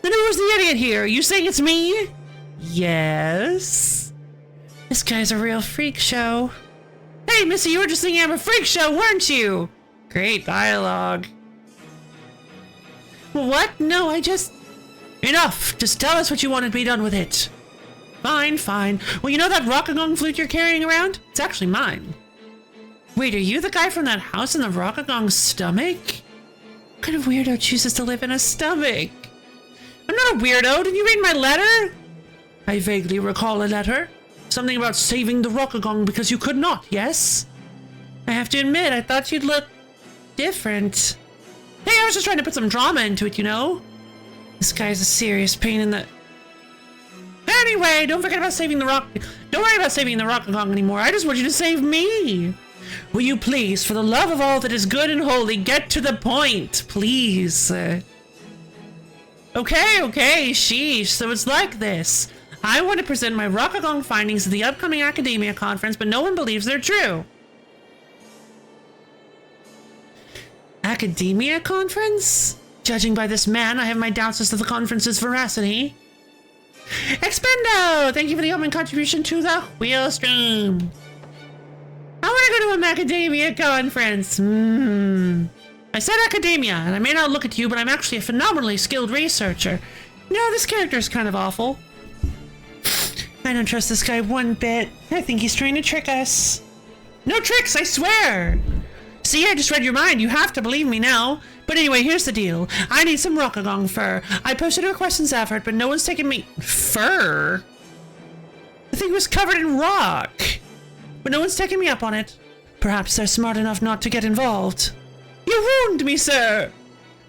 Then who's the idiot here? Are you saying it's me? Yes. This guy's a real freak show. Hey, Missy, you were just thinking I'm a freak show, weren't you? Great dialogue. What? No, I just... Enough! Just tell us what you want to be done with it. Fine, fine. Well, you know that Rockagong flute you're carrying around? It's actually mine. Wait, are you the guy from that house in the Rockagong's stomach? What kind of weirdo chooses to live in a stomach? I'm not a weirdo. Did you read my letter? I vaguely recall a letter. Something about saving the Rockagong because you could not, yes? I have to admit, I thought you'd look different. Hey, I was just trying to put some drama into it, you know? This guy's a serious pain in the... Anyway, don't worry about saving the Rockagong anymore. I just want you to save me. Will you please, for the love of all that is good and holy, get to the point, please? Okay, sheesh. So it's like this. I want to present my Rockagong findings at the upcoming Academia conference, but no one believes they're true. Academia conference? Judging by this man, I have my doubts as to the conference's veracity. Expendo! Thank you for the open contribution to the wheel stream. I want to go to an Academia conference. I said Academia, and I may not look at you, but I'm actually a phenomenally skilled researcher. No, this character's kind of awful. I don't trust this guy one bit. I think he's trying to trick us. No tricks, I swear! See, I just read your mind. You have to believe me now. But anyway, here's the deal. I need some Rockagong fur. I posted a request in Zephyr, but no one's taken me... Fur? The thing was covered in rock. But no one's taken me up on it. Perhaps they're smart enough not to get involved. You ruined me, sir!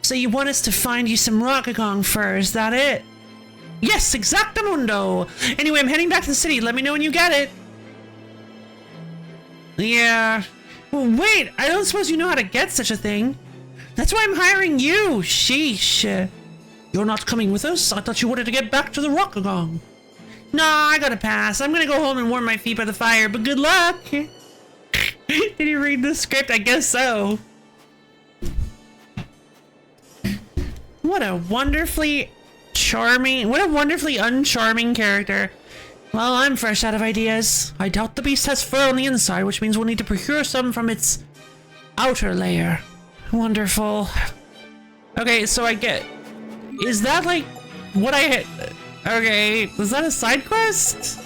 So you want us to find you some Rockagong fur, is that it? Yes, exactamundo! Anyway, I'm heading back to the city. Let me know when you get it. Yeah. Well, wait, I don't suppose you know how to get such a thing. That's why I'm hiring you. Sheesh. You're not coming with us? I thought you wanted to get back to the Rockagong. Nah, I gotta pass. I'm gonna go home and warm my feet by the fire, but good luck. Did you read the script? I guess so. What a wonderfully uncharming character. Well, I'm fresh out of ideas. I doubt the beast has fur on the inside, which means we'll need to procure some from its outer layer. Wonderful. Okay, so I get... Is that like what I hit? Okay, was that a side quest?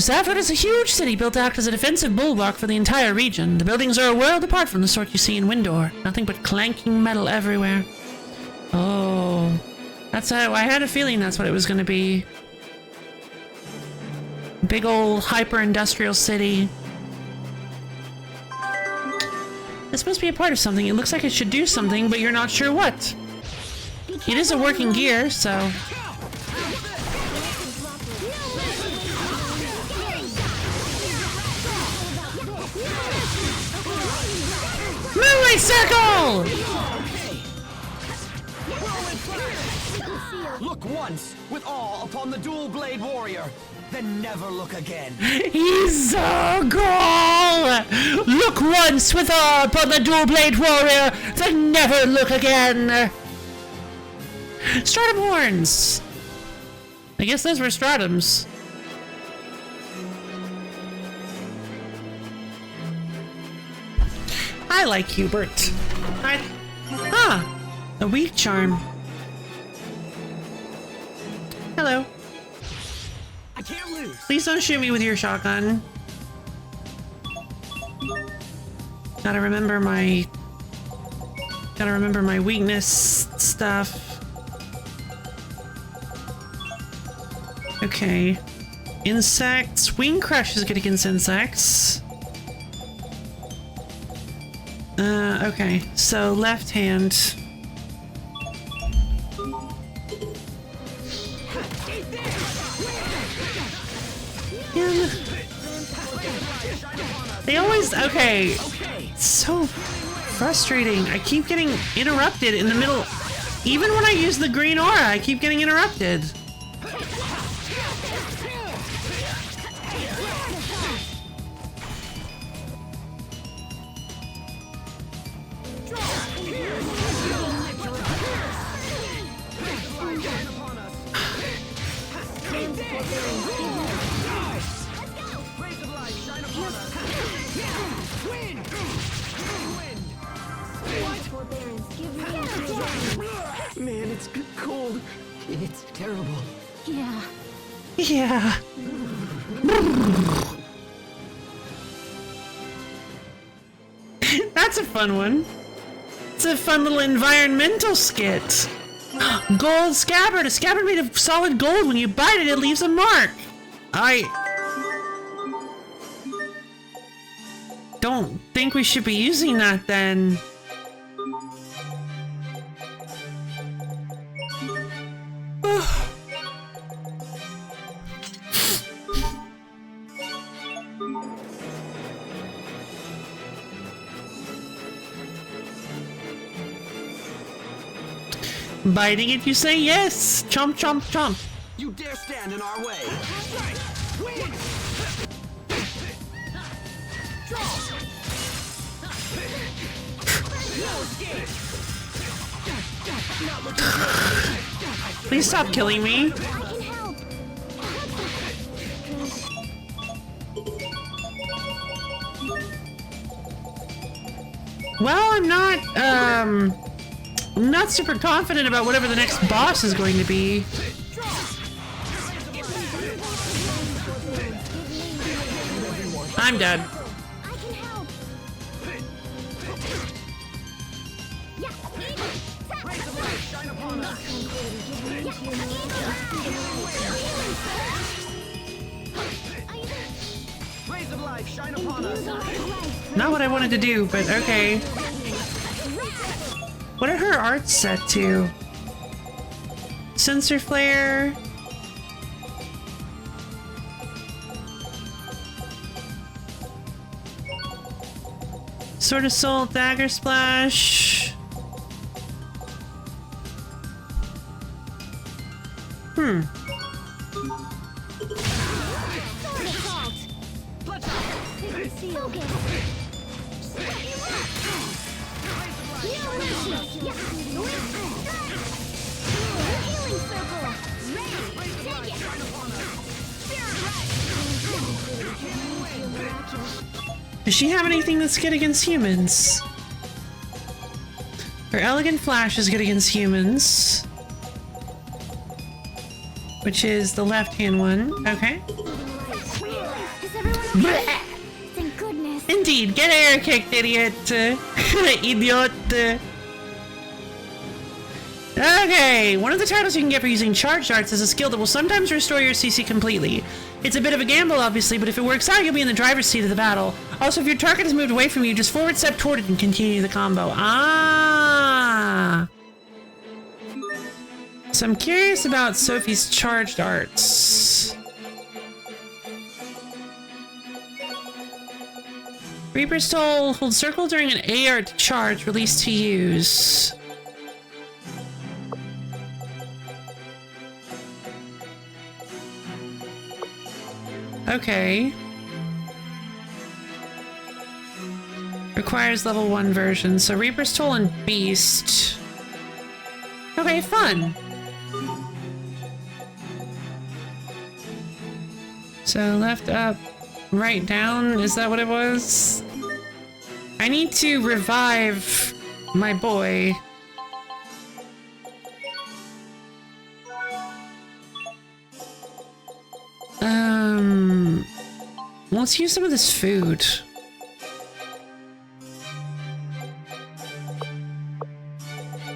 Zephyr is a huge city built to act as a defensive bulwark for the entire region. The buildings are a world apart from the sort you see in Windor. Nothing but clanking metal everywhere. Oh... That's how I had a feeling that's what it was going to be. Big old hyper-industrial city. It's supposed to be a part of something. It looks like it should do something, but you're not sure what. It is a working gear, so... Melee circle! Look once, with awe, upon the dual blade warrior. then never look again. He's so cool! Look once with awe upon the dual-blade warrior, then never look again! Stratum horns! I guess those were stratums. I like Hubert. A weak charm. Hello. I can't lose. Please don't shoot me with your shotgun. Gotta remember my weakness stuff. Okay. Insects. Wing Crush is good against insects. Okay. So left hand. They always, okay, so frustrating. I keep getting interrupted in the middle. Even when I use the green aura, I keep getting interrupted. Man, it's cold. It's terrible. Yeah. Yeah. That's a fun one. It's a fun little environmental skit. Gold scabbard. A scabbard made of solid gold. When you bite it, it leaves a mark. I don't think we should be using that then. Biting if you say yes. Chomp, chomp, chomp. You dare stand in our way. Please stop killing me. Well, I'm not super confident about whatever the next boss is going to be. I'm dead. Not what I wanted to do, but okay. What are her arts set to? Sensor flare. Sword of Soul, dagger splash. Does she have anything that's good against humans? Her Elegant Flash is good against humans. Which is the left-hand one. Okay. Thank goodness. Indeed. Get air kicked, idiot. Idiot. Okay, one of the titles you can get for using charged arts is a skill that will sometimes restore your CC completely. It's a bit of a gamble, obviously, but if it works out, you'll be in the driver's seat of the battle. Also, if your target has moved away from you, just forward step toward it and continue the combo. Ah! So I'm curious about Sophie's charged arts. Reaper's Toll, hold circle during an A art to charge, release to use. Okay. Requires level 1 version. So Reaper's Toll and Beast. Okay, fun. So left, up, right, down. Is that what it was? I need to revive my boy. Let's use some of this food.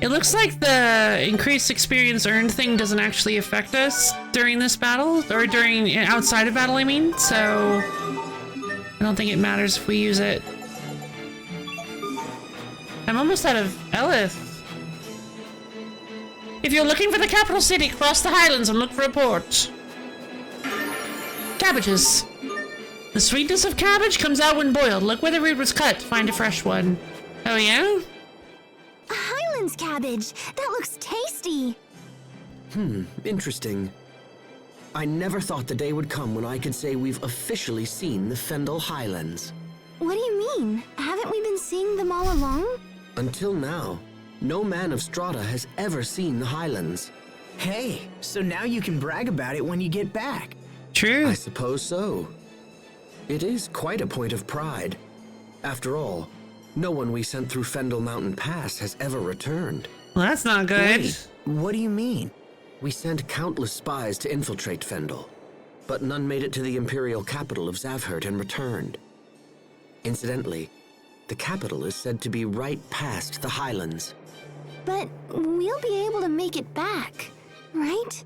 It looks like the increased experience earned thing doesn't actually affect us during this battle, or during outside of battle, I mean, so I don't think it matters if we use it. I'm almost out of Elith. If you're looking for the capital city, cross the highlands and look for a port. Cabbages. The sweetness of cabbage comes out when boiled. Look where the root was cut to find a fresh one. Oh yeah? Highlands cabbage. That looks tasty. Interesting. I never thought the day would come when I could say we've officially seen the Fendel Highlands. What do you mean? Haven't we been seeing them all along? Until now, no man of Strata has ever seen the Highlands. Hey, so now you can brag about it when you get back. True. I suppose so. It is quite a point of pride. After all, no one we sent through Fendel Mountain Pass has ever returned. Well, that's not good. Wait, what do you mean? We sent countless spies to infiltrate Fendel, but none made it to the imperial capital of Zavhert and returned. Incidentally, the capital is said to be right past the Highlands. But we'll be able to make it back, right?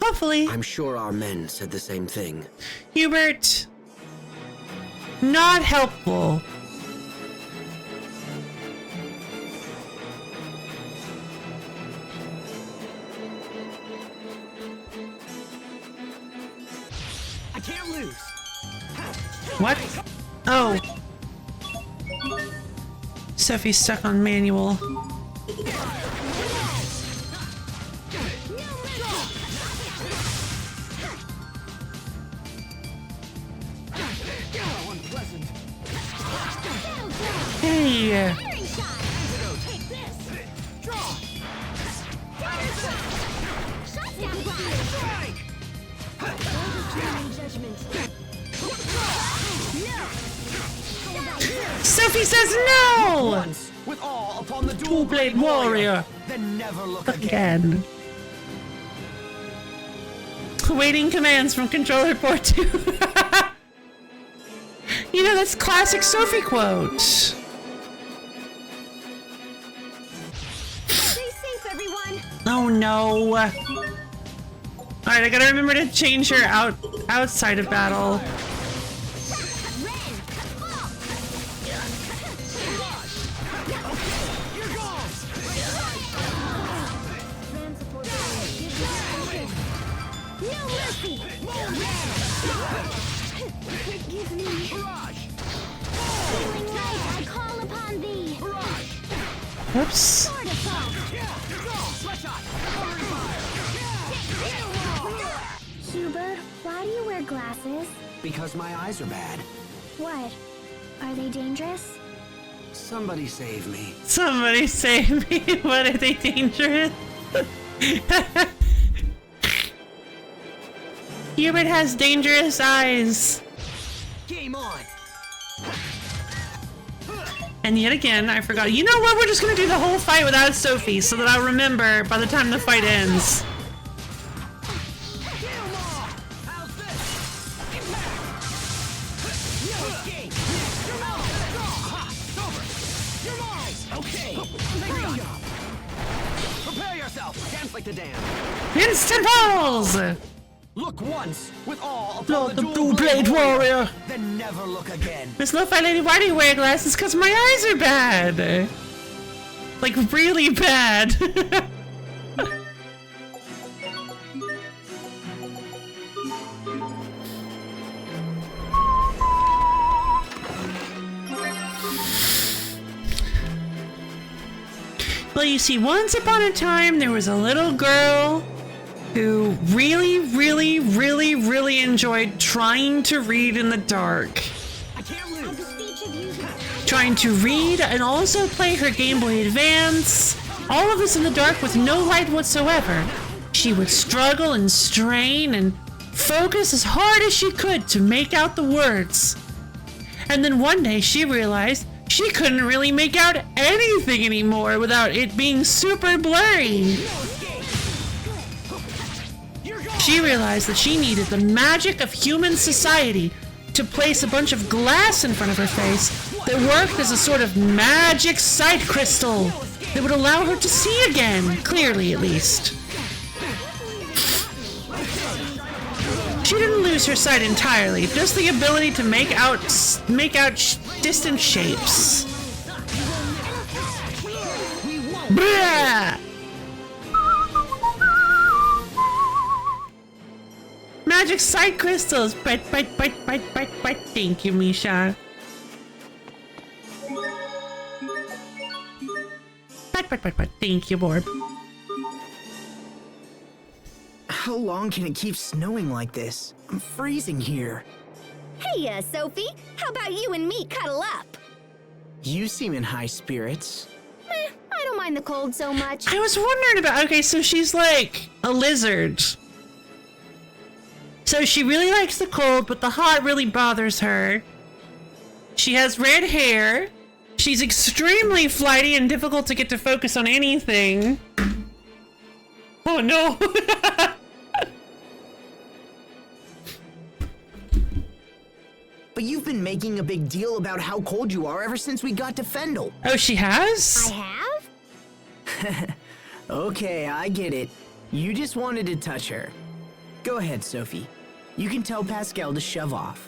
Hopefully. I'm sure our men said the same thing. Hubert. Not helpful. I can't lose. What? Oh. Sophie's stuck on manual. Hey. Sophie says no! Once, with all upon the Two-blade warrior. Then never look Again. Waiting commands from controller port 2. You know, that's classic Sophie quote. Stay safe, everyone. Oh no. Alright, I gotta remember to change her outside of battle. Forgive me. Feeling right, I call upon thee. Whoops. Hubert, why do you wear glasses? Because my eyes are bad. What? Are they dangerous? Somebody save me. Somebody save me. What, are they dangerous? Hubert has dangerous eyes. Game on. And yet again, I forgot. You know what? We're just gonna do the whole fight without Sophie so that I'll remember by the time the fight ends. Prepare yourself. Dance like the damned. Instant balls! Look once with all Lord, upon the two-blade warrior. Then never look again. Miss Lo-Fi Lady, why do you wear glasses? Because my eyes are bad. Like, really bad. Well, you see, once upon a time, there was a little girl who really, really, really, really enjoyed trying to read in the dark. Trying to read and also play her Game Boy Advance. All of this in the dark with no light whatsoever. She would struggle and strain and focus as hard as she could to make out the words. And then one day she realized she couldn't really make out anything anymore without it being super blurry. She realized that she needed the magic of human society to place a bunch of glass in front of her face that worked as a sort of magic sight crystal that would allow her to see again, clearly at least. She didn't lose her sight entirely, just the ability to make out distant shapes. Blah! Magic sight crystals! Bite. Thank you, Misha. Bite. Thank you, Borb. How long can it keep snowing like this? I'm freezing here. Hey, Sophie, how about you and me cuddle up? You seem in high spirits. I don't mind the cold so much. I was wondering about, okay, so she's like a lizard. So she really likes the cold, but the hot really bothers her. She has red hair. She's extremely flighty and difficult to get to focus on anything. Oh no. But you've been making a big deal about how cold you are ever since we got to Fendel. Oh, she has? I have? Okay, I get it. You just wanted to touch her. Go ahead, Sophie. You can tell Pascal to shove off.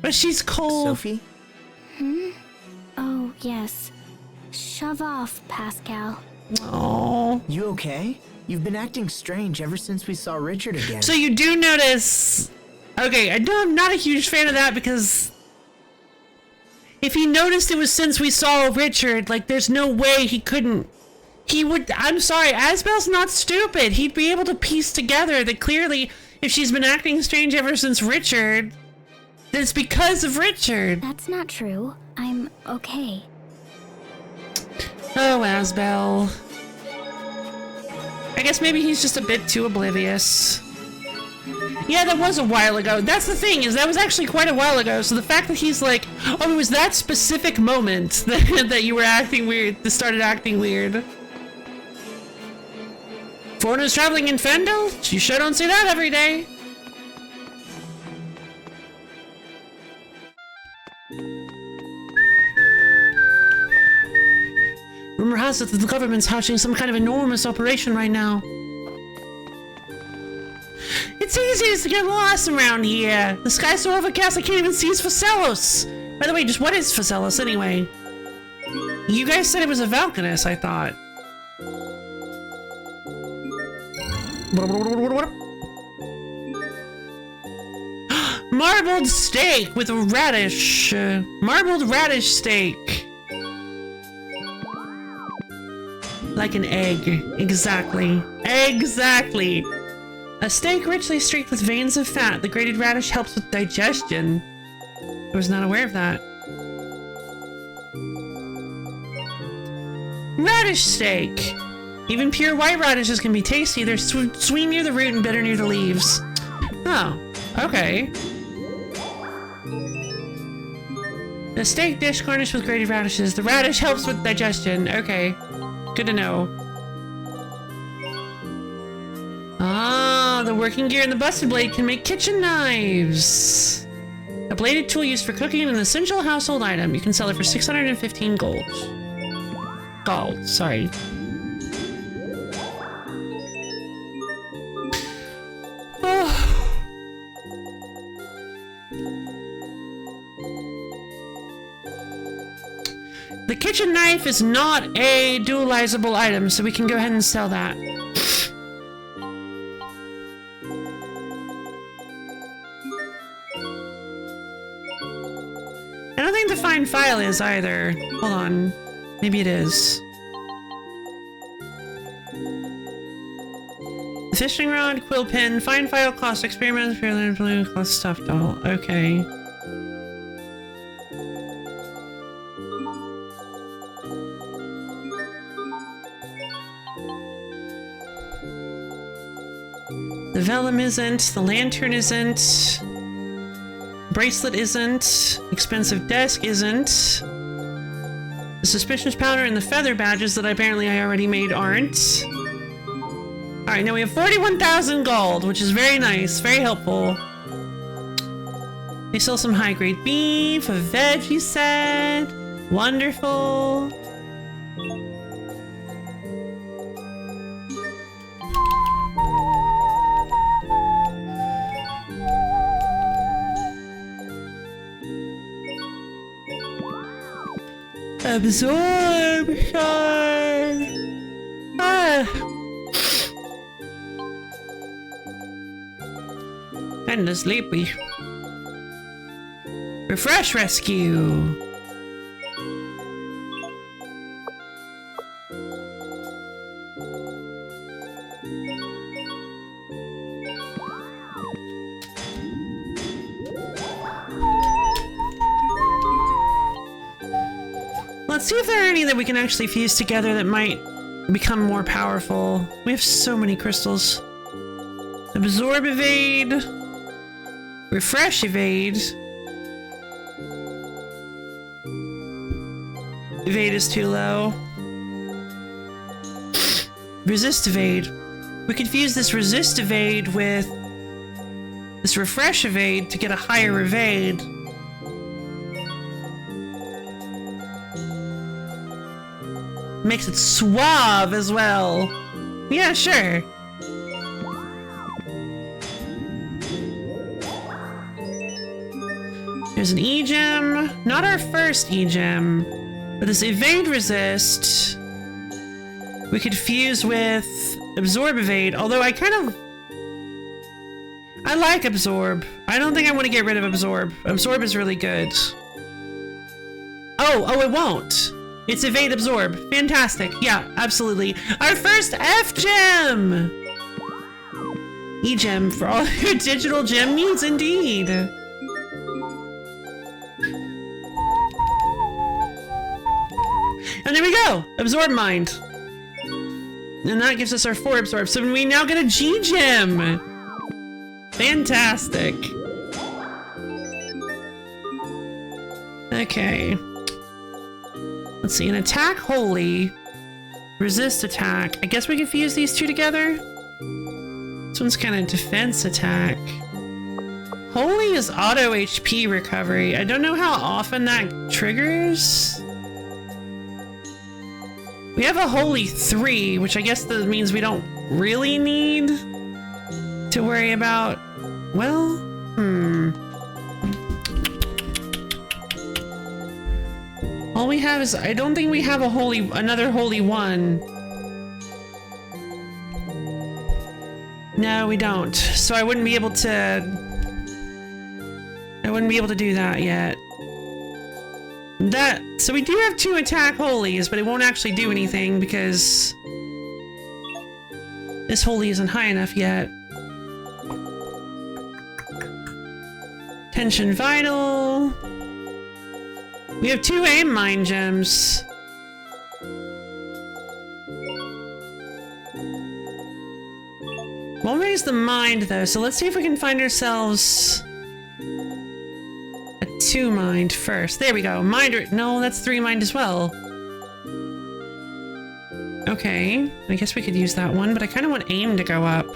But she's cold. Sophie? Oh, yes. Shove off, Pascal. Oh. You okay? You've been acting strange ever since we saw Richard again. So you do notice... Okay, I know I'm not a huge fan of that because... If he noticed it was since we saw Richard, like, there's no way he couldn't... He would... I'm sorry, Asbel's not stupid. He'd be able to piece together that clearly, if she's been acting strange ever since Richard, then it's because of Richard. That's not true. I'm okay. Oh, Asbel. I guess maybe he's just a bit too oblivious. Yeah, that was a while ago. That's the thing, is that was actually quite a while ago. So the fact that he's like, oh, it was that specific moment that you were acting weird, that started acting weird. Foreigners traveling in Fendel? You sure don't see that every day. Rumor has it that the government's hatching some kind of enormous operation right now. It's easy to get lost around here. The sky's so overcast I can't even see Phaselos. By the way, just what is Phaselos anyway? You guys said it was a Valkanus, I thought. Marbled steak with a radish. Marbled radish steak. Like an egg. Exactly. Exactly. A steak richly streaked with veins of fat. The grated radish helps with digestion. I was not aware of that. Radish steak. Even pure white radishes can be tasty. They're sweet near the root and bitter near the leaves. Oh, okay. A steak dish garnished with grated radishes. The radish helps with digestion. Okay. Good to know. Ah, the working gear and the busted blade can make kitchen knives. A bladed tool used for cooking and an essential household item. You can sell it for 615 gold. Gold, sorry. The kitchen knife is not a dualizable item, so we can go ahead and sell that. I don't think the find file is either. Hold on. Maybe it is. Fishing rod, quill pen, fine file, cost experiments, blue, cost stuffed doll. Okay. The vellum isn't, the lantern isn't, bracelet isn't, expensive desk isn't, the suspicious powder and the feather badges that apparently I already made aren't. Alright, now we have 41,000 gold, which is very nice, very helpful. They sell some high-grade beef, a veggie set. Wonderful. Absorption. Kinda sleepy. Refresh rescue. Let's see if there are any that we can actually fuse together that might become more powerful. We have so many crystals. Absorb evade. Refresh evade. Evade is too low. Resist evade. We could fuse this resist evade with this refresh evade to get a higher evade. Makes it suave as well. Yeah, sure. There's an E-gem. Not our first E-gem, but this evade resist we could fuse with absorb evade, although I like absorb. I don't think I want to get rid of absorb. Absorb is really good. Oh, it won't. It's evade absorb. Fantastic. Yeah, absolutely. Our first F-gem! E-gem for all your digital gem needs, indeed. And there we go! Absorb mind. And that gives us our 4 absorb. So we now get a G-gem! Fantastic. Okay. Let's see, an attack holy, resist attack. I guess we can fuse these two together. This one's kind of defense attack. Holy is auto HP recovery. I don't know how often that triggers. We have a holy 3, which I guess that means we don't really need to worry about. Well, all we have is, I don't think we have another holy 1. No, we don't. So I wouldn't be able to do that yet. So we do have 2 attack holies, but it won't actually do anything because this holy isn't high enough yet. Tension vital. We have 2 aim mind gems. Won't raise the mind though, so let's see if we can find ourselves a 2 mind first. There we go. Mind, no, that's 3 mind as well. Okay, I guess we could use that one, but I kind of want aim to go up.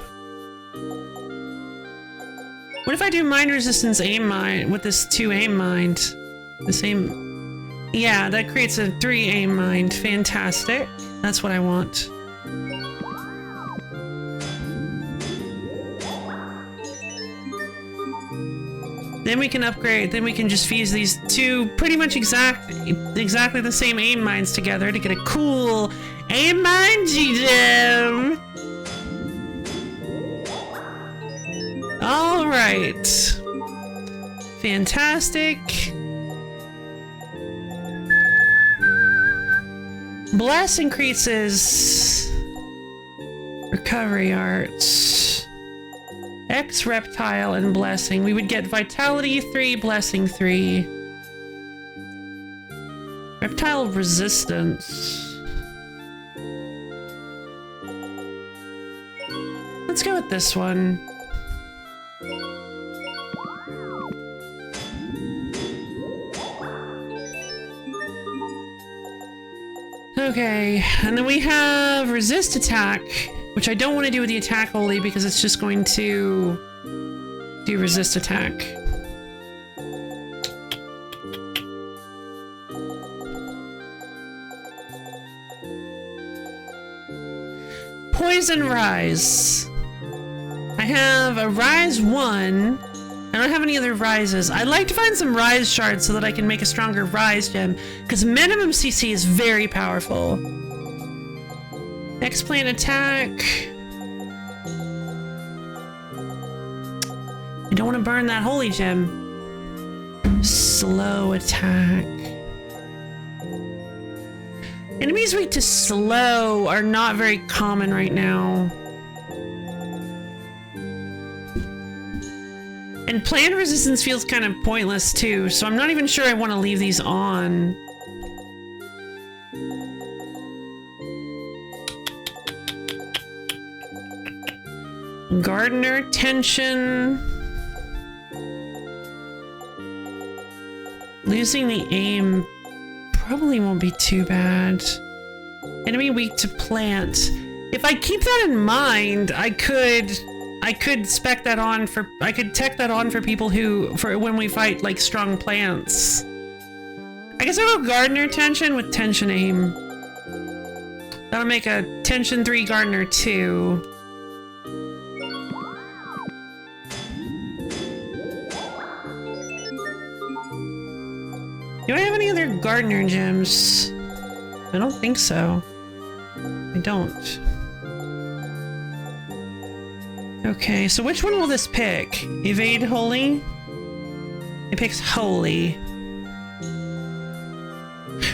What if I do mind resistance aim mind with this 2 aim mind? The same. Yeah, that creates a 3 aim mind. Fantastic. That's what I want. Then we can upgrade. Then we can just fuse these 2 pretty much exactly the same aim mines together to get a cool aim mine G-gem. All right. Fantastic. Bless increases Recovery arts. X reptile and blessing. We would get vitality 3, blessing 3. Reptile resistance. Let's go with this one. Okay, and then we have resist attack, which I don't want to do with the attack holy because it's just going to do resist attack. Poison rise. I have a rise 1. I don't have any other rises. I'd like to find some rise shards so that I can make a stronger rise gem, because minimum CC is very powerful. X-plant attack. I don't want to burn that holy gem. Slow attack. Enemies weak to slow are not very common right now. And plant resistance feels kind of pointless too, so I'm not even sure I want to leave these on. Gardener tension. Losing the aim probably won't be too bad. Enemy weak to plant. If I keep that in mind, I could spec that on for, I could tech that on for people who, for when we fight like strong plants. I guess I'll go Gardener tension with tension aim. That'll make a tension 3 Gardener 2. Do I have any other Gardener gems? I don't think so. I don't. Okay, so which one will this pick? Evade Holy? It picks Holy.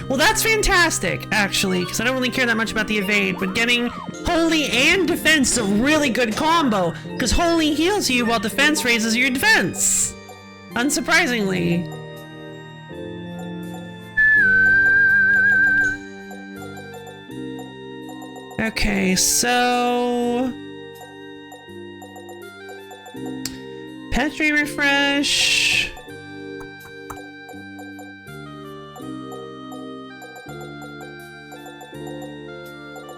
Well, that's fantastic, actually, because I don't really care that much about the evade, but getting Holy and Defense is a really good combo, because Holy heals you while Defense raises your defense. Unsurprisingly. Okay, so... Petri refresh.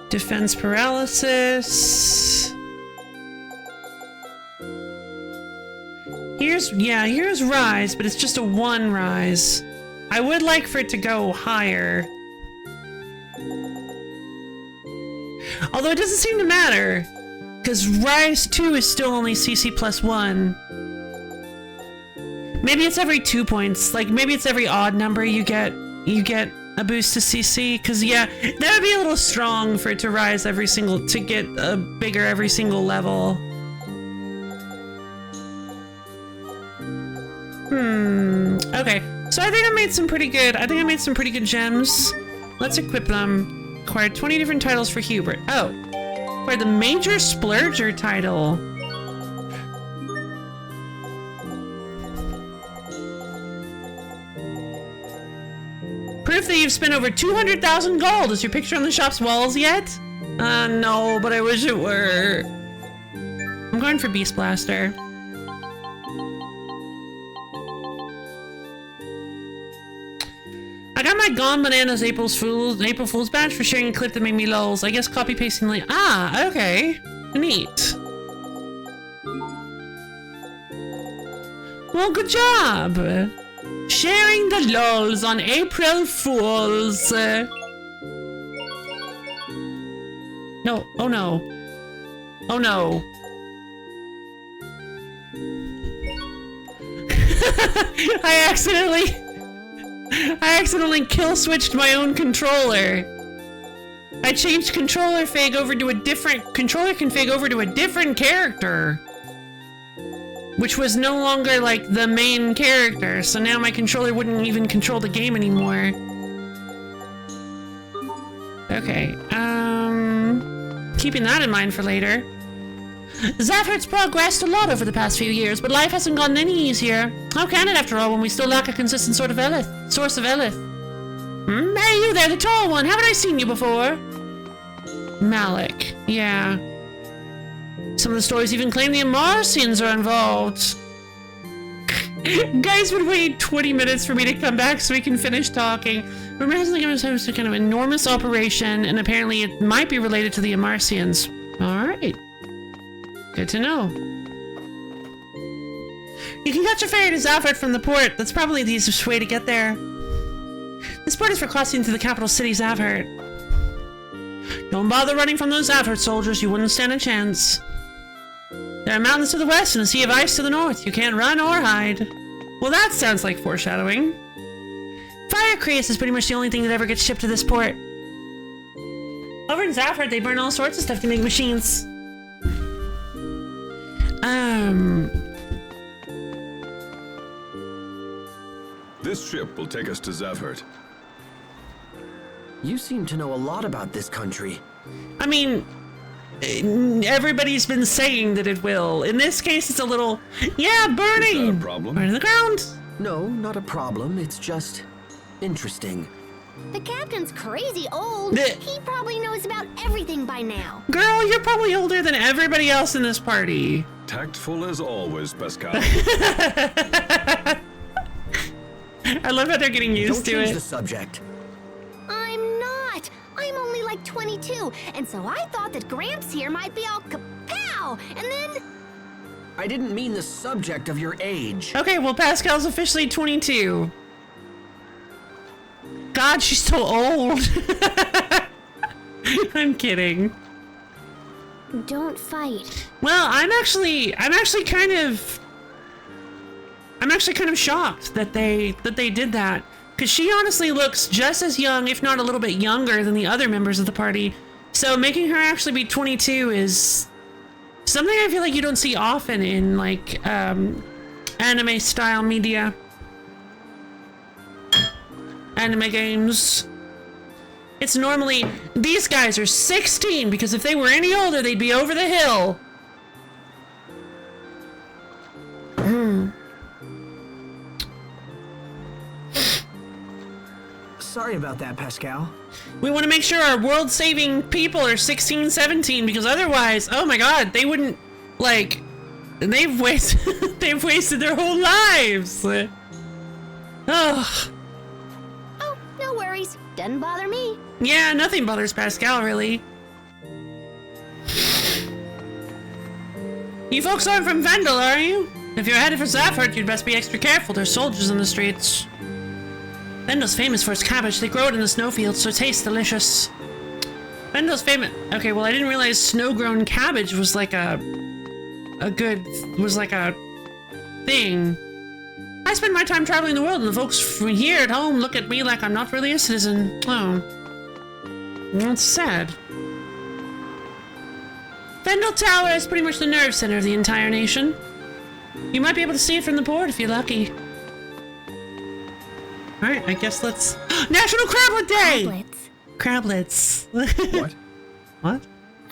Defense paralysis. Here's rise, but it's just a 1 rise. I would like for it to go higher. Although it doesn't seem to matter, because rise 2 is still only CC plus 1. Maybe it's every 2 points. Like maybe it's every odd number you get a boost to CC. Because yeah, that would be a little strong for it to rise every single, to get a bigger every single level. Okay, so I think I made some pretty good gems. Let's equip them. Acquired 20 different titles for Hubert. Oh, for the Major Splurger title. Proof that you've spent over 200,000 gold. Is your picture on the shop's walls yet? No, but I wish it were. I'm going for Beast Blaster. I got my Gone Bananas April Fool's badge for sharing a clip that made me lols. I guess copy pasting the link. Ah, okay. Neat. Well, good job. Sharing the lols on April Fools. No, oh no. Oh no. I accidentally kill switched my own controller. I changed controller config over to a different character, which was no longer like the main character. So now my controller wouldn't even control the game anymore. Okay. keeping that in mind for later. Zavhert's progressed a lot over the past few years, but life hasn't gotten any easier. How can it, after all, when we still lack a consistent source of Elith? Hey, you there, the tall one. Haven't I seen you before? Malik. Yeah. Some of the stories even claim the Amarcians are involved. Guys would wait 20 minutes for me to come back so we can finish talking. Remember, it was a kind of enormous operation, and apparently it might be related to the Amarcians. Alright. Good to know. You can catch a ferry to Zavhert from the port. That's probably the easiest way to get there. This port is for crossing to the capital city, Zavhert. Don't bother running from those Zavhert soldiers. You wouldn't stand a chance. There are mountains to the west and a sea of ice to the north. You can't run or hide. Well, that sounds like foreshadowing. Fire Creus is pretty much the only thing that ever gets shipped to this port. Over in Zavhert, they burn all sorts of stuff to make machines. This ship will take us to Zavhert. You seem to know a lot about this country. I mean, everybody's been saying that it will. In this case, it's a little, yeah, burning. Is that a problem? Burn to the ground. No, not a problem. It's just interesting. The captain's crazy old. He probably knows about everything by now. Girl, you're probably older than everybody else in this party. Tactful as always, Pascal. I love how they're getting used to it. Don't change the subject. I'm not. I'm only like 22, and so I thought that Gramps here might be all kapow, and then... I didn't mean the subject of your age. Okay, well, Pascal's officially 22. God, she's so old. I'm kidding. Don't fight. Well, I'm actually kind of shocked that they did that, because she honestly looks just as young, if not a little bit younger, than the other members of the party. So making her actually be 22 is something I feel like you don't see often in like anime style media, anime games. It's normally, these guys are 16, because if they were any older, they'd be over the hill. Sorry about that, Pascal. We want to make sure our world-saving people are 16, 17, because otherwise, oh my god, they wouldn't, like, they've wasted their whole lives. Ugh. Oh, no worries. Doesn't bother me. Yeah, nothing bothers Pascal, really. You folks aren't from Vendel, are you? If you're headed for Zavhert, you'd best be extra careful. There's soldiers in the streets. Vendel's famous for its cabbage. They grow it in the snowfields, so it tastes delicious. Vendel's famous. Okay, well, I didn't realize snow-grown cabbage was like a thing. I spend my time traveling the world, and the folks from here at home look at me like I'm not really a citizen. Oh. That's sad. Vendel Tower is pretty much the nerve center of the entire nation. You might be able to see it from the port if you're lucky. Alright, I guess let's... National Crablet Day! Crablets. What? What?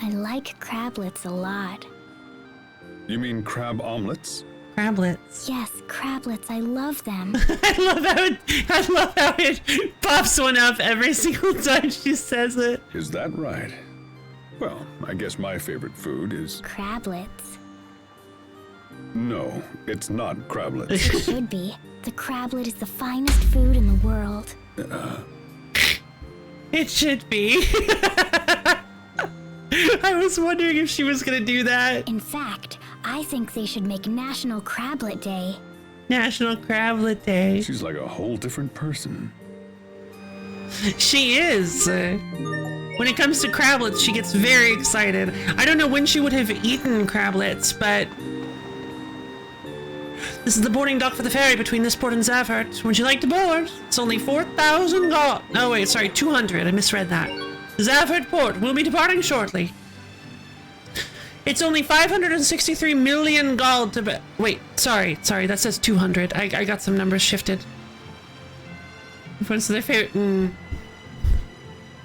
I like crablets a lot. You mean crab omelets? Crablets. Yes, crablets. I love them. I love how it pops one up every single time she says it. Is that right? Well, I guess my favorite food is... Crablets. No, it's not crablets. It should be. The crablet is the finest food in the world. It should be. I was wondering if she was gonna do that. In fact, I think they should make National Crablet Day. National Crablet Day. She's like a whole different person. She is. When it comes to crablets, she gets very excited. I don't know when she would have eaten crablets, but... This is the boarding dock for the ferry between this port and Zavhert. Would you like to board? It's only 4,000 gold. Oh wait, sorry, 200. I misread that. Zavhert port will be departing shortly. It's only 563 million gold to wait, sorry, that says 200. I got some numbers shifted. What's their favorite?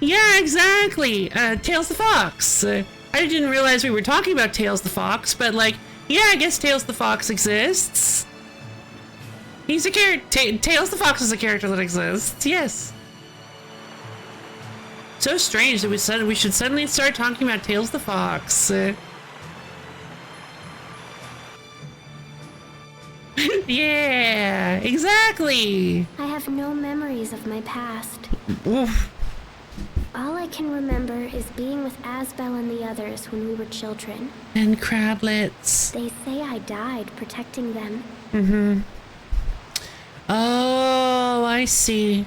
Yeah, exactly. Tails the Fox. I I didn't realize we were talking about Tails the Fox, but like, yeah, I guess Tails the Fox exists. He's a character. Tails the Fox is a character that exists. Yes. So strange that we should suddenly start talking about Tails the Fox. Yeah, exactly. I have no memories of my past. Oof. All I can remember is being with Asbel and the others when we were children. And Crablets. They say I died protecting them. Mm-hmm. Oh, I see.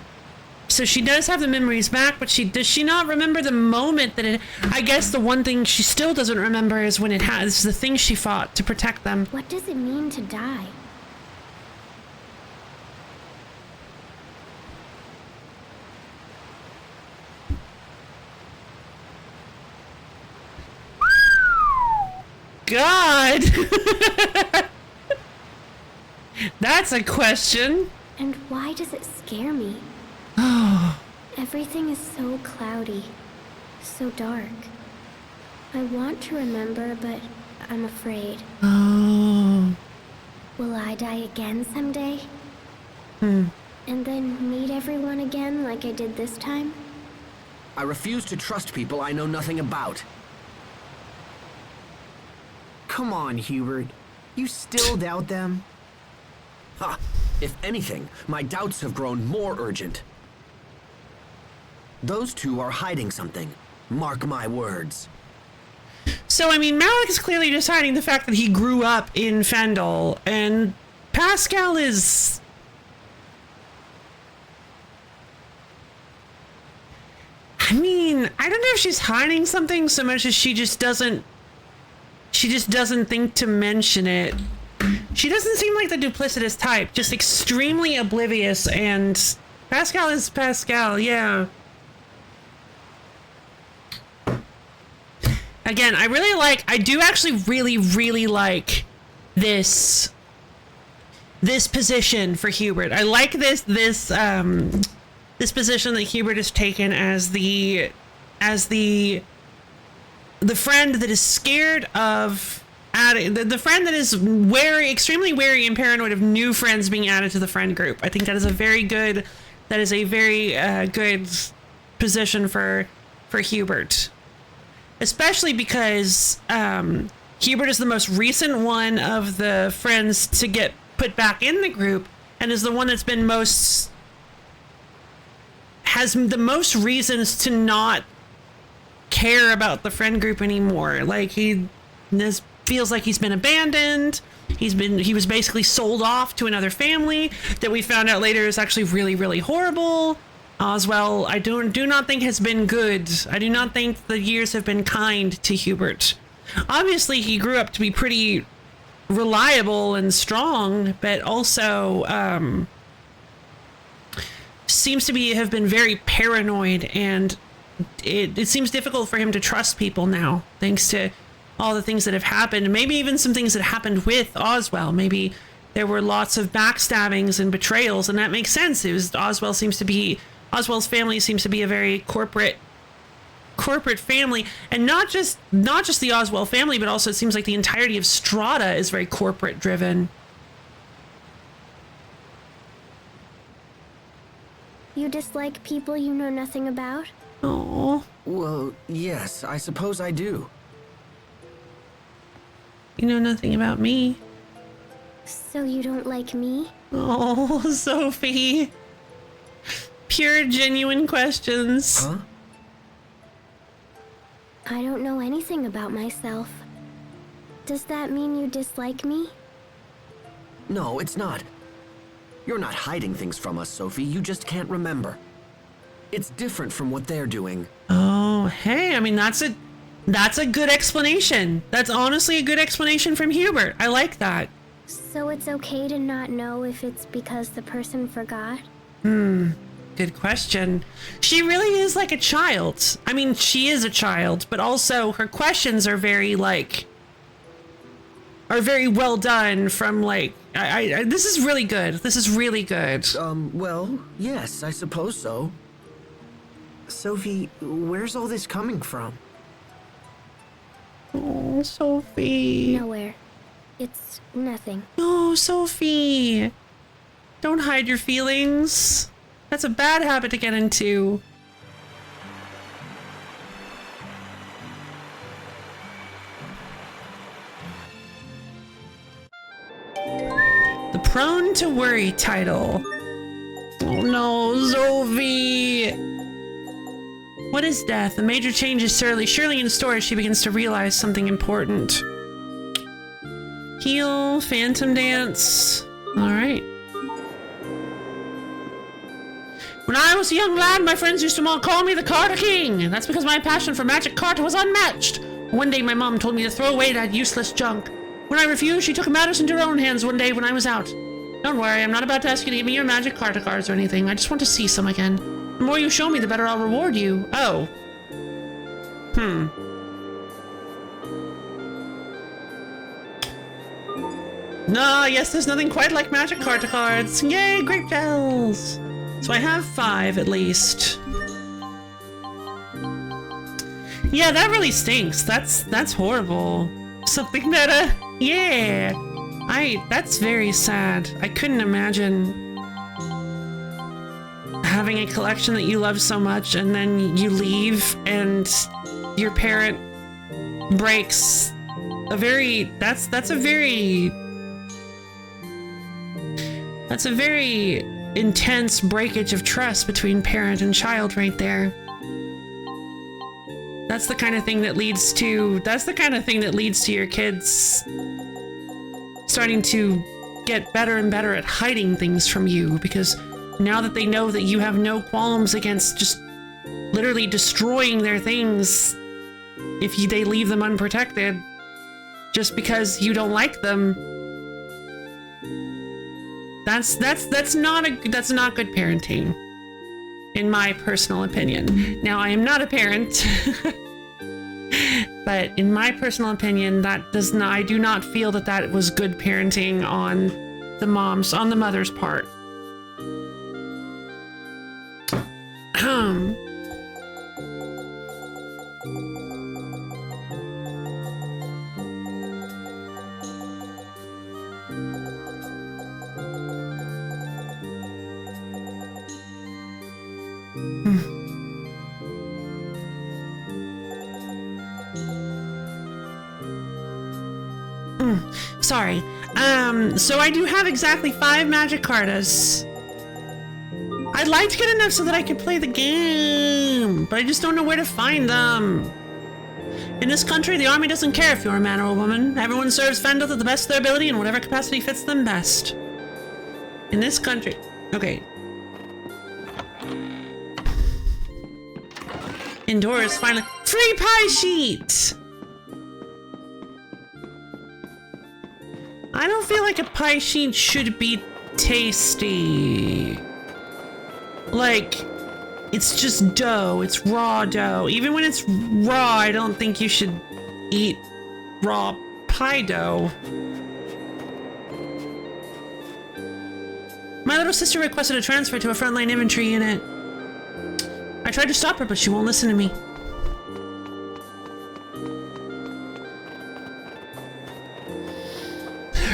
So she does have the memories back, but does she not remember the moment that it... I guess the one thing she still doesn't remember is when it has the thing she fought to protect them. What does it mean to die? God! That's a question. And why does it scare me? Everything is so cloudy, so dark. I want to remember, but I'm afraid. Oh. Will I die again someday? And then meet everyone again like I did this time? I refuse to trust people I know nothing about. Come on, Hubert. You still doubt them? Ha! If anything, my doubts have grown more urgent. Those two are hiding something. Mark my words. So, I mean, Malik is clearly just hiding the fact that he grew up in Fendel, and Pascal is... I mean, I don't know if she's hiding something so much as she just doesn't think to mention it. She doesn't seem like the duplicitous type, just extremely oblivious, and Pascal is Pascal, yeah. Again, I do actually really like this position for Hubert. I like this position that Hubert has taken as the friend that is scared of adding the friend that is extremely wary and paranoid of new friends being added to the friend group. I think that is a very good good position for Hubert, especially because Hubert is the most recent one of the friends to get put back in the group and is the one that's been has the most reasons to not care about the friend group anymore. Like feels like he's been abandoned. He was basically sold off to another family that we found out later is actually really horrible. Oswell, I do not think has been good. I do not think the years have been kind to Hubert. Obviously, he grew up to be pretty reliable and strong, but also seems to have been very paranoid, and it seems difficult for him to trust people now, thanks to all the things that have happened. Maybe even some things that happened with Oswell. Maybe there were lots of backstabbings and betrayals, and that makes sense. Oswell's family seems to be a very corporate family, and not just the Oswell family, but also it seems like the entirety of Strata is very corporate driven. You dislike people you know nothing about? Oh. Well, yes, I suppose I do. You know nothing about me. So you don't like me? Oh, Sophie. Pure, genuine questions. Huh? I don't know anything about myself. Does that mean you dislike me? No, it's not. You're not hiding things from us, Sophie. You just can't remember. It's different from what they're doing. Oh, hey, I mean, that's a good explanation. That's honestly a good explanation from Hubert. I like that. So it's okay to not know if it's because the person forgot? Good question. She really is like a child. I mean, she is a child, but also her questions are very well done from this is really good. This is really good. Well, yes, I suppose so. Sophie, where's all this coming from? Oh, Sophie. Nowhere. It's nothing. No, Sophie. Don't hide your feelings. That's a bad habit to get into. The Prone to Worry title. Oh no, Sophie! What is death? A major change is surely in store as she begins to realize something important. Heal, Phantom Dance. Alright. When I was a young lad, my friends used to all call me the Carter King. That's because my passion for magic carta was unmatched. One day my mom told me to throw away that useless junk. When I refused, she took matters into her own hands one day when I was out. Don't worry, I'm not about to ask you to give me your magic carta cards or anything. I just want to see some again. The more you show me, the better I'll reward you. Oh. No, I guess there's nothing quite like magic carta cards. Yay, grape bells! So I have 5 at least. Yeah, that really stinks. That's horrible. Something meta. Yeah. That's very sad. I couldn't imagine having a collection that you love so much and then you leave and your parent breaks a very that's a very intense breakage of trust between parent and child right there. That's the kind of thing that leads to your kids starting to get better and better at hiding things from you, because now that they know that you have no qualms against just literally destroying their things if they leave them unprotected just because you don't like them. That's not good parenting, in my personal opinion. Now, I am not a parent, but in my personal opinion, I do not feel that was good parenting on the mother's part. Sorry. So I do have exactly 5 magic cartas. I'd like to get enough so that I could play the game, but I just don't know where to find them. In this country, the army doesn't care if you're a man or a woman. Everyone serves Fendel to the best of their ability in whatever capacity fits them best. In this country. Okay. Indoors, finally. Free pie sheet! I don't feel like a pie sheet should be tasty. Like, it's just dough. It's raw dough. Even when it's raw, I don't think you should eat raw pie dough. My little sister requested a transfer to a frontline infantry unit. I tried to stop her, but she won't listen to me.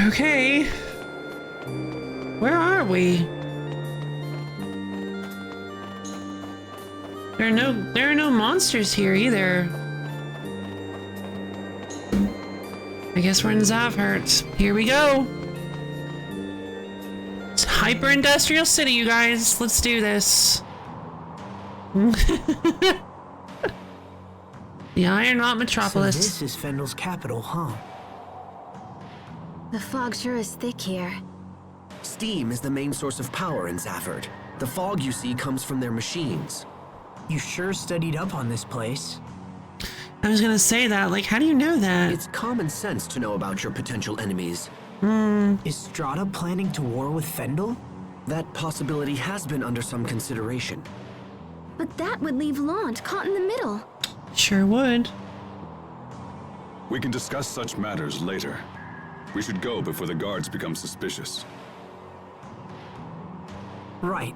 Okay. Where are we? There are no monsters here either. I guess we're in Zavhert. Here we go. It's hyper-industrial city, you guys. Let's do this. The Iron Knot Metropolis. So this is Fendel's capital, huh? The fog sure is thick here. Steam is the main source of power in Zavhert. The fog you see comes from their machines. You sure studied up on this place. I was gonna say that, like, how do you know that? It's common sense to know about your potential enemies. Is Strata planning to war with Fendel? That possibility has been under some consideration. But that would leave Lant caught in the middle. Sure would. We can discuss such matters later. We should go before the guards become suspicious. Right.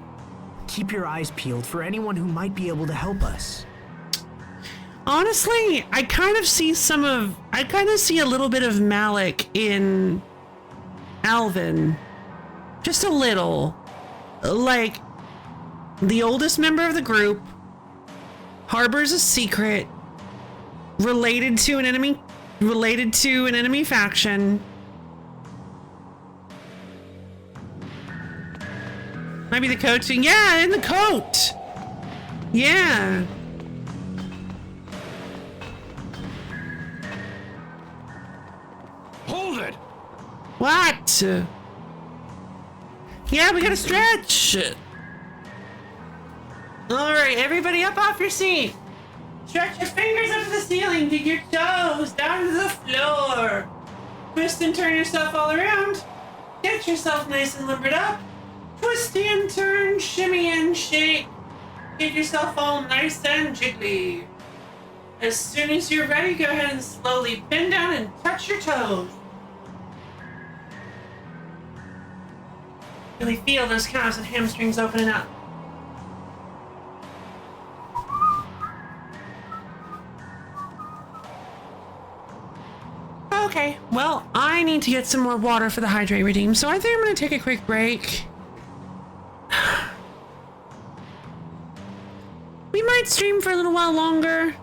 Keep your eyes peeled for anyone who might be able to help us. Honestly, I kind of see a little bit of Malik in Alvin. Just a little. Like, the oldest member of the group, harbors a secret related to an enemy faction. Might be the coat too. Yeah, in the coat. Yeah. Hold it! What? Yeah, we gotta stretch. All right, everybody up off your seat. Stretch your fingers up to the ceiling. Dig your toes down to the floor. Twist and turn yourself all around. Get yourself nice and limbered up. Twist and turn, shimmy and shake. Get yourself all nice and jiggly. As soon as you're ready, go ahead and slowly bend down and touch your toes. Really feel those calves and hamstrings opening up. Okay, well, I need to get some more water for the Hydrate Redeem, so I think I'm going to take a quick break. We might stream for a little while longer.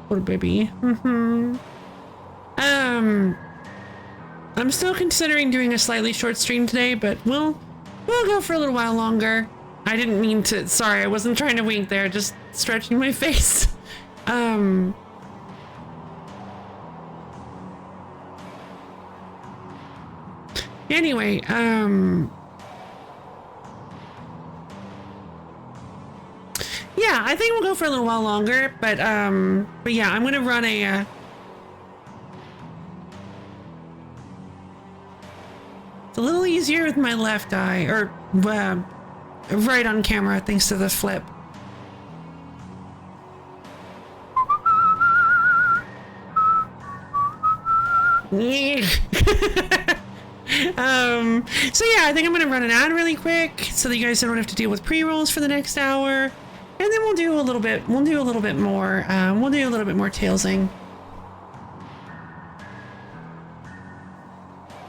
Poor baby. I'm still considering doing a slightly short stream today, but we'll go for a little while longer. I didn't mean to. Sorry, I wasn't trying to wink there. Just stretching my face. Anyway, yeah, I think we'll go for a little while longer, but yeah, I'm gonna run a it's a little easier with my left eye, or right on camera, thanks to the flip. So yeah, I think I'm gonna run an ad really quick so that you guys don't have to deal with pre-rolls for the next hour, and then we'll do a little bit more Talesing.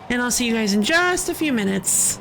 And I'll see you guys in just a few minutes.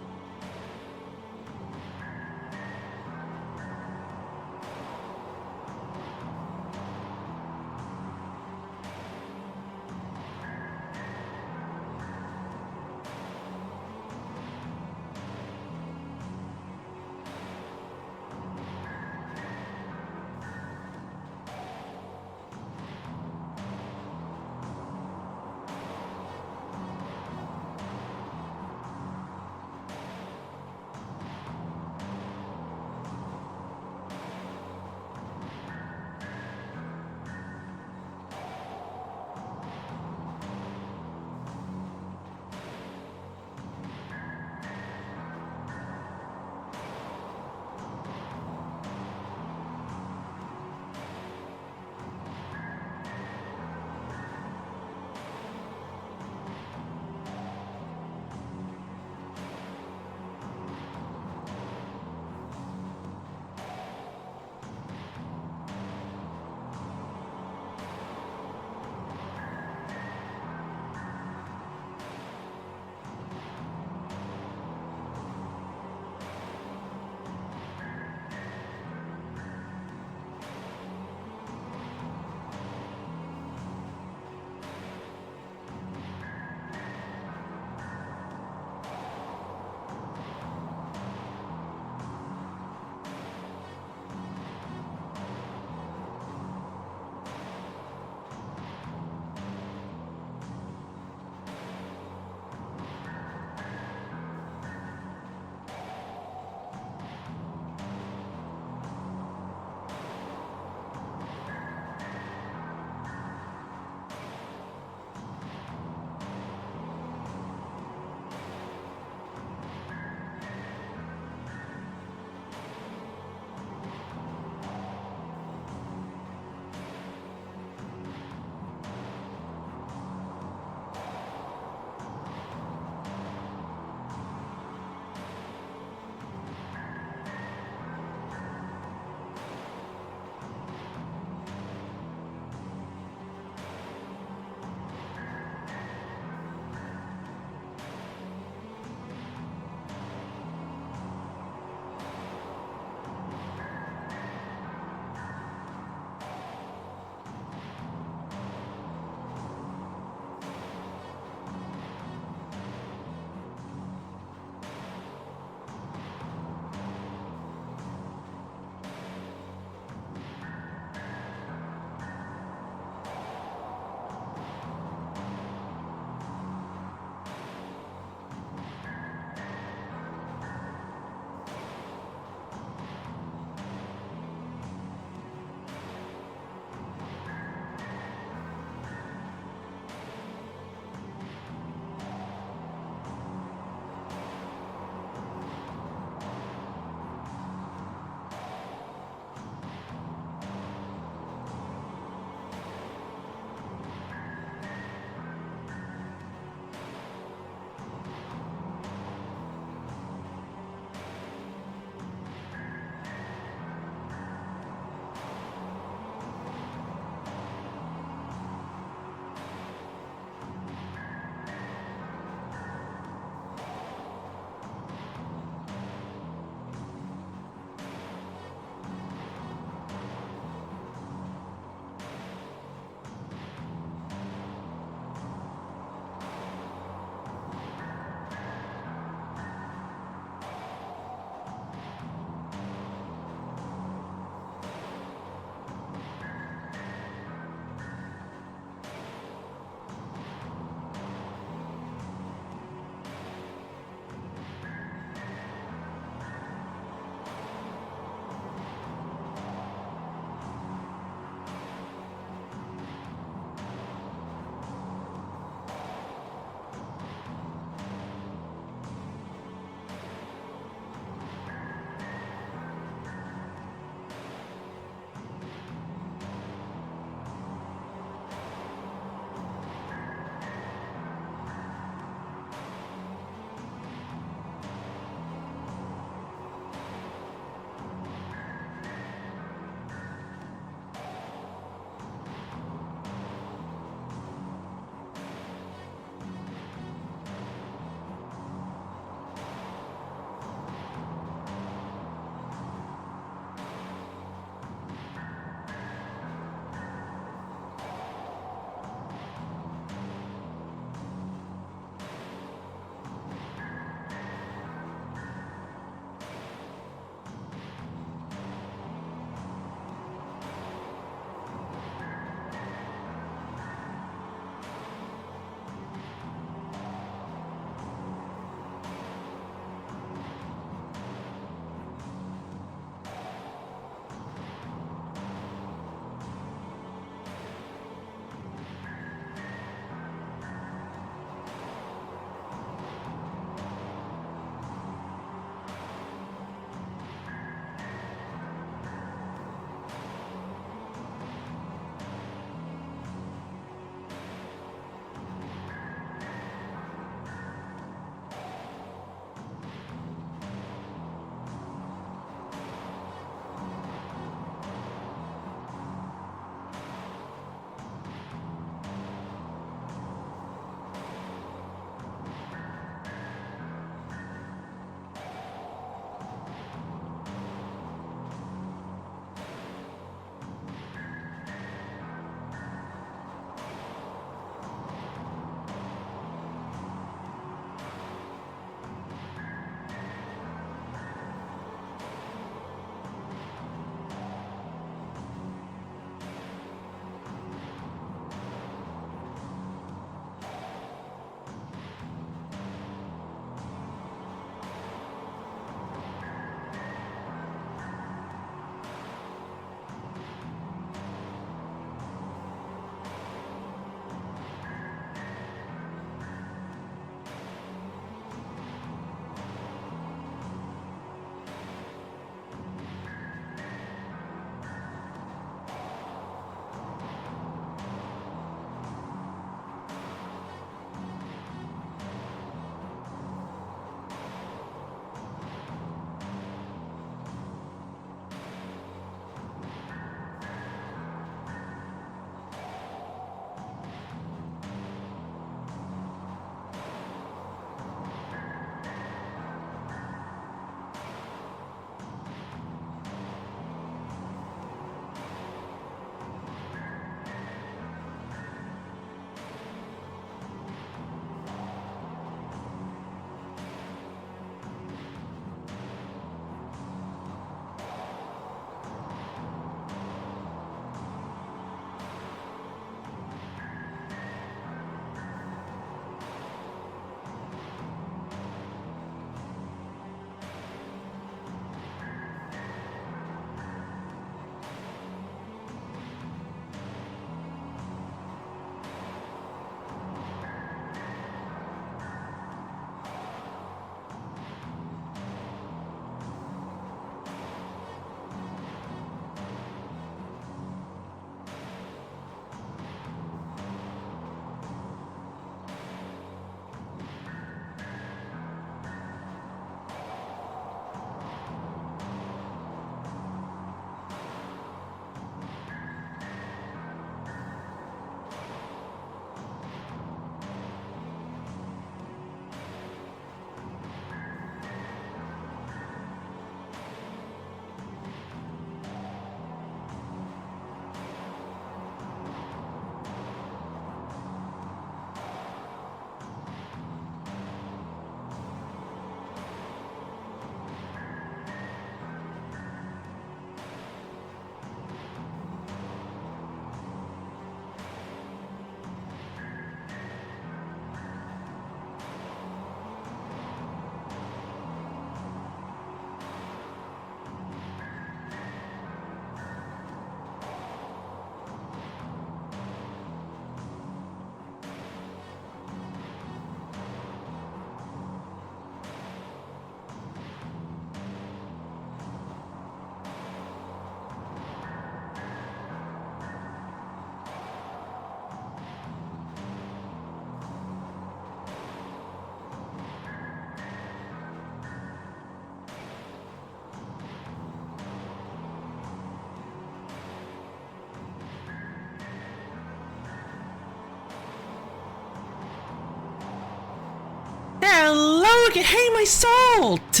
look at, hey, my salt!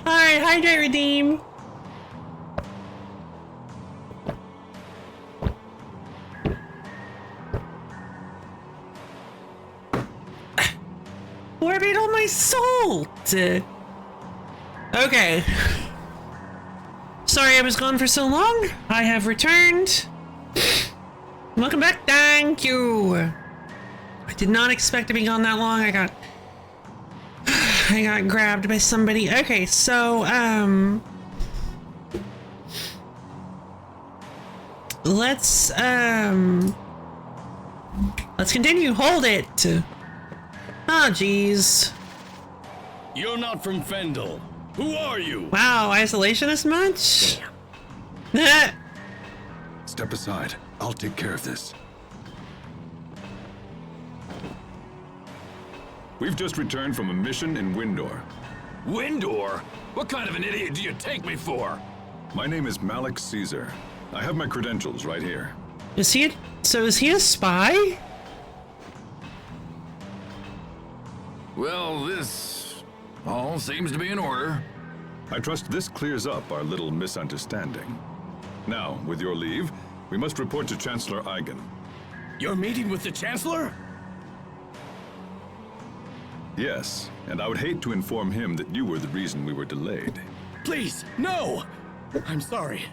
Alright, hydrate, redeem. Where made all my salt? Okay. Sorry I was gone for so long. I have returned. Welcome back. Thank you. I did not expect to be gone that long. I got grabbed by somebody. Okay, so let's continue. Hold it. Oh, jeez. You're not from Fendel. Who are you? Wow, isolationist much? Step aside. I'll take care of this. We've just returned from a mission in Windor. Windor? What kind of an idiot do you take me for? My name is Malik Caesar. I have my credentials right here. Is he a spy? Well, this all seems to be in order. I trust this clears up our little misunderstanding. Now, with your leave, we must report to Chancellor Eigen. You're meeting with the Chancellor? Yes, and I would hate to inform him that you were the reason we were delayed. Please, no! I'm sorry.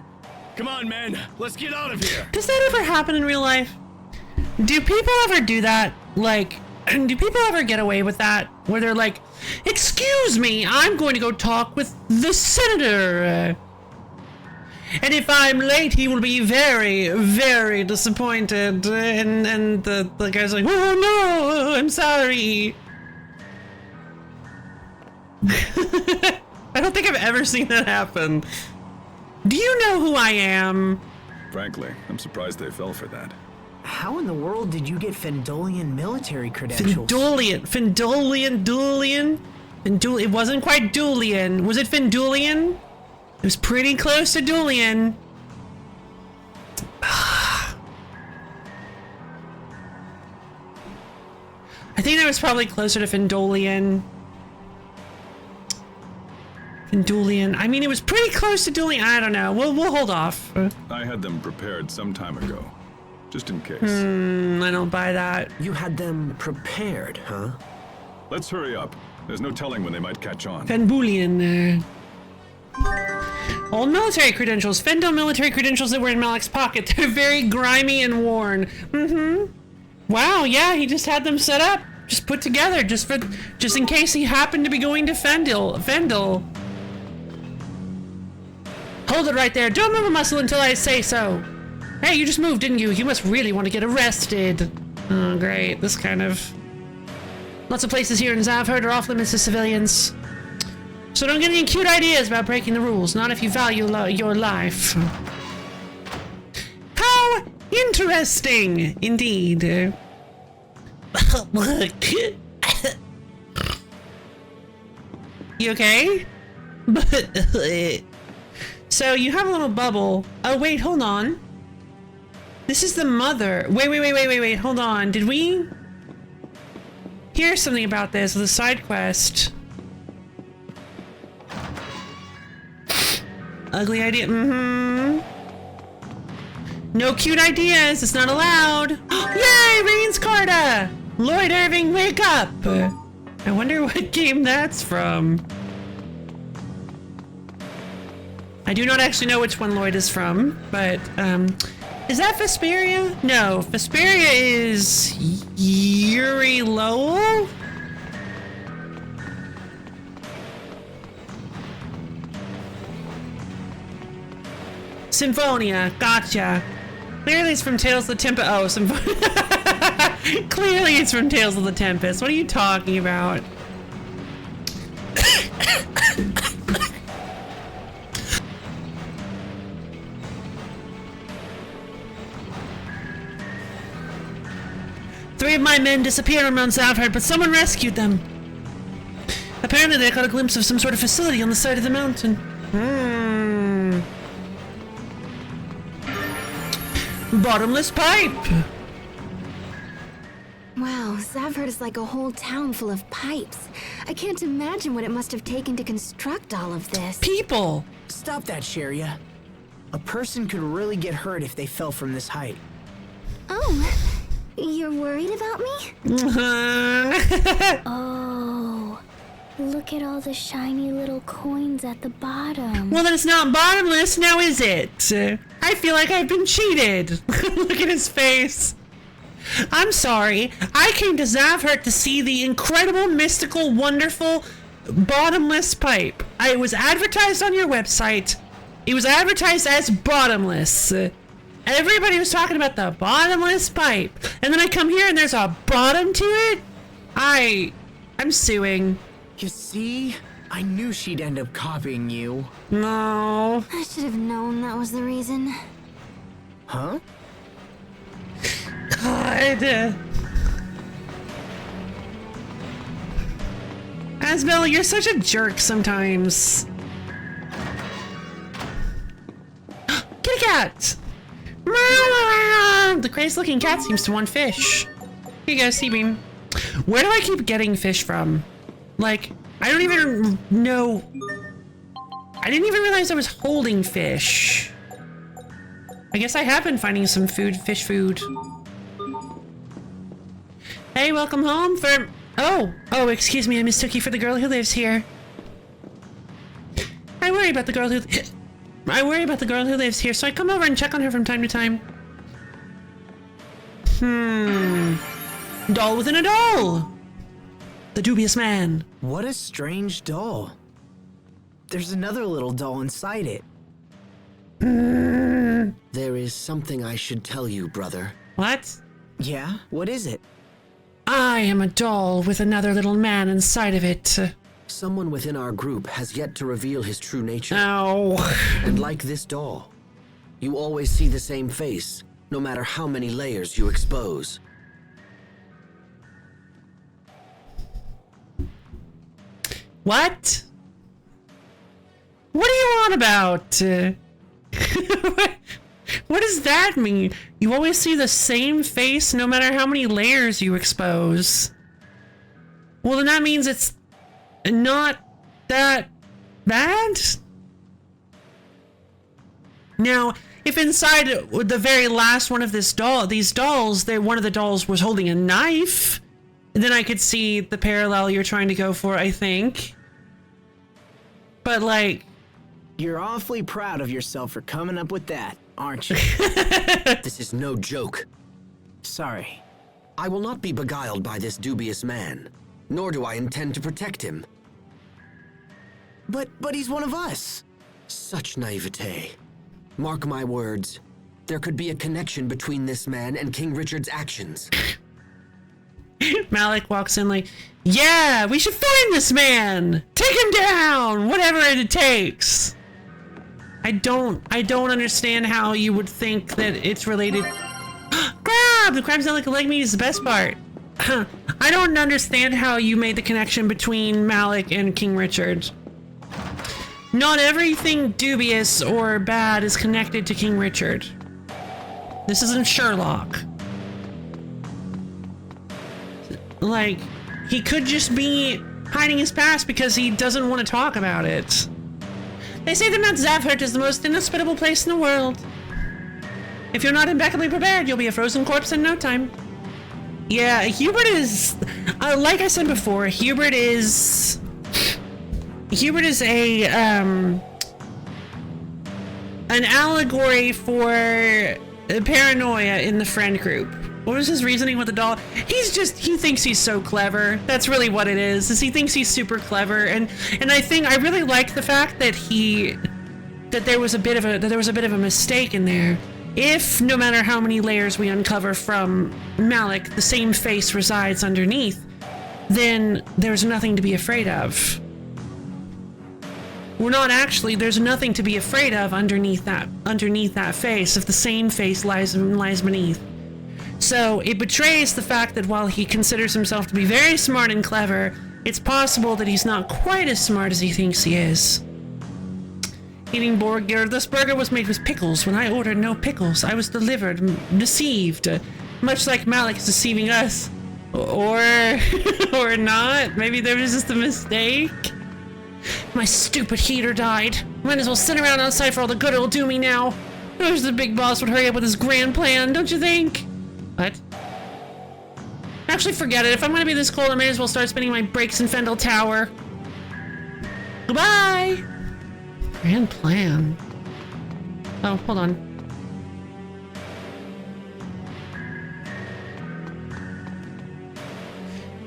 Come on, man. Let's get out of here. Does that ever happen in real life? Do people ever do that? Like, do people ever get away with that? Where they're like, excuse me, I'm going to go talk with the senator. And if I'm late, he will be very, very disappointed. And the guy's like, oh no, I'm sorry. I don't think I've ever seen that happen. Do you know who I am? Frankly, I'm surprised they fell for that. How in the world did you get Fendolian military credentials? Fendolian. It wasn't quite Dulian. Was it Fendulian? It was pretty close to Dulian. I think that was probably closer to Fendolian. Fendulian. I mean, it was pretty close to Dulian. I don't know. We'll hold off. I had them prepared some time ago, just in case. I don't buy that. You had them prepared, huh? Let's hurry up. There's no telling when they might catch on. Fenbulian. Old military credentials. Fendo military credentials that were in Malik's pocket. They're very grimy and worn. Wow, yeah, he just had them set up. Just put together, just in case he happened to be going to Fendel. Hold it right there. Don't move a muscle until I say so. Hey, you just moved, didn't you? You must really want to get arrested. Oh, great. This kind of... Lots of places here in Zavhert are off limits to civilians. So don't get any cute ideas about breaking the rules, not if you value your life. How interesting, indeed. You okay? So you have a little bubble. Oh wait, hold on. This is the mother. Wait, hold on. Did we hear something about this with a side quest? Ugly idea. No cute ideas. It's not allowed. Yay, Rain's Carta! Lloyd Irving, wake up! I wonder what game that's from. I do not actually know which one Lloyd is from, but, is that Vesperia? No, Vesperia is Yuri Lowell? Symphonia, gotcha. Clearly it's from Tales of the Tempest. Oh, Symphonia. Clearly it's from Tales of the Tempest. What are you talking about? Three of my men disappeared on Mount Zavhert, but someone rescued them. Apparently they got a glimpse of some sort of facility on the side of the mountain. Bottomless pipe! Wow, Zavhert is like a whole town full of pipes. I can't imagine what it must have taken to construct all of this. People! Stop that, Sheria. A person could really get hurt if they fell from this height. Oh, you're worried about me? Oh, look at all the shiny little coins at the bottom. Well, then it's not bottomless, now is it? I feel like I've been cheated. Look at his face. I'm sorry. I came to Zavhert to see the incredible, mystical, wonderful, bottomless pipe. It was advertised on your website. It was advertised as bottomless. Everybody was talking about the bottomless pipe. And then I come here and there's a bottom to it? I'm suing. You see? I knew she'd end up copying you. No. I should have known that was the reason. Huh? God. Asbel, you're such a jerk sometimes. Kitty cat! The crazed looking cat seems to want fish. Here you go, Seabeam. Where do I keep getting fish from? Like, I don't even know. I didn't even realize I was holding fish. I guess I have been finding some food, fish food. Hey, welcome home for... Oh, excuse me, I mistook you for the girl who lives here. I worry about the girl who lives here, so I come over and check on her from time to time. Doll within a doll! The dubious man. What a strange doll. There's another little doll inside it. There is something I should tell you, brother. What? Yeah? What is it? I am a doll with another little man inside of it. Someone within our group has yet to reveal his true nature. Ow. And like this doll, you always see the same face, no matter how many layers you expose. What? What are you on about? What does that mean? You always see the same face no matter how many layers you expose. Well, then that means it's not that bad? Now, if inside the very last one of these dolls, one of the dolls was holding a knife, then I could see the parallel you're trying to go for, I think. But like... You're awfully proud of yourself for coming up with that, aren't you? This is no joke. Sorry. I will not be beguiled by this dubious man, nor do I intend to protect him. But he's one of us. Such naivete. Mark my words, there could be a connection between this man and King Richard's actions. Malik walks in like, yeah, we should find this man! Take him down! Whatever it takes! I don't understand how you would think that it's related. Crab! The crab's not like a leg meat is the best part. I don't understand how you made the connection between Malik and King Richard. Not everything dubious or bad is connected to King Richard. This isn't Sherlock. Like, he could just be hiding his past because he doesn't want to talk about it. They say that Mount Zavhert is the most inhospitable place in the world. If you're not impeccably prepared, you'll be a frozen corpse in no time. Yeah, Hubert is... like I said before, Hubert is a, an allegory for paranoia in the friend group. What was his reasoning with the doll? He thinks he's so clever. That's really what it is he thinks he's super clever. And I really like the fact that there was a bit of a mistake in there. If, no matter how many layers we uncover from Malik, the same face resides underneath, then there's nothing to be afraid of. There's nothing to be afraid of underneath that face if the same face lies beneath. So it betrays the fact that while he considers himself to be very smart and clever, it's possible that he's not quite as smart as he thinks he is. Eating burger. This burger was made with pickles. When I ordered no pickles, I was deceived. Much like Malik is deceiving us. Or or not. Maybe there was just a mistake. My stupid heater died. Might as well sit around outside for all the good it'll do me now. I wish the big boss would hurry up with his grand plan, don't you think? What? Actually, forget it. If I'm gonna be this cold, I may as well start spinning my brakes in Fendel Tower. Goodbye! Grand plan. Oh, hold on.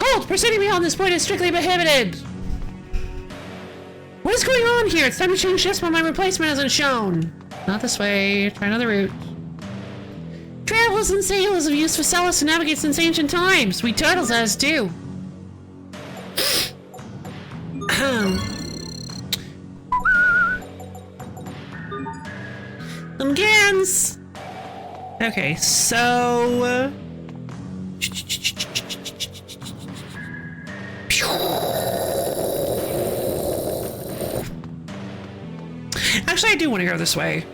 Halt! Proceeding beyond this point is strictly prohibited! What is going on here? It's time to change shifts, but my replacement hasn't shown. Not this way. Try another route. Travels and sailors have used Phaselis to navigate since ancient times. We turtles has too. Some cans. Okay, so. Actually, I do want to go this way.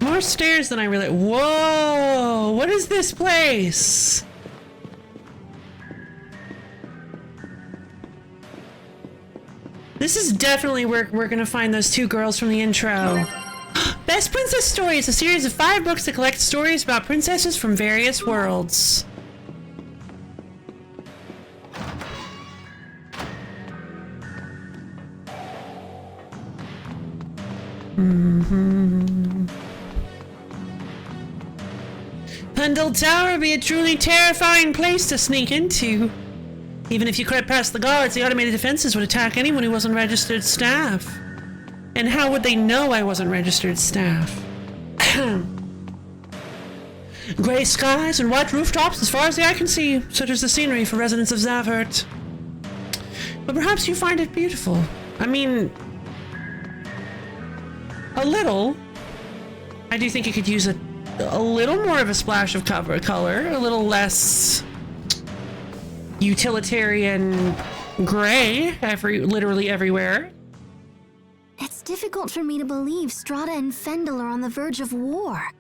More stairs than I really... Whoa! What is this place? This is definitely where we're gonna find those two girls from the intro. Best Princess Story is a series of 5 books that collect stories about princesses from various worlds. Pendle Tower would be a truly terrifying place to sneak into. Even if you crept past the guards, the automated defenses would attack anyone who wasn't registered staff. And how would they know I wasn't registered staff? Gray skies and white rooftops as far as the eye can see, such as the scenery for residents of Zavhert. But perhaps you find it beautiful. I mean, a little. I do think it could use a little more of a splash of color, a little less utilitarian gray literally everywhere. It's difficult for me to believe Strata and Fendel are on the verge of war.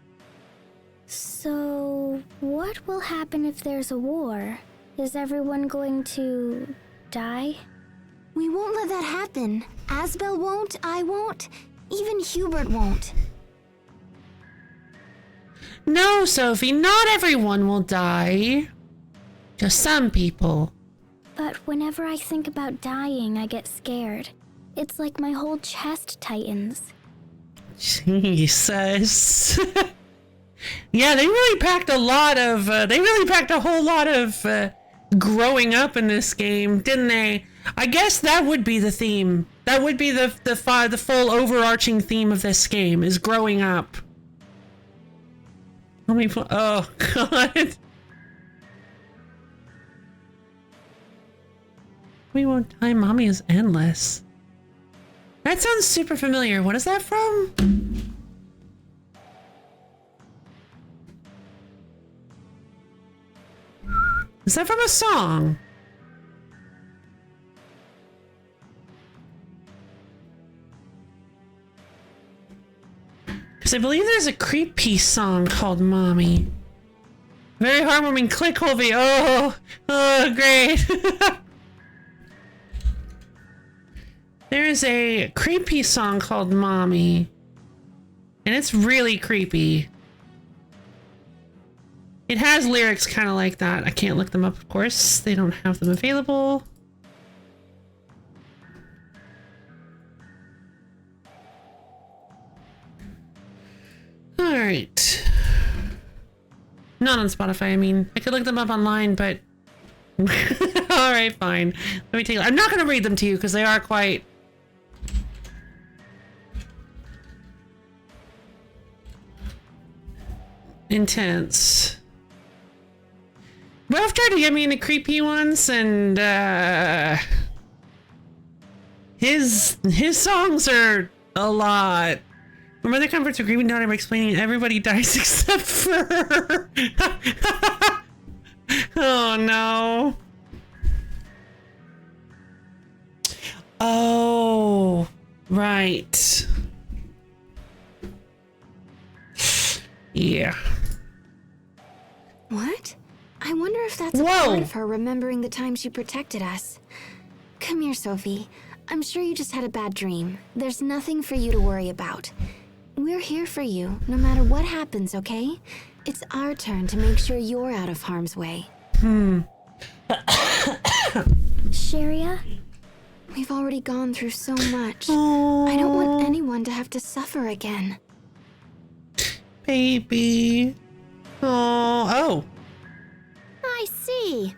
So, what will happen if there's a war? Is everyone going to die? We won't let that happen. Asbel won't, I won't, even Hubert won't. No, Sophie, not everyone will die. Just some people. But whenever I think about dying, I get scared. It's like my whole chest tightens. Jesus. Yeah, they really packed a lot of, they really packed a whole lot of growing up in this game, didn't they? I guess that would be the theme. That would be the full overarching theme of this game, is growing up. How many, oh, God. We won't die, mommy is endless. That sounds super familiar. What is that from? Is that from a song? Because I believe there's a Creep Piece song called Mommy. Very heartwarming click, Holby. Oh, great. There's a creepy song called Mommy. And it's really creepy. It has lyrics kind of like that. I can't look them up, of course. They don't have them available. Alright. Not on Spotify, I mean. I could look them up online, but... Alright, fine. Let me take a look. I'm not going to read them to you because they are quite... intense. Ralph tried to get me into creepy ones, and his songs are a lot. From other comforts of grieving daughter by explaining everybody dies except for her. Oh no. Oh, right. Yeah. What? I wonder if that's a part of her remembering the time she protected us. Come here, Sophie. I'm sure you just had a bad dream. There's nothing for you to worry about. We're here for you, no matter what happens, okay? It's our turn to make sure you're out of harm's way. Sharia? We've already gone through so much. I don't want anyone to have to suffer again. Baby. Oh. I see.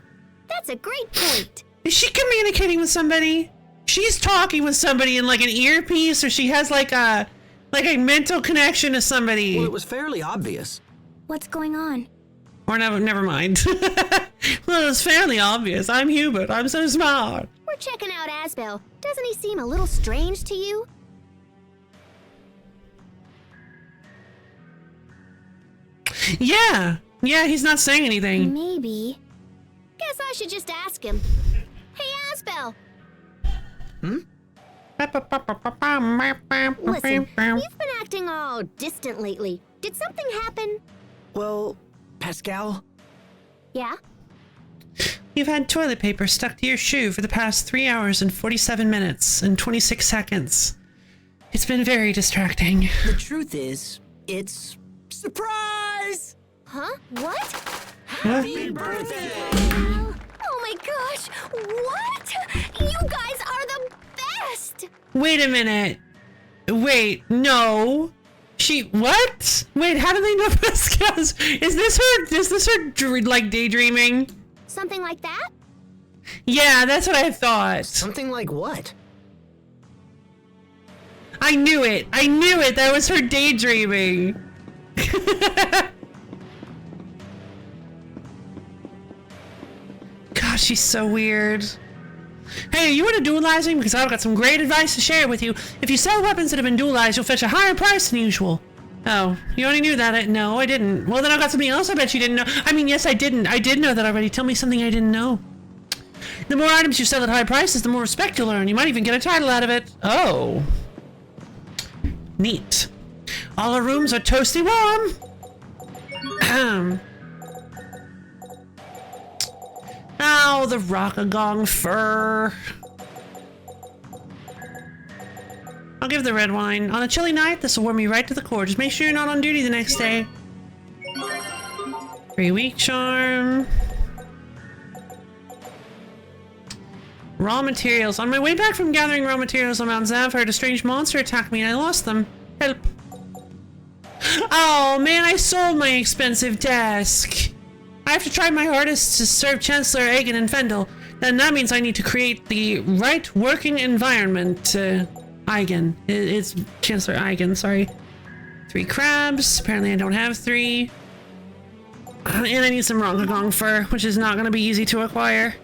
That's a great point. Is she communicating with somebody? She's talking with somebody in like an earpiece, or she has like a mental connection to somebody. Well, it was fairly obvious. What's going on? Or never mind. Well, it was fairly obvious. I'm Hubert. I'm so smart. We're checking out Asbel. Doesn't he seem a little strange to you? Yeah, he's not saying anything. Maybe. Guess I should just ask him. Hey, Asbel! Listen, you've been acting all distant lately. Did something happen? Well, Pascal? Yeah? You've had toilet paper stuck to your shoe for the past 3 hours and 47 minutes and 26 seconds. It's been very distracting. The truth is, it's... Surprise! Huh? What? Happy birthday! Oh my gosh! What? You guys are the best! Wait a minute. Wait, no. What? Wait, how do they know Pascal's? Is this her like daydreaming? Something like that? Yeah, that's what I thought. Something like what? I knew it. That was her daydreaming. Gosh, she's so weird. Hey, you into dualizing? Because I've got some great advice to share with you. If you sell weapons that have been dualized, you'll fetch a higher price than usual. Oh, you already knew that? No, I didn't. Well, then I've got something else I bet you didn't know. I mean, yes, I didn't. I did know that already. Tell me something I didn't know. The more items you sell at high prices, the more respect you'll earn. You might even get a title out of it. Oh. Neat. All our rooms are toasty warm. Oh, the Rockagong fur. I'll give the red wine. On a chilly night, this will warm you right to the core. Just make sure you're not on duty the next day. 3-week charm. Raw materials. On my way back from gathering raw materials on Mount Zav, I heard a strange monster attack me and I lost them. Help. Oh man, I sold my expensive desk. I have to try my hardest to serve Chancellor Aegon and Fendel. And that means I need to create the right working environment. Aegon. It's Chancellor Aegon, sorry. 3 crabs. Apparently I don't have 3. And I need some Ronkagong fur, which is not going to be easy to acquire.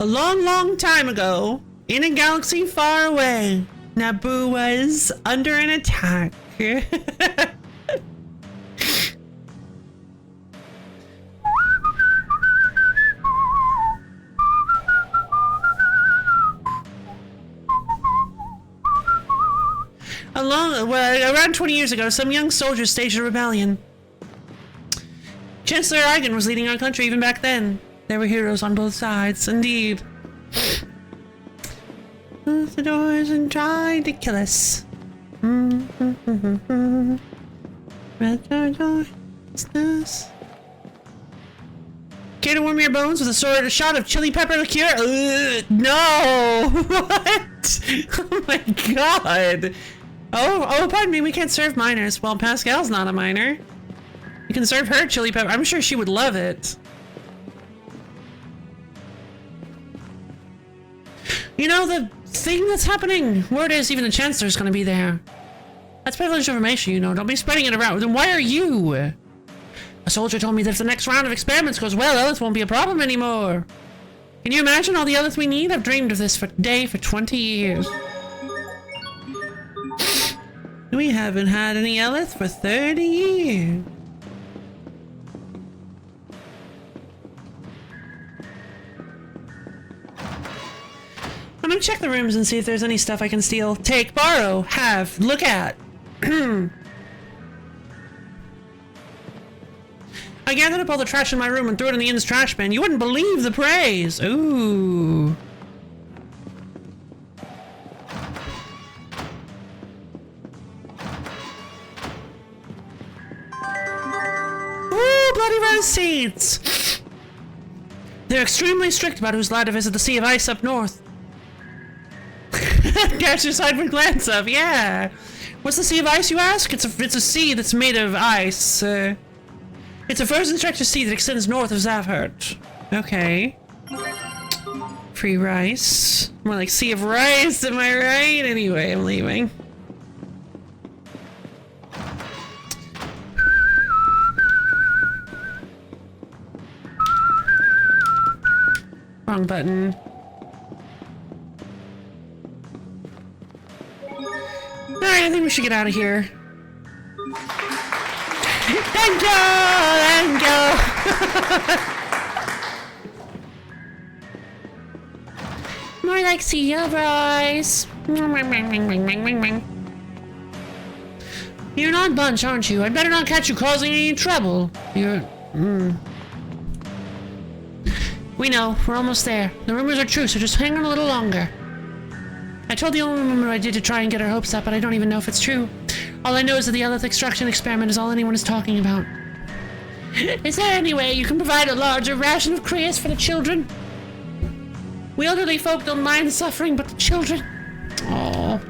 A long, long time ago, in a galaxy far away, Naboo was under an attack. Around 20 years ago, some young soldiers staged a rebellion. Chancellor Aegon was leading our country even back then. There were heroes on both sides, indeed. Close the doors and tried to kill us. Care to warm your bones with a shot of chili pepper liqueur? No! What? Oh my god! Oh, pardon me, we can't serve minors. Well, Pascal's not a minor. You can serve her chili pepper. I'm sure she would love it. You know, the thing that's happening, word is even the Chancellor's gonna be there. That's privileged information, you know. Don't be spreading it around. Then why are you? A soldier told me that if the next round of experiments goes well, Elith won't be a problem anymore. Can you imagine all the Elith we need? I've dreamed of this day for 20 years. We haven't had any Elith for 30 years. gonna check the rooms and see if there's any stuff I can steal. Take, borrow, have, look at. I gathered up all the trash in my room and threw it in the inn's trash bin. You wouldn't believe the praise. Ooh. Ooh, bloody rose seeds. They're extremely strict about who's allowed to visit the Sea of Ice up north. Catch your sideward glance up, yeah. What's the Sea of Ice, you ask? It's a sea that's made of ice. It's a frozen stretch of sea that extends north of Zavhert. Okay. Free rice. More like Sea of Rice, am I right? Anyway, I'm leaving. Wrong button. Alright, I think we should get out of here. Thank you! Thank you! More like Sea of Rice. You're an odd bunch, aren't you? I'd better not catch you causing any trouble. You're... We know. We're almost there. The rumors are true, so just hang on a little longer. I told the only rumor I did to try and get her hopes up, but I don't even know if it's true. All I know is that the Elith extraction experiment is all anyone is talking about. Is there any way you can provide a larger ration of Creus for the children? We elderly folk don't mind the suffering, but the children... Oh.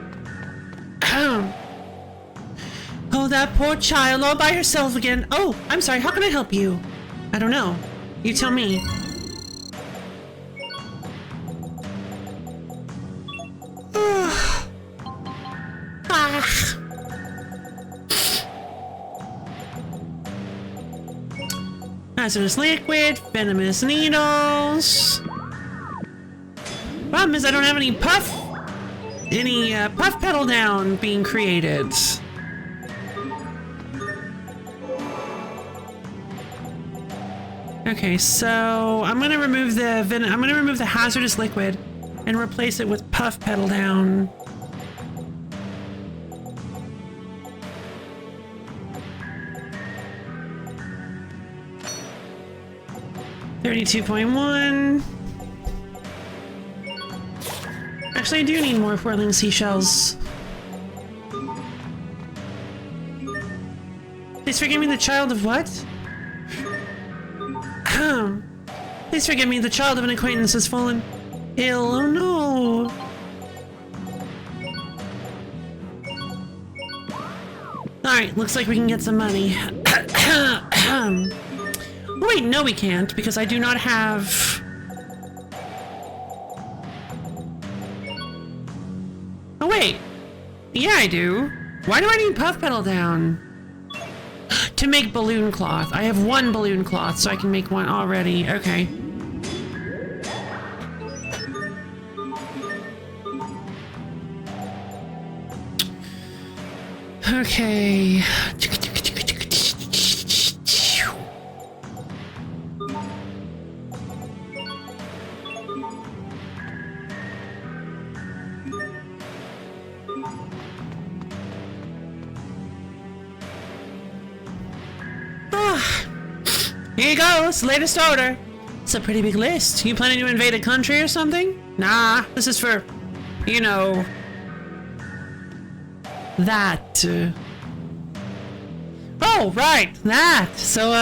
Oh, that poor child all by herself again. Oh, I'm sorry, how can I help you? I don't know. You tell me. Hazardous liquid, venomous needles. Problem is I don't have any puff pedal down being created. Okay, so I'm gonna remove the hazardous liquid and replace it with puff pedal down. $32.1. Actually, I do need more whirling seashells. Please forgive me, the child of what? Please forgive me, the child of an acquaintance has fallen ill. Oh no! Alright, looks like we can get some money. Wait, no we can't, because I do not have... Oh wait! Yeah, I do. Why do I need puff pedal down? To make balloon cloth. I have one balloon cloth, so I can make one already. Okay. Okay. Here you go, it's the latest order. It's a pretty big list. You planning to invade a country or something? Nah, this is for, you know, that. Oh, right, that. So,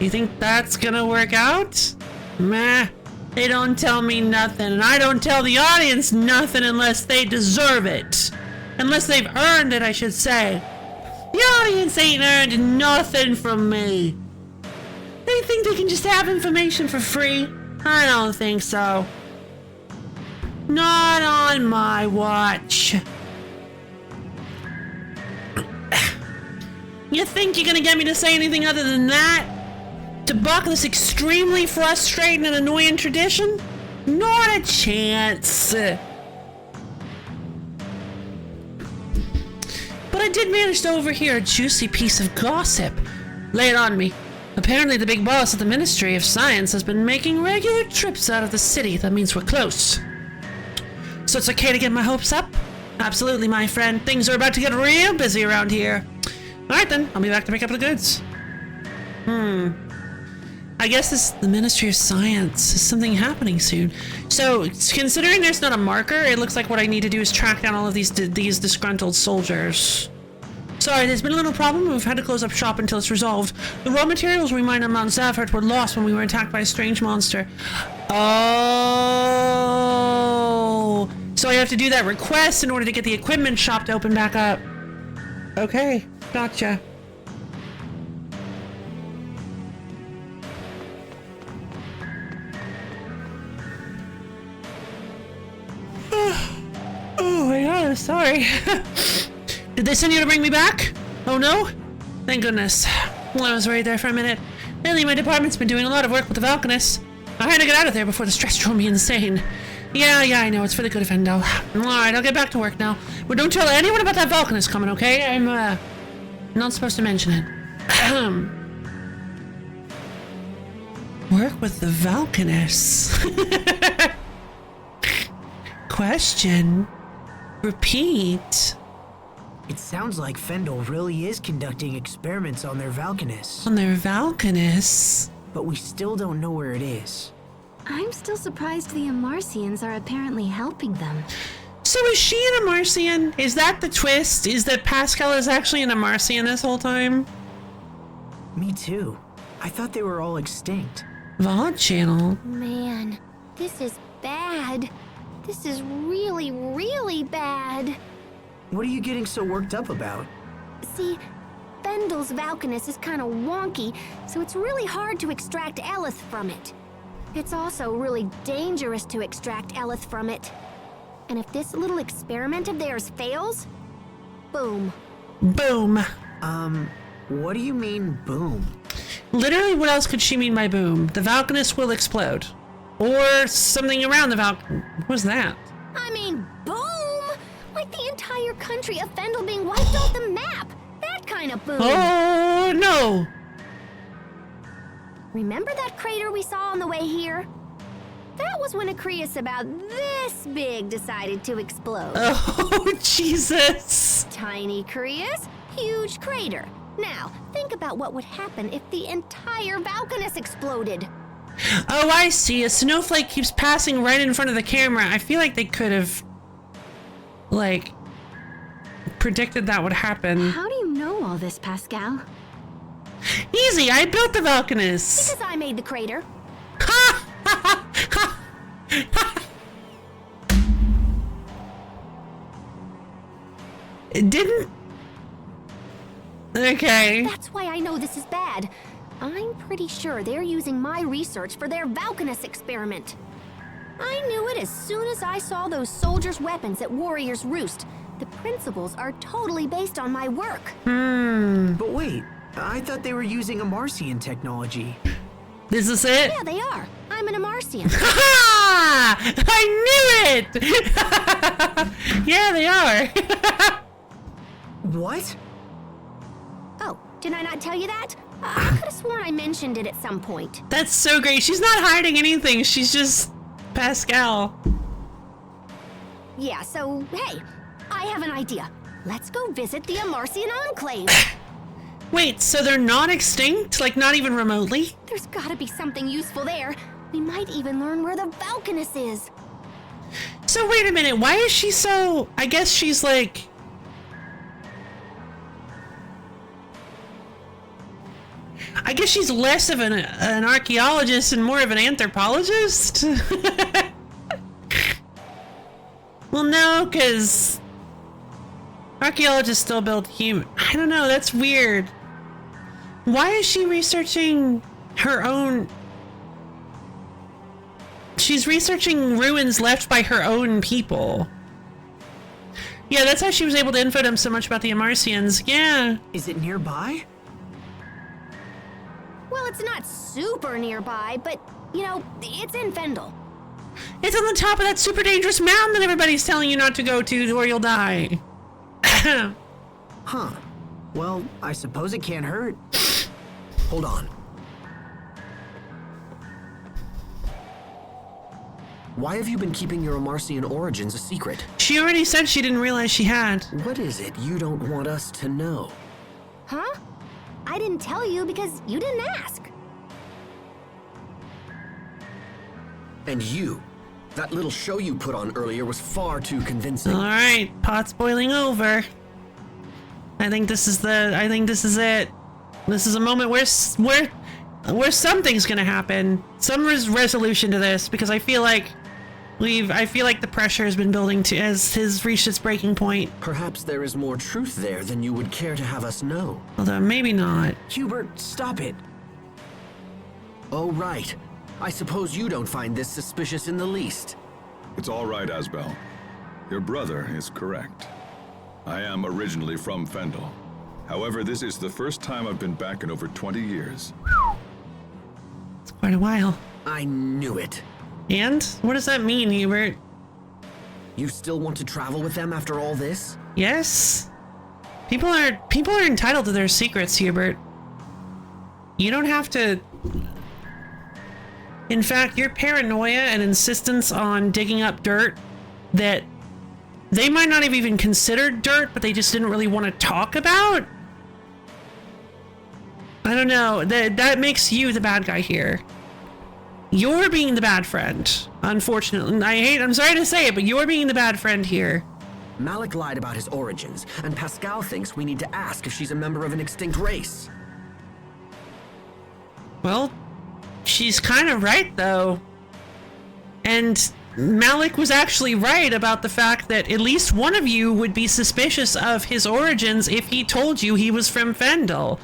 you think that's gonna work out? Meh. They don't tell me nothing, and I don't tell the audience nothing unless they deserve it. Unless they've earned it, I should say. The audience ain't earned nothing from me. They think they can just have information for free? I don't think so. Not on my watch. You think you're gonna get me to say anything other than that? To buck this extremely frustrating and annoying tradition? Not a chance. But I did manage to overhear a juicy piece of gossip. Lay it on me. Apparently the big boss of the Ministry of Science has been making regular trips out of the city. That means we're close. So it's okay to get my hopes up? Absolutely, my friend. Things are about to get real busy around here. Alright then, I'll be back to pick up the goods. I guess this is the Ministry of Science. Is something happening soon? So, considering there's not a marker, it looks like what I need to do is track down all of these disgruntled soldiers. Sorry, there's been a little problem. We've had to close up shop until it's resolved. The raw materials we mined on Mount Zavhert were lost when we were attacked by a strange monster. Oh, so I have to do that request in order to get the equipment shop to open back up. Okay, gotcha. Oh my god, I'm sorry. Did they send you to bring me back? Oh no? Thank goodness. Well, I was worried there for a minute. Lately, my department's been doing a lot of work with the Valkanists. I had to get out of there before the stress drove me insane. Yeah, I know. It's for the good of Endo. Alright, I'll get back to work now. But don't tell anyone about that Valkanist coming, okay? I'm, not supposed to mention it. Work with the Valkanists. Question. Repeat. It sounds like Fendel really is conducting experiments on their Valkanists. On their Valkanists? But we still don't know where it is. I'm still surprised the Amarcians are apparently helping them. So is she an Amarcian? Is that the twist? Is that Pascal is actually an Amarcian this whole time? Me too. I thought they were all extinct. VOD channel? Man, this is bad. This is really, really bad. What are you getting so worked up about? See, Fendel's Valkanist is kind of wonky, so it's really hard to extract Elith from it. It's also really dangerous to extract Elith from it. And if this little experiment of theirs fails, boom. Boom. What do you mean, boom? Literally, what else could she mean by boom? The Valkanist will explode. Or something around the What was that? I mean, boom! Like the entire country of Fendel being wiped off the map. That kind of boom. Oh, no! Remember that crater we saw on the way here? That was when a Creus about this big decided to explode. Oh, Jesus! Tiny Creus, huge crater. Now, think about what would happen if the entire Valkanist exploded. Oh, I see. A snowflake keeps passing right in front of the camera. I feel like they could have, like, predicted that would happen. How do you know all this, Pascal? Easy, I built the Valkanist. Because I made the crater. Ha! It didn't. Okay. That's why I know this is bad. I'm pretty sure they're using my research for their Valkanist experiment. I knew it as soon as I saw those soldiers' weapons at Warrior's Roost. The principles are totally based on my work. But wait, I thought they were using Amarcian technology. This is it? Yeah, they are. I'm an Amarcian. Ha! I knew it! Yeah, they are. What? Oh, did I not tell you that? I could have sworn I mentioned it at some point. That's so great. She's not hiding anything. She's just Pascal. Yeah, so, hey, I have an idea. Let's go visit the Amarcian Enclave. Wait, so they're not extinct? Like, not even remotely? There's gotta be something useful there. We might even learn where the Valkanist is. So wait a minute, why is she so... I guess she's like... I guess she's less of an archaeologist and more of an anthropologist? Well, no, because archaeologists still build human... I don't know, that's weird. Why is she researching her own... She's researching ruins left by her own people. Yeah, that's how she was able to info them so much about the Amarcians. Yeah. Is it nearby? Well, it's not super nearby, but, you know, it's in Fendel. It's on the top of that super dangerous mountain that everybody's telling you not to go to or you'll die. Huh. Well, I suppose it can't hurt. Hold on. Why have you been keeping your Amarcian origins a secret? She already said she didn't realize she had. What is it you don't want us to know? Huh? I didn't tell you because you didn't ask. And you, that little show you put on earlier was far too convincing. All right, pot's boiling over. I think this is it. This is a moment where something's gonna happen. Some resolution to this, because I feel like the pressure has been building as has reached its breaking point. Perhaps there is more truth there than you would care to have us know. Although maybe not. Hubert, stop it. Oh, right. I suppose you don't find this suspicious in the least. It's all right, Asbel. Your brother is correct. I am originally from Fendel. However, this is the first time I've been back in over 20 years. It's quite a while. I knew it. And? What does that mean, Hubert? You still want to travel with them after all this? Yes. People are entitled to their secrets, Hubert. You don't have to... In fact, your paranoia and insistence on digging up dirt that they might not have even considered dirt, but they just didn't really want to talk about? I don't know. That makes you the bad guy here. You're being the bad friend. Unfortunately. I'm sorry to say it, but you're being the bad friend here. Malik lied about his origins, and Pascal thinks we need to ask if she's a member of an extinct race. Well, she's kind of right, though. And Malik was actually right about the fact that at least one of you would be suspicious of his origins if he told you he was from Fendel.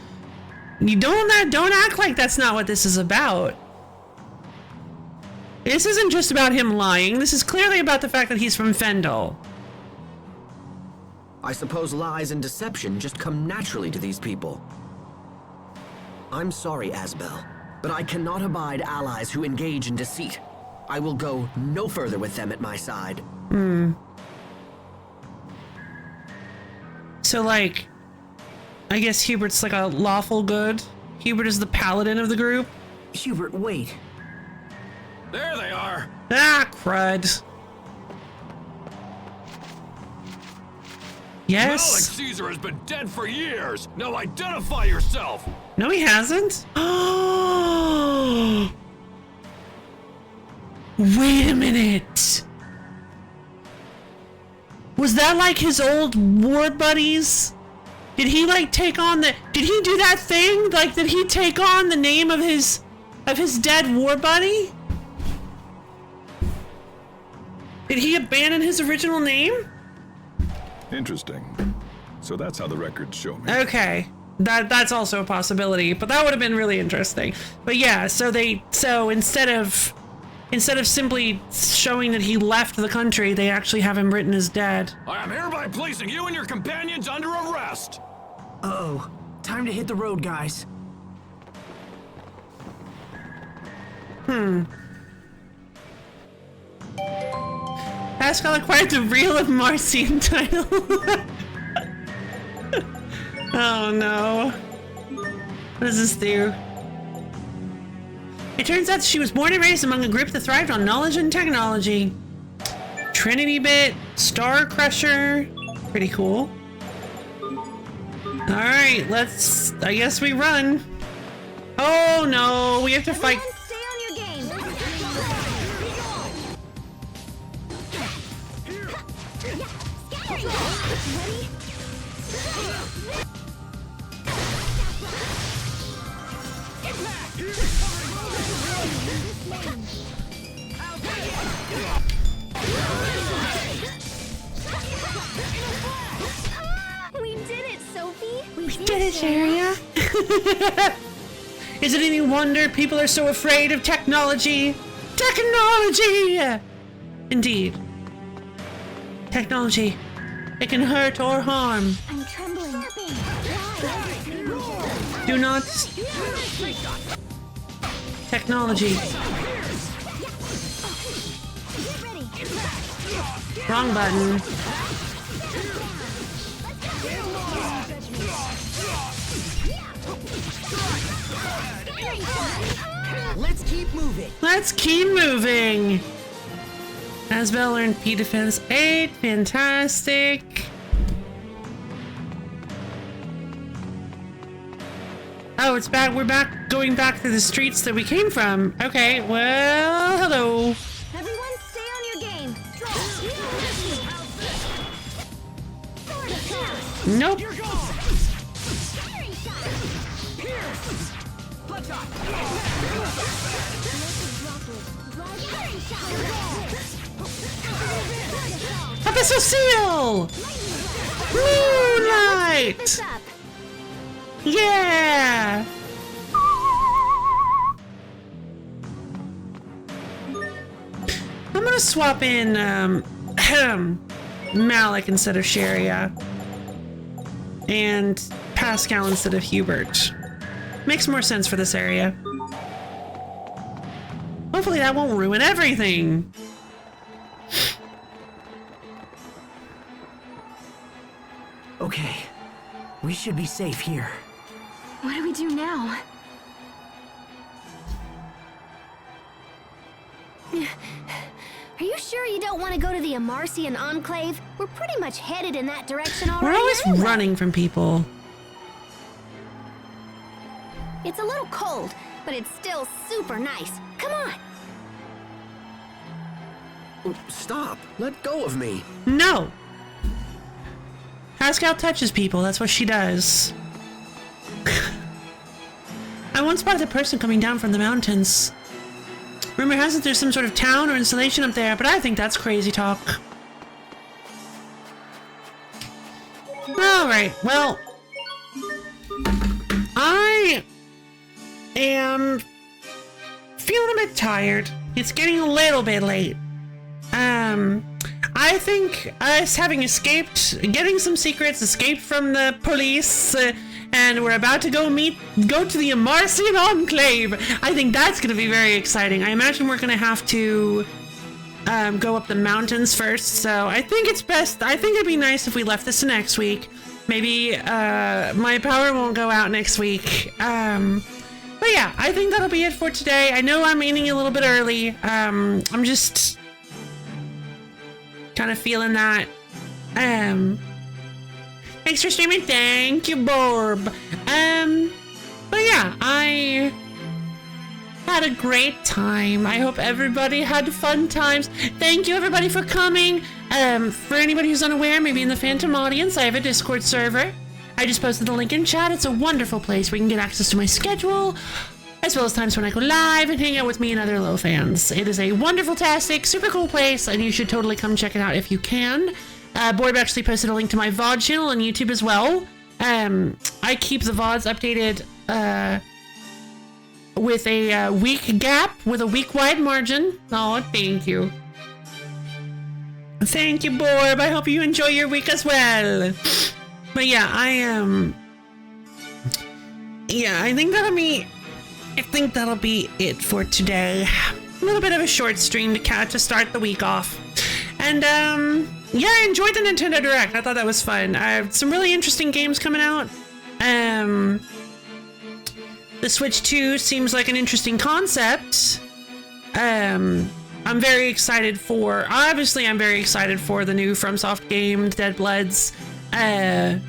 You don't act like that's not what this is about. This isn't just about him lying. This is clearly about the fact that he's from Fendel. I suppose lies and deception just come naturally to these people. I'm sorry, Asbel, but I cannot abide allies who engage in deceit. I will go no further with them at my side. So, like, I guess Hubert's like a lawful good? Hubert is the paladin of the group? Hubert, wait. There they are! Ah, crud. Yes? Malik Caesar has been dead for years! Now identify yourself! No, he hasn't. Oh! Wait a minute. Was that like his old ward buddies? Did he like take on did he do that thing? Like, did he take on the name of his dead war buddy? Did he abandon his original name? Interesting. So that's how the records show me. Okay. That's also a possibility, but that would have been really interesting. But yeah, so instead of simply showing that he left the country, they actually have him written as dead. I am hereby placing you and your companions under arrest! Uh-oh. Time to hit the road, guys. Pascal acquired the Real of Marcian title. Oh no. What does this do? It turns out she was born and raised among a group that thrived on knowledge and technology. Trinity Bit, Star Crusher. Pretty cool. Alright, I guess we run. Oh no, we have to fight. Stay on your game. We did it, Sophie. We did it, Sharia. Is it any wonder people are so afraid of technology? Technology! Indeed. Technology. It can hurt or harm. I'm trembling. Do not... Technology. Wrong button. Let's keep moving. Let's keep moving. Asbel learned P Defense 8. Fantastic. Oh, it's back. We're back, going back to the streets that we came from. Okay, well, hello. Everyone stay on your game. Nope. Abyssal Seal! Moonlight! Yeah! I'm gonna swap in Malik instead of Sharia. And Pascal instead of Hubert. Makes more sense for this area. Hopefully that won't ruin everything. Okay, we should be safe here. What do we do now? Are you sure you don't want to go to the Amarcian Enclave? We're pretty much headed in that direction already. We're always running from people. It's a little cold, but it's still super nice. Come on. Stop! Let go of me! No! Pascal touches people, that's what she does. I once spotted a person coming down from the mountains. Rumor has it there's some sort of town or installation up there, but I think that's crazy talk. Alright, well... I am feeling a bit tired. It's getting a little bit late. I think us having escaped, getting some secrets, escaped from the police, and we're about to go to the Amarcian Enclave. I think that's going to be very exciting. I imagine we're going to have to go up the mountains first, so I think it's best. I think it'd be nice if we left this to next week. Maybe my power won't go out next week. But yeah, I think that'll be it for today. I know I'm ending a little bit early. I'm just kind of feeling that. Thanks for streaming. Thank you, Borb. But yeah, I had a great time. I hope everybody had fun times. Thank you, everybody, for coming. For anybody who's unaware, maybe in the Phantom audience, I have a Discord server. I just posted the link in chat. It's a wonderful place where you can get access to my schedule, as well as times when I go live and hang out with me and other low fans. It is a wonderful, tastic, super cool place, and you should totally come check it out if you can. Borb actually posted a link to my VOD channel on YouTube as well. I keep the VODs updated with a week gap, with a week-wide margin. Oh, thank you. Thank you, Borb. I hope you enjoy your week as well. But yeah, I think that'll be it for today. A little bit of a short stream to start the week off. And yeah, I enjoyed the Nintendo Direct. I thought that was fun. Some really interesting games coming out. The Switch 2 seems like an interesting concept. I'm very excited for the new FromSoft game, Dead Bloods. There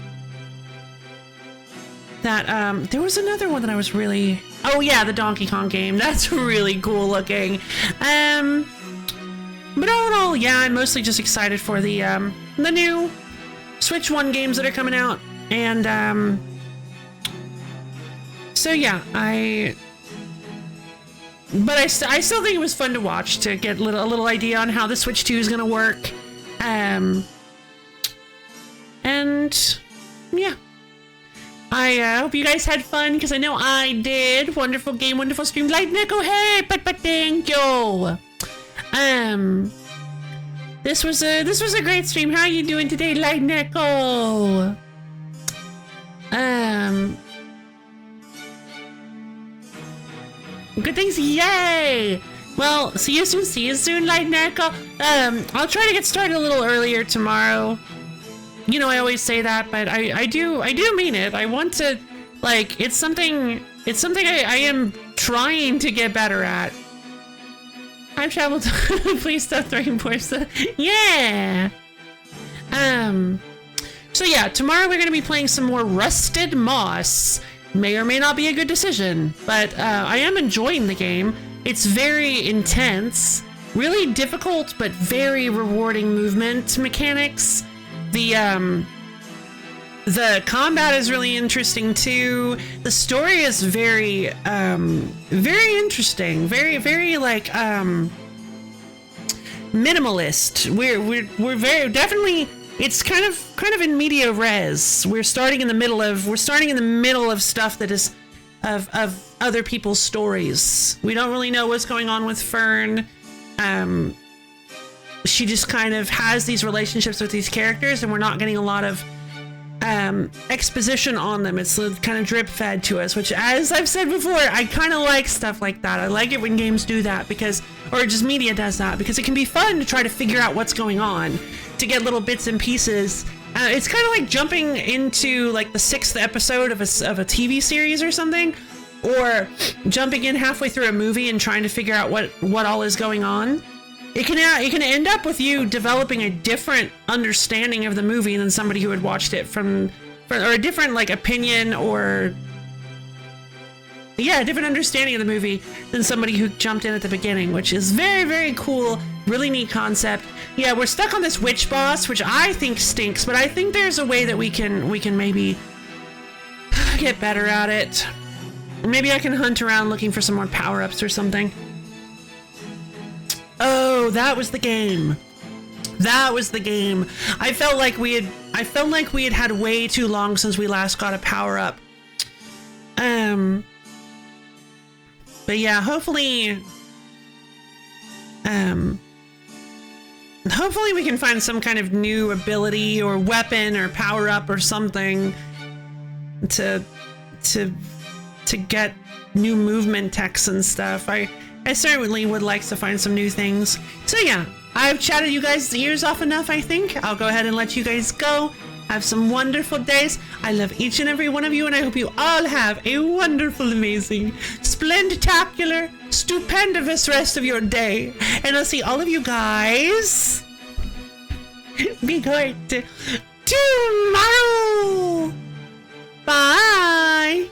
was another one that I was really... Oh yeah, the Donkey Kong game. That's really cool looking. But all in all, yeah, I'm mostly just excited for the new Switch 1 games that are coming out. And, so yeah, I still think it was fun to watch, to get a little idea on how the Switch 2 is gonna work. And yeah, I hope you guys had fun, because I know I did. Wonderful game, wonderful stream. Light Nico, hey, but thank you. This was a great stream. How are you doing today, Light Nico? Good things, yay! Well, see you soon, Light Nico. I'll try to get started a little earlier tomorrow. You know, I always say that, but I do mean it. I want to, like, it's something I am trying to get better at. I've traveled. Please stop throwing poor stuff. Yeah. So yeah, tomorrow we're going to be playing some more Rusted Moss. May or may not be a good decision, but I am enjoying the game. It's very intense, really difficult, but very rewarding movement mechanics. The combat is really interesting too. The story is very, very interesting. Very like minimalist. We're very definitely. It's kind of in media res. We're starting in the middle of stuff that is of other people's stories. We don't really know what's going on with Fern. She just kind of has these relationships with these characters, and we're not getting a lot of exposition on them. It's kind of drip fed to us, which, as I've said before, I kind of like stuff like that. I like it when games do that, because, or just media does that, because it can be fun to try to figure out what's going on, to get little bits and pieces. It's kind of like jumping into like the 6th episode of a TV series or something, or jumping in halfway through a movie and trying to figure out what all is going on. It can end up with you developing a different understanding of the movie than somebody who had watched it from or a different like opinion, or a different understanding of the movie than somebody who jumped in at the beginning, which is very, very cool. Really neat concept. Yeah, we're stuck on this witch boss, which I think stinks, but I think there's a way that we can maybe get better at it. Maybe I can hunt around looking for some more power-ups or something. Oh, that was the game. That was the game. I felt like we had had way too long since we last got a power-up. But yeah, hopefully we can find some kind of new ability or weapon or power-up or something to get new movement techs and stuff. I certainly would like to find some new things. So yeah, I've chatted you guys' ears off enough, I think. I'll go ahead and let you guys go. Have some wonderful days. I love each and every one of you, and I hope you all have a wonderful, amazing, splenditacular, stupendous rest of your day. And I'll see all of you guys be good tomorrow. Bye.